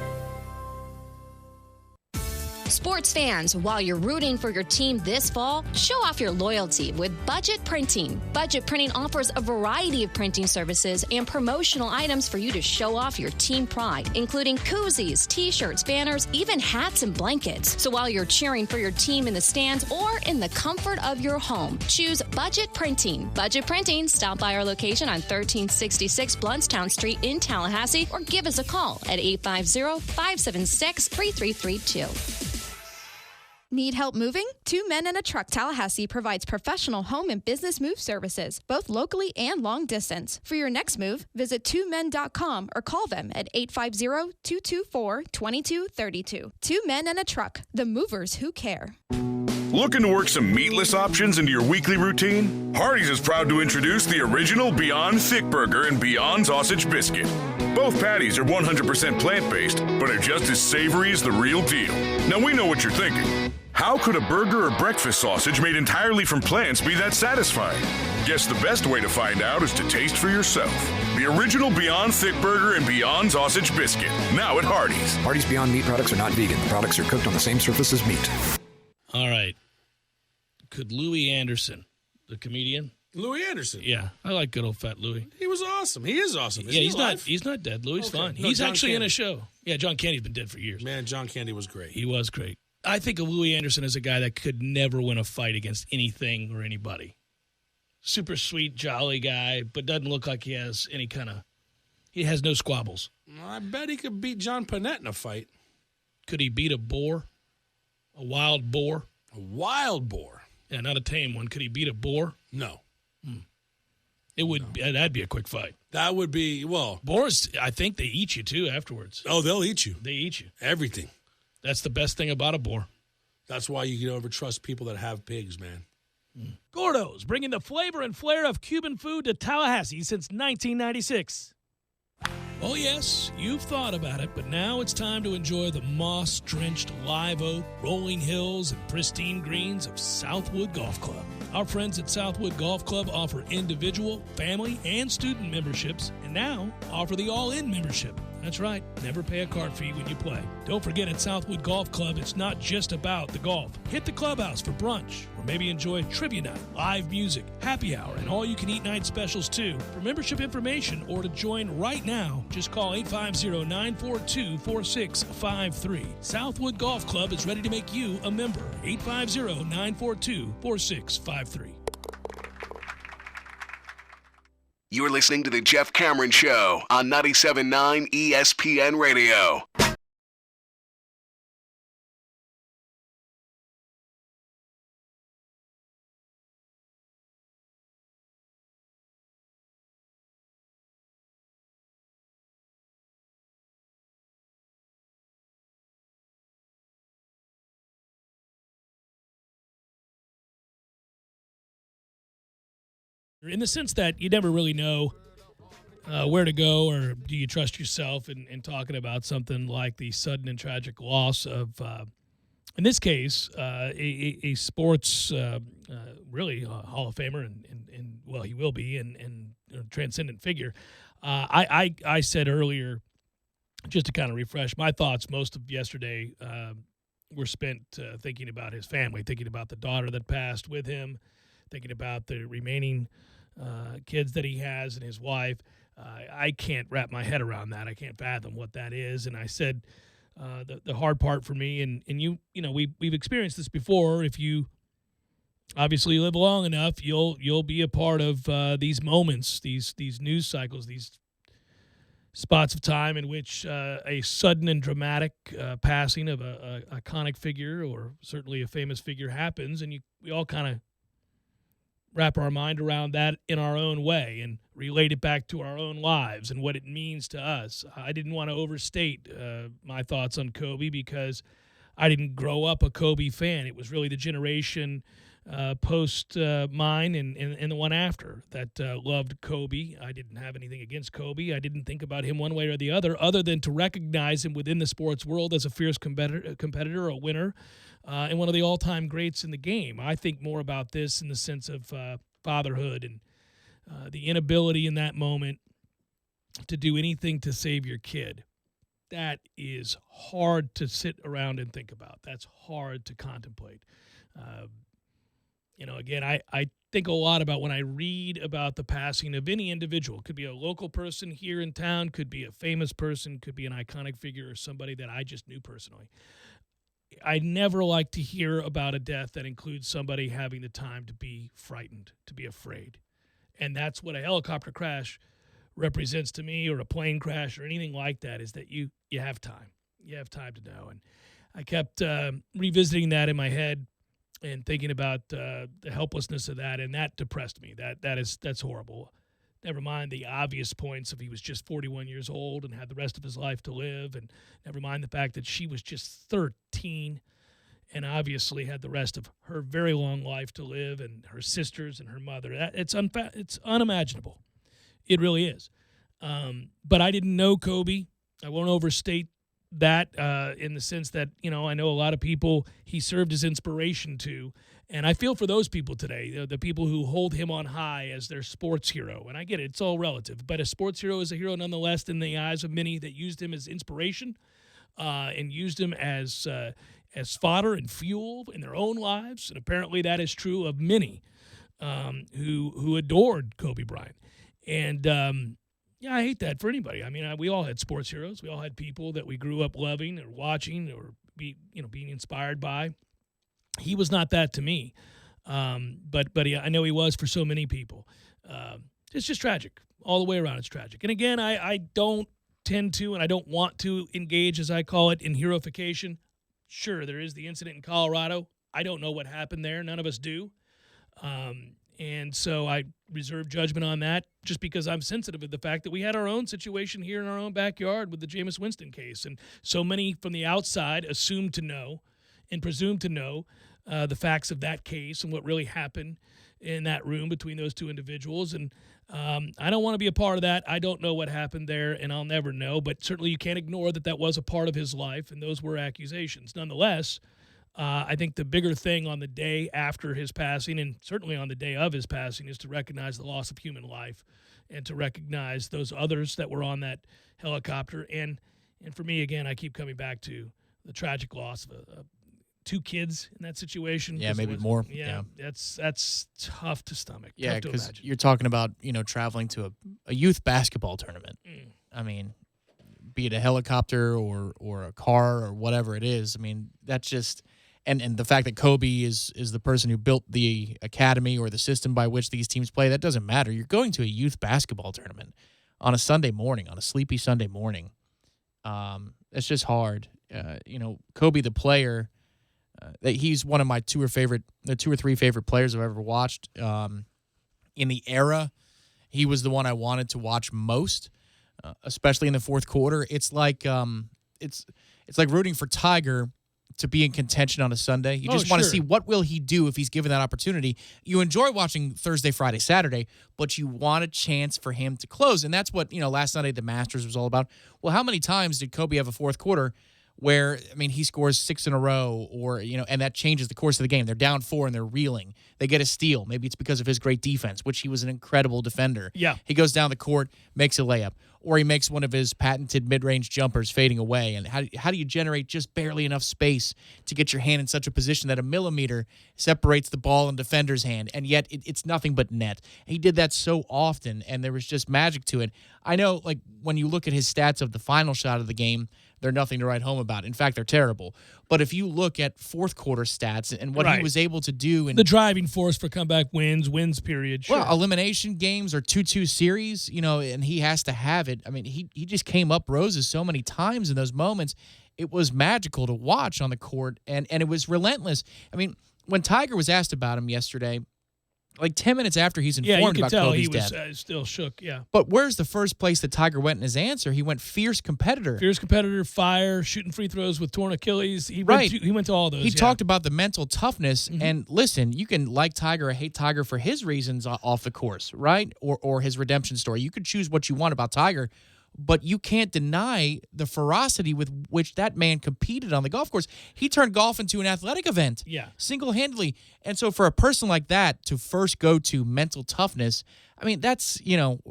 Sports fans, while you're rooting for your team this fall, show off your loyalty with Budget Printing. Budget Printing offers a variety of printing services and promotional items for you to show off your team pride, including koozies, t-shirts, banners, even hats and blankets. So while you're cheering for your team in the stands or in the comfort of your home, choose Budget Printing. Budget Printing, stop by our location on 1366 Bluntstown Street in Tallahassee or give us a call at 850-576-3332. Need help moving? 2 Men and a Truck Tallahassee provides professional home and business move services, both locally and long distance. For your next move, visit 2men.com or call them at 850-224-2232. 2 Men and a Truck, the movers who care. Looking to work some meatless options into your weekly routine? Hardee's is proud to introduce the original Beyond Thick Burger and Beyond Sausage Biscuit. Both patties are 100% plant-based, but are just as savory as the real deal. Now we know what you're thinking. How could a burger or breakfast sausage made entirely from plants be that satisfying? Guess the best way to find out is to taste for yourself. The original Beyond Thick Burger and Beyond Sausage Biscuit, now at Hardee's. Hardee's Beyond Meat products are not vegan. The products are cooked on the same surface as meat. All right. Could Louis Anderson, the comedian? Louis Anderson. Yeah, I like good old fat Louis. He was awesome. He is awesome. Yeah, he's not dead. Louis is fine. No, He's John actually Candy. in a show. Yeah, John Candy's been dead for years. Man, John Candy was great. He was great. I think of Louis Anderson as a guy that could never win a fight against anything or anybody. Super sweet, jolly guy, but doesn't look like he has any kind of... He has no squabbles. I bet he could beat John Panette in a fight. Could he beat a boar? A wild boar? A wild boar? Yeah, not a tame one. Could he beat a boar? No. It would. That'd be a quick fight. That would be, well... Boars, I think they eat you, too, afterwards. Oh, they'll eat you. They eat you. Everything. That's the best thing about a boar. That's why you can never trust people that have pigs, man. Gordo's, bringing the flavor and flair of Cuban food to Tallahassee since 1996. Oh, yes, you've thought about it, but now it's time to enjoy the moss-drenched live oak, rolling hills, and pristine greens of Southwood Golf Club. Our friends at Southwood Golf Club offer individual, family, and student memberships, and now offer the all-in membership. That's right, never pay a card fee when you play. Don't forget, at Southwood Golf Club, it's not just about the golf. Hit the clubhouse for brunch, or maybe enjoy trivia night, live music, happy hour, and all-you-can-eat night specials, too. For membership information or to join right now, just call 850-942-4653. Southwood Golf Club is ready to make you a member. 850-942-4653. You're listening to The Jeff Cameron Show on 97.9 ESPN Radio. In the sense that you never really know where to go, or do you trust yourself in talking about something like the sudden and tragic loss of, in this case, a sports, really Hall of Famer, and well, he will be, and a transcendent figure. I said earlier, just to kind of refresh my thoughts, most of yesterday were spent thinking about his family, thinking about the daughter that passed with him, thinking about the remaining kids that he has and his wife. I can't wrap my head around that. I can't fathom what that is. And I said the hard part for me, and you know, we've experienced this before. If you obviously live long enough, you'll be a part of these moments, these news cycles, these spots of time in which a sudden and dramatic passing of a iconic figure, or certainly a famous figure, happens, and we all kind of wrap our mind around that in our own way and relate it back to our own lives and what it means to us. I didn't want to overstate my thoughts on Kobe, because I didn't grow up a Kobe fan. It was really the generation post mine and the one after that loved Kobe. I didn't have anything against Kobe. I didn't think about him one way or the other than to recognize him within the sports world as a fierce competitor, a winner, and one of the all-time greats in the game. I think more about this in the sense of fatherhood and the inability in that moment to do anything to save your kid. That is hard to sit around and think about. That's hard to contemplate. Again, I think a lot about when I read about the passing of any individual. It could be a local person here in town, could be a famous person, could be an iconic figure, or somebody that I just knew personally. I never like to hear about a death that includes somebody having the time to be frightened, to be afraid. And that's what a helicopter crash represents to me, or a plane crash, or anything like that, is that you have time. You have time to know. And I kept revisiting that in my head and thinking about the helplessness of that, and that depressed me. That's horrible. Never mind the obvious points of he was just 41 years old and had the rest of his life to live, and never mind the fact that she was just 13, and obviously had the rest of her very long life to live, and her sisters and her mother. It's unimaginable. It really is. But I didn't know Kobe. I won't overstate that in the sense that, I know a lot of people he served as inspiration to. And I feel for those people today, the people who hold him on high as their sports hero. And I get it, it's all relative. But a sports hero is a hero nonetheless in the eyes of many that used him as inspiration and used him as fodder and fuel in their own lives. And apparently that is true of many who adored Kobe Bryant. And I hate that for anybody. I mean, we all had sports heroes. We all had people that we grew up loving or watching or being inspired by. He was not that to me, but I know he was for so many people. It's just tragic. All the way around, it's tragic. And again, I don't tend to, and I don't want to engage, as I call it, in heroification. Sure, there is the incident in Colorado. I don't know what happened there. None of us do. And so I reserve judgment on that just because I'm sensitive to the fact that we had our own situation here in our own backyard with the Jameis Winston case. And so many from the outside assumed to know and presumed to know the facts of that case and what really happened in that room between those two individuals. And I don't want to be a part of that. I don't know what happened there, and I'll never know. But certainly you can't ignore that was a part of his life, and those were accusations. Nonetheless, I think the bigger thing on the day after his passing, and certainly on the day of his passing, is to recognize the loss of human life and to recognize those others that were on that helicopter. And for me, again, I keep coming back to the tragic loss of two kids in that situation. Yeah, maybe more. Yeah, that's tough to stomach. Yeah, because you're talking about traveling to a youth basketball tournament. I mean, be it a helicopter or a car or whatever it is. I mean, that's just and the fact that Kobe is the person who built the academy or the system by which these teams play, that doesn't matter. You're going to a youth basketball tournament on a Sunday morning, on a sleepy Sunday morning. It's just hard. Kobe the player. He's one of my two or three favorite players I've ever watched. In the era, he was the one I wanted to watch most, especially in the fourth quarter. It's like it's like rooting for Tiger to be in contention on a Sunday. You just want to see what will he do if he's given that opportunity. You enjoy watching Thursday, Friday, Saturday, but you want a chance for him to close, and that's what last Sunday the Masters was all about. Well, how many times did Kobe have a fourth quarter where, he scores 6 in a row and that changes the course of the game. They're down 4 and they're reeling. They get a steal. Maybe it's because of his great defense, which he was an incredible defender. Yeah. He goes down the court, makes a layup, or he makes one of his patented mid-range jumpers fading away. And how do you generate just barely enough space to get your hand in such a position that a millimeter separates the ball and defender's hand, and yet it's nothing but net? He did that so often, and there was just magic to it. I know, when you look at his stats of the final shot of the game, they're nothing to write home about. In fact, they're terrible. But if you look at fourth quarter stats and what he was able to do, and the driving force for comeback wins period. Sure. Well, elimination games or 2-2 series, and he has to have it. I mean, he just came up roses so many times in those moments. It was magical to watch on the court, and it was relentless. I mean, when Tiger was asked about him yesterday, 10 minutes after he's informed about Kobe's death. He was still shook, yeah. But where's the first place that Tiger went in his answer? He went fierce competitor. Fierce competitor, fire, shooting free throws with torn Achilles. He went to all those. He talked about the mental toughness. And listen, you can like Tiger or hate Tiger for his reasons off the course, right? Or his redemption story. You could choose what you want about Tiger, but you can't deny the ferocity with which that man competed on the golf course. He turned golf into an athletic event, single-handedly. And so for a person like that to first go to mental toughness, I mean, that's,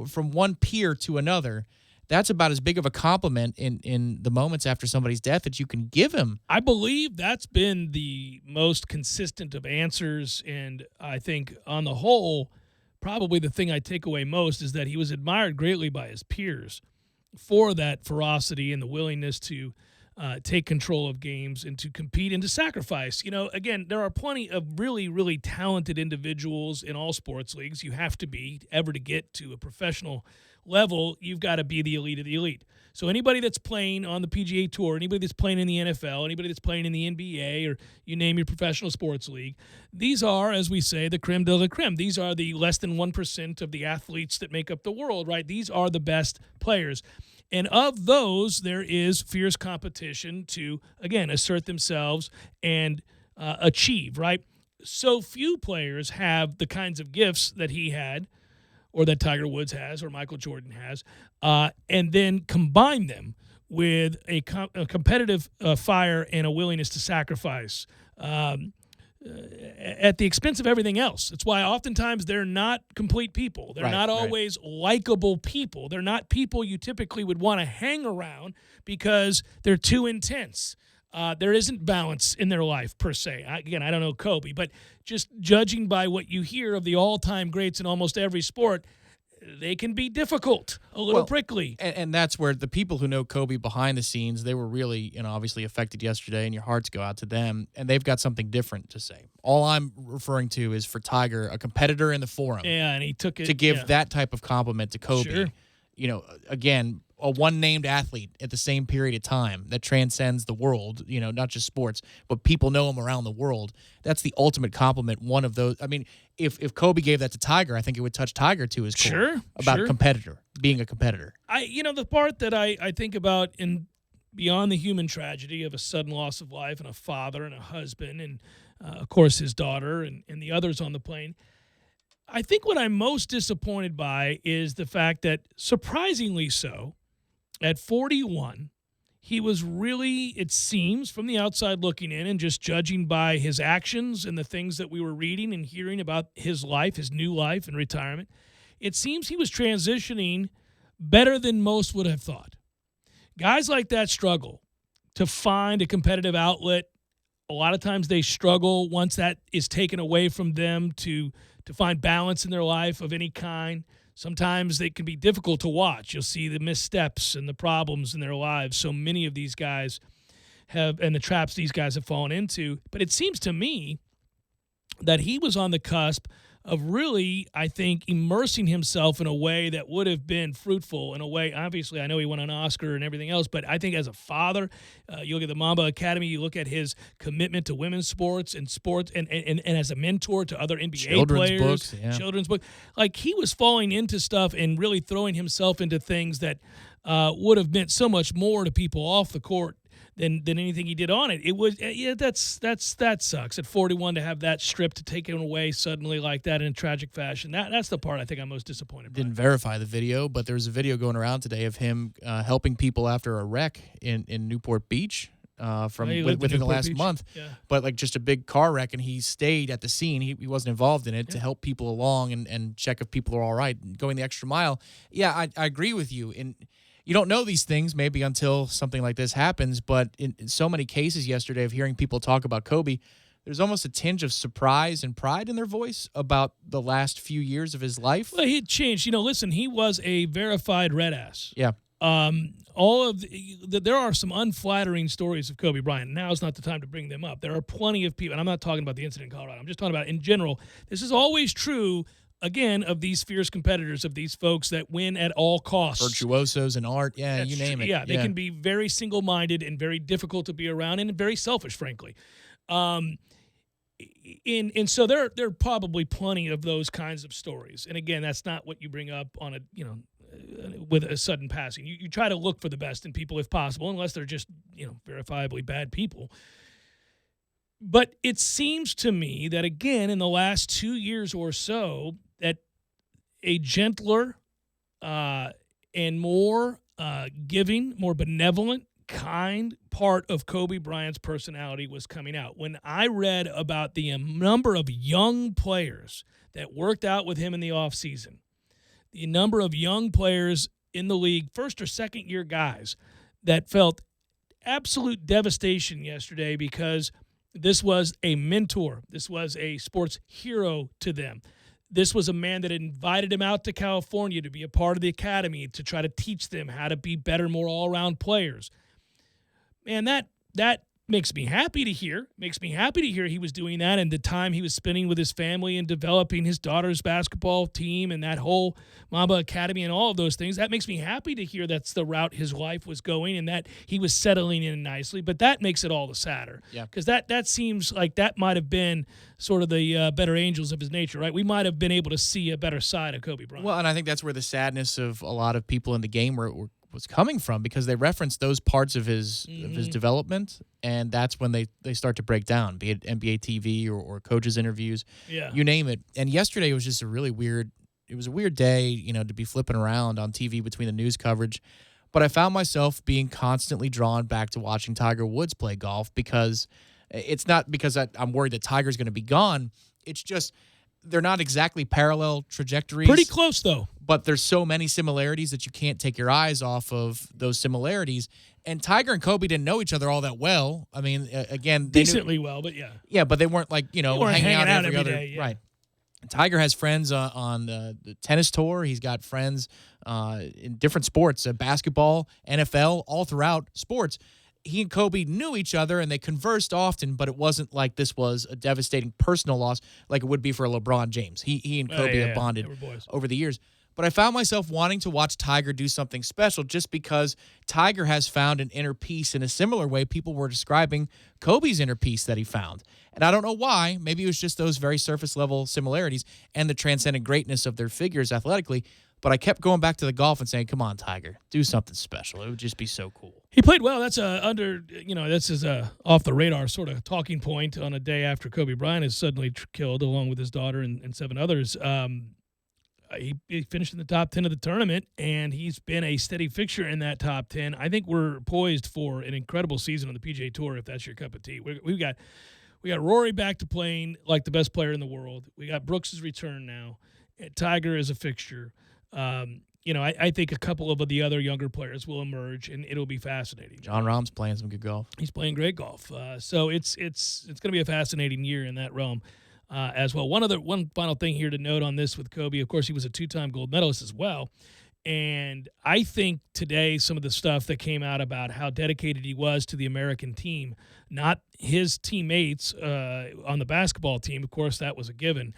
from one peer to another, that's about as big of a compliment in the moments after somebody's death that you can give him. I believe that's been the most consistent of answers, and I think on the whole, probably the thing I take away most is that he was admired greatly by his peers for that ferocity and the willingness to take control of games and to compete and to sacrifice. Again, there are plenty of really, really talented individuals in all sports leagues. You have to be, ever to get to a professional level, you've got to be the elite of the elite. So anybody that's playing on the PGA Tour, anybody that's playing in the NFL, anybody that's playing in the NBA, or you name your professional sports league, these are, as we say, the creme de la creme. These are the less than 1% of the athletes that make up the world, right? These are the best players. And of those, there is fierce competition to, again, assert themselves and achieve, right? So few players have the kinds of gifts that he had, or that Tiger Woods has, or Michael Jordan has, and then combine them with a competitive fire and a willingness to sacrifice at the expense of everything else. That's why oftentimes they're not complete people. They're not always likable people. They're not people you typically would want to hang around because they're too intense. There isn't balance in their life, per se. Again, I don't know Kobe, but just judging by what you hear of the all-time greats in almost every sport, they can be difficult, a little prickly. And that's where the people who know Kobe behind the scenes, they were really, obviously affected yesterday, and your hearts go out to them, and they've got something different to say. All I'm referring to is for Tiger, a competitor in the forum. Yeah, and he took it. To give that type of compliment to Kobe. Sure. Again, a one-named athlete at the same period of time that transcends the world, not just sports, but people know him around the world. That's the ultimate compliment. One of those. I mean, if Kobe gave that to Tiger, I think it would touch Tiger to his core about being a competitor. The part that I think about in beyond the human tragedy of a sudden loss of life and a father and a husband and, of course, his daughter and the others on the plane, I think what I'm most disappointed by is the fact that, surprisingly so, at 41, he was really, it seems, from the outside looking in and just judging by his actions and the things that we were reading and hearing about his life, his new life and retirement, it seems he was transitioning better than most would have thought. Guys like that struggle to find a competitive outlet. A lot of times they struggle once that is taken away from them to find balance in their life of any kind. Sometimes it can be difficult to watch. You'll see the missteps and the problems in their lives. So many of these guys have, and the traps these guys have fallen into. But it seems to me that he was on the cusp of really, I think, immersing himself in a way that would have been fruitful in a way. Obviously, I know he won an Oscar and everything else, but I think as a father, you look at the Mamba Academy, you look at his commitment to women's sports and as a mentor to other NBA players, children's books. Like, he was falling into stuff and really throwing himself into things that would have meant so much more to people off the court than anything he did on it. It was that sucks at 41 to have that stripped, taken away suddenly like that in a tragic fashion. That's the part I think I'm most disappointed by. Didn't verify the video, but there's a video going around today of him helping people after a wreck in Newport Beach within the last month. Yeah. But like just a big car wreck, and he stayed at the scene. He wasn't involved in it to help people along and check if people are all right, going the extra mile. Yeah, I agree with you. You don't know these things maybe until something like this happens, but in so many cases yesterday of hearing people talk about Kobe, there's almost a tinge of surprise and pride in their voice about the last few years of his life. Well, he changed. Listen, he was a verified red ass. Yeah. There are some unflattering stories of Kobe Bryant. Now's not the time to bring them up. There are plenty of people, and I'm not talking about the incident in Colorado. I'm just talking about in general. This is always true, again, of these fierce competitors, of these folks that win at all costs. Virtuosos in art, you name it. Yeah, they can be very single-minded and very difficult to be around and very selfish, frankly. And so there are probably plenty of those kinds of stories. And again, that's not what you bring up on a with a sudden passing. You try to look for the best in people if possible, unless they're just verifiably bad people. But it seems to me that, again, in the last 2 years or so, that a gentler and more giving, more benevolent, kind part of Kobe Bryant's personality was coming out. When I read about the number of young players that worked out with him in the offseason, the number of young players in the league, first or second year guys, that felt absolute devastation yesterday because this was a mentor. This was a sports hero to them. This was a man that invited him out to California to be a part of the academy to try to teach them how to be better, more all-around players. Man, that makes me happy to hear. Makes me happy to hear he was doing that, and the time he was spending with his family and developing his daughter's basketball team and that whole Mamba Academy and all of those things. That makes me happy to hear that's the route his life was going and that he was settling in nicely. But that makes it all the sadder. Yeah. Because that seems like that might have been sort of the better angels of his nature, right? We might have been able to see a better side of Kobe Bryant. Well, and I think that's where the sadness of a lot of people in the game were was coming from, because they referenced those parts of his development, and that's when they start to break down, be it NBA TV or coaches' interviews, you name it. And yesterday was just a weird day, to be flipping around on TV between the news coverage. But I found myself being constantly drawn back to watching Tiger Woods play golf, because it's not because I'm worried that Tiger's going to be gone. It's just they're not exactly parallel trajectories. Pretty close, though. But there's so many similarities that you can't take your eyes off of those similarities. And Tiger and Kobe didn't know each other all that well. I mean, again, they decently well, but yeah. Yeah, but they weren't like, hanging out every other day. Yeah. Right. Tiger has friends on the tennis tour. He's got friends in different sports, basketball, NFL, all throughout sports. He and Kobe knew each other, and they conversed often, but it wasn't like this was a devastating personal loss like it would be for LeBron James. He and Kobe have bonded over the years. But I found myself wanting to watch Tiger do something special, just because Tiger has found an inner peace in a similar way people were describing Kobe's inner peace that he found. And I don't know why. Maybe it was just those very surface-level similarities and the transcendent greatness of their figures athletically. But I kept going back to the golf and saying, come on, Tiger, do something special. It would just be so cool. He played well. That's this is a off-the-radar sort of talking point on a day after Kobe Bryant is suddenly killed, along with his daughter and 7 others. He finished in the top 10 of the tournament, and he's been a steady fixture in that top 10. I think we're poised for an incredible season on the PGA Tour, if that's your cup of tea. We got Rory back to playing like the best player in the world. We got Brooks' return now. Tiger is a fixture. I think a couple of the other younger players will emerge, and it'll be fascinating. John Rahm's playing some good golf. He's playing great golf. So it's going to be a fascinating year in that realm as well. One final thing here to note on this with Kobe. Of course, he was a 2-time gold medalist as well. And I think today some of the stuff that came out about how dedicated he was to the American team, not his teammates on the basketball team, of course, that was a given,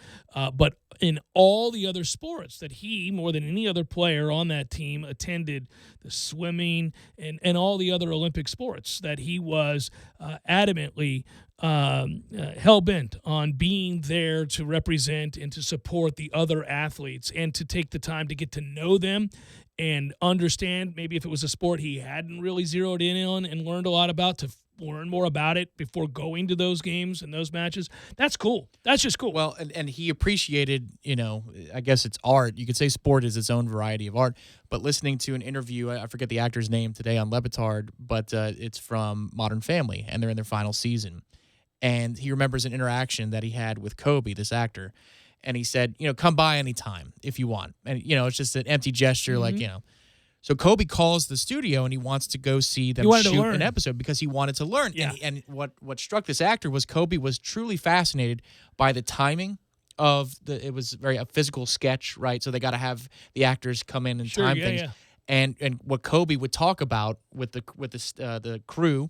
but in all the other sports that he, more than any other player on that team, attended the swimming and all the other Olympic sports, that he was adamantly hell-bent on being there to represent and to support the other athletes and to take the time to get to know them and understand, maybe if it was a sport he hadn't really zeroed in on and learned a lot about, to learn more about it before going to those games and those matches. That's cool. That's just cool. Well, and he appreciated, I guess it's art. You could say sport is its own variety of art. But listening to an interview, I forget the actor's name today on Levitard, but it's from Modern Family, and they're in their final season. And he remembers an interaction that he had with Kobe, this actor. And he said, come by anytime if you want. And, it's just an empty gesture, So Kobe calls the studio, and he wants to go see them shoot an episode because he wanted to learn. Yeah. And what struck this actor was Kobe was truly fascinated by the timing of it was a physical sketch, right? So they got to have the actors come in and time things. Yeah. And what Kobe would talk about with the crew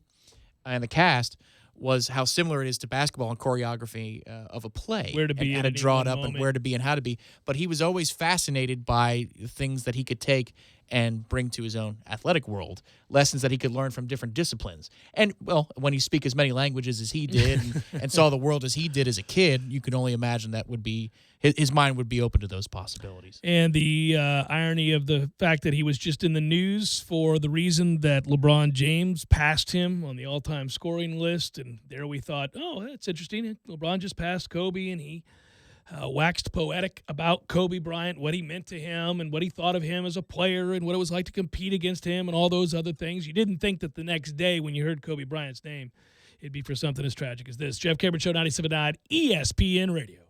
and the cast was how similar it is to basketball and choreography of a play. Where to be, and how to draw it up, and where to be and how to be. But he was always fascinated by things that he could take and bring to his own athletic world, lessons that he could learn from different disciplines. And, well, when you speak as many languages as he did and saw the world as he did as a kid, you could only imagine that would be his mind would be open to those possibilities. And the irony of the fact that he was just in the news for the reason that LeBron James passed him on the all-time scoring list, and there we thought, oh, that's interesting. LeBron just passed Kobe, and he waxed poetic about Kobe Bryant, what he meant to him and what he thought of him as a player and what it was like to compete against him and all those other things. You didn't think that the next day when you heard Kobe Bryant's name, it'd be for something as tragic as this. Jeff Cameron Show, 97.9 ESPN Radio.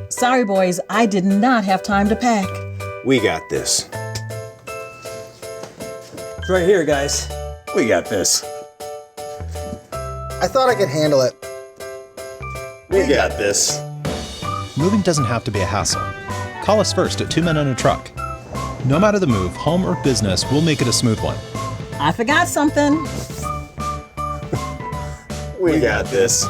Sorry, boys, I did not have time to pack. We got this. It's right here, guys. We got this. I thought I could handle it. We got this. Moving doesn't have to be a hassle. Call us first at 2 Men and a Truck. No matter the move, home or business, we'll make it a smooth one. I forgot something. We got this.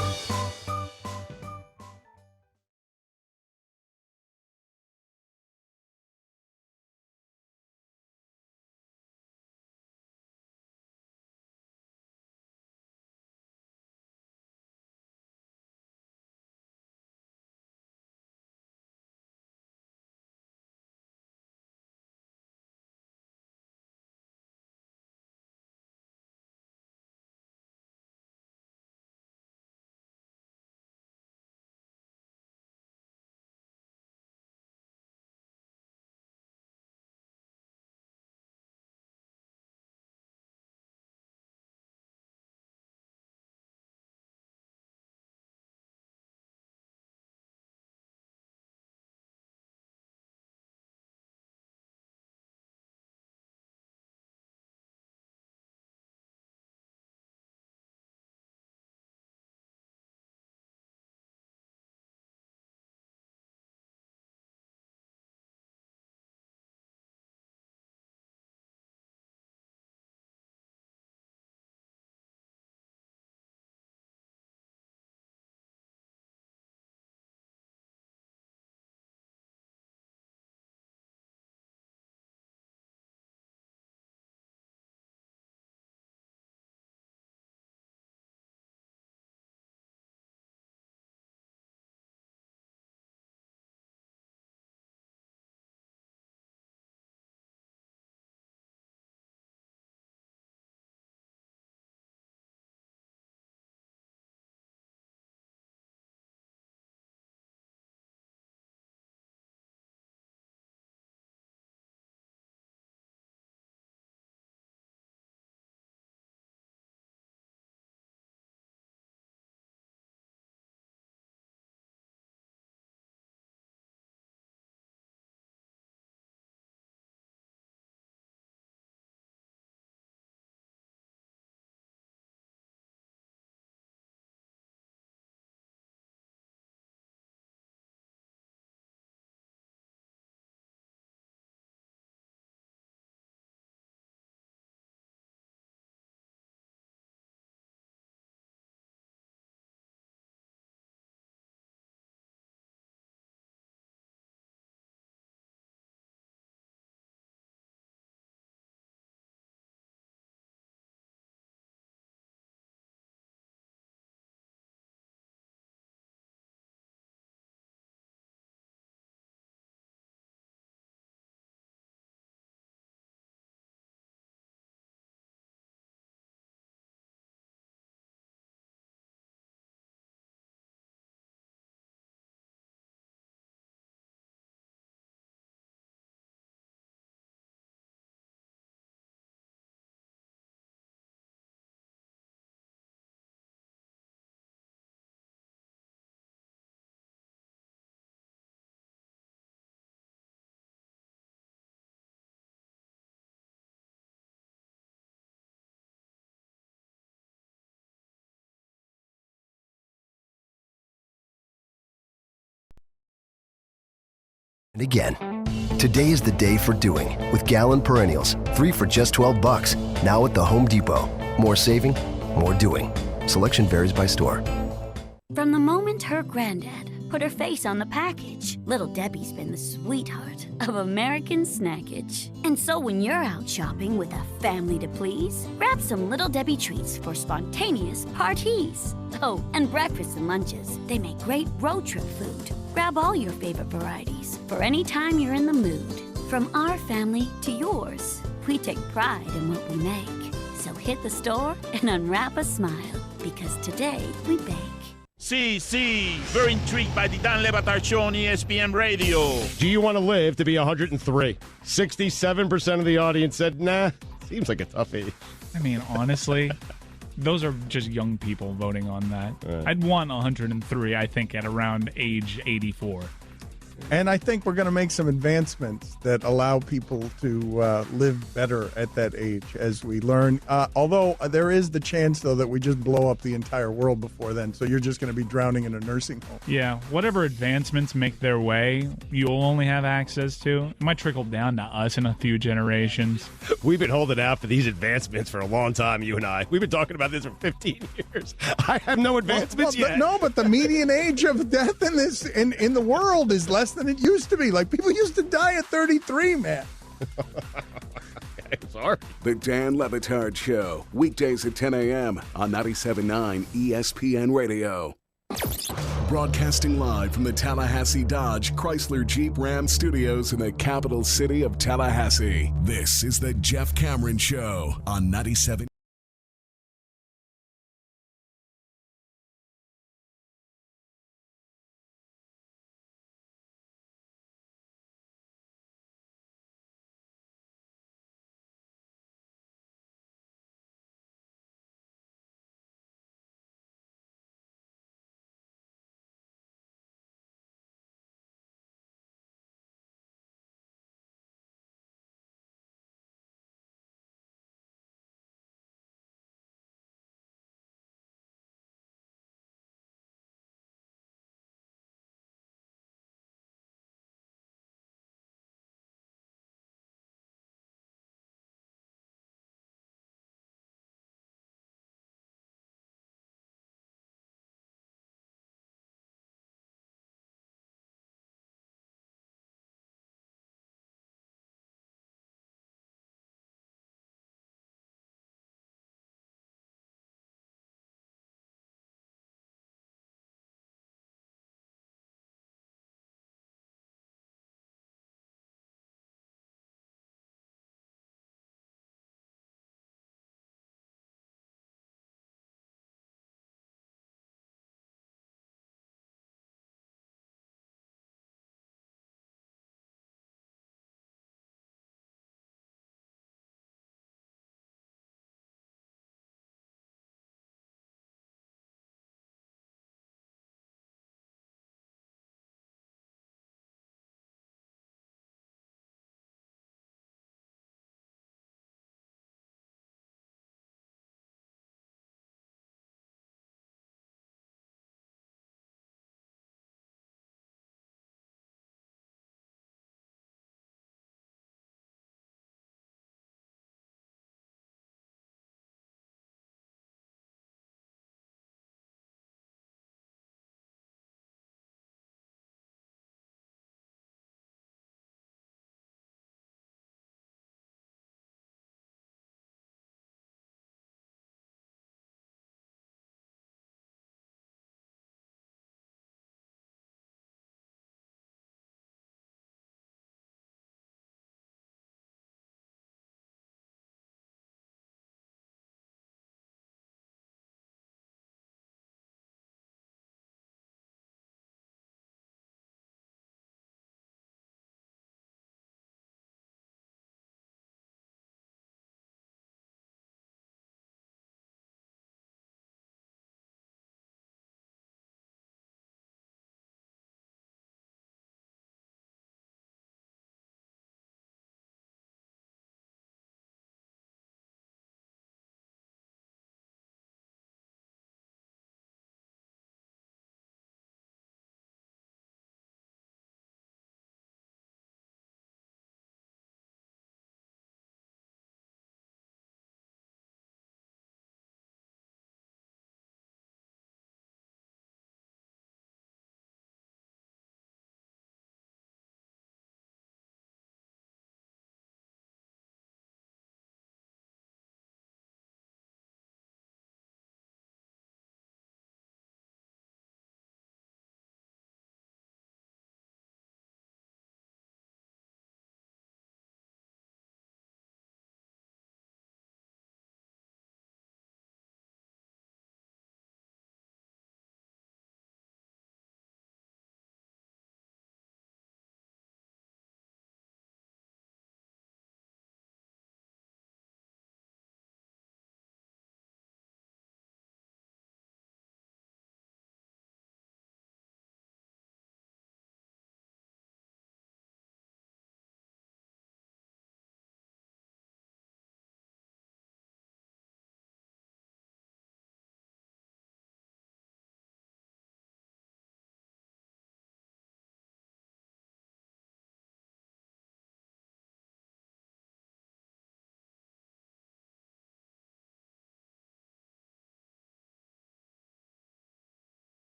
And again. Today is the day for doing with Gallon Perennials. 3 for just $12. Now at the Home Depot. More saving, more doing. Selection varies by store. From the moment her granddad put her face on the package, Little Debbie's been the sweetheart of American snackage. And so when you're out shopping with a family to please, grab some Little Debbie treats for spontaneous parties. Oh, and breakfasts and lunches. They make great road trip food. Grab all your favorite varieties for any time you're in the mood. From our family to yours, we take pride in what we make. So hit the store and unwrap a smile, because today we bake. See, very intrigued by the Dan Le Batard Show on ESPN Radio. Do you want to live to be 103? 67% of the audience said, nah, seems like a toughie. I mean, honestly, those are just young people voting on that. Right. I'd want 103, I think, at around age 84. And I think we're going to make some advancements that allow people to live better at that age as we learn. Although there is the chance, though, that we just blow up the entire world before then. So you're just going to be drowning in a nursing home. Yeah, whatever advancements make their way, you'll only have access to. It might trickle down to us in a few generations. We've been holding out for these advancements for a long time, you and I. We've been talking about this for 15 years. I have no advancements yet. No, but the median age of death in the world is less than it used to be. Like, people used to die at 33, man. Sorry. The Dan Le Batard Show, weekdays at 10 a.m. on 97.9 ESPN Radio. Broadcasting live from the Tallahassee Dodge Chrysler Jeep Ram Studios in the capital city of Tallahassee. This is the Jeff Cameron Show on 97.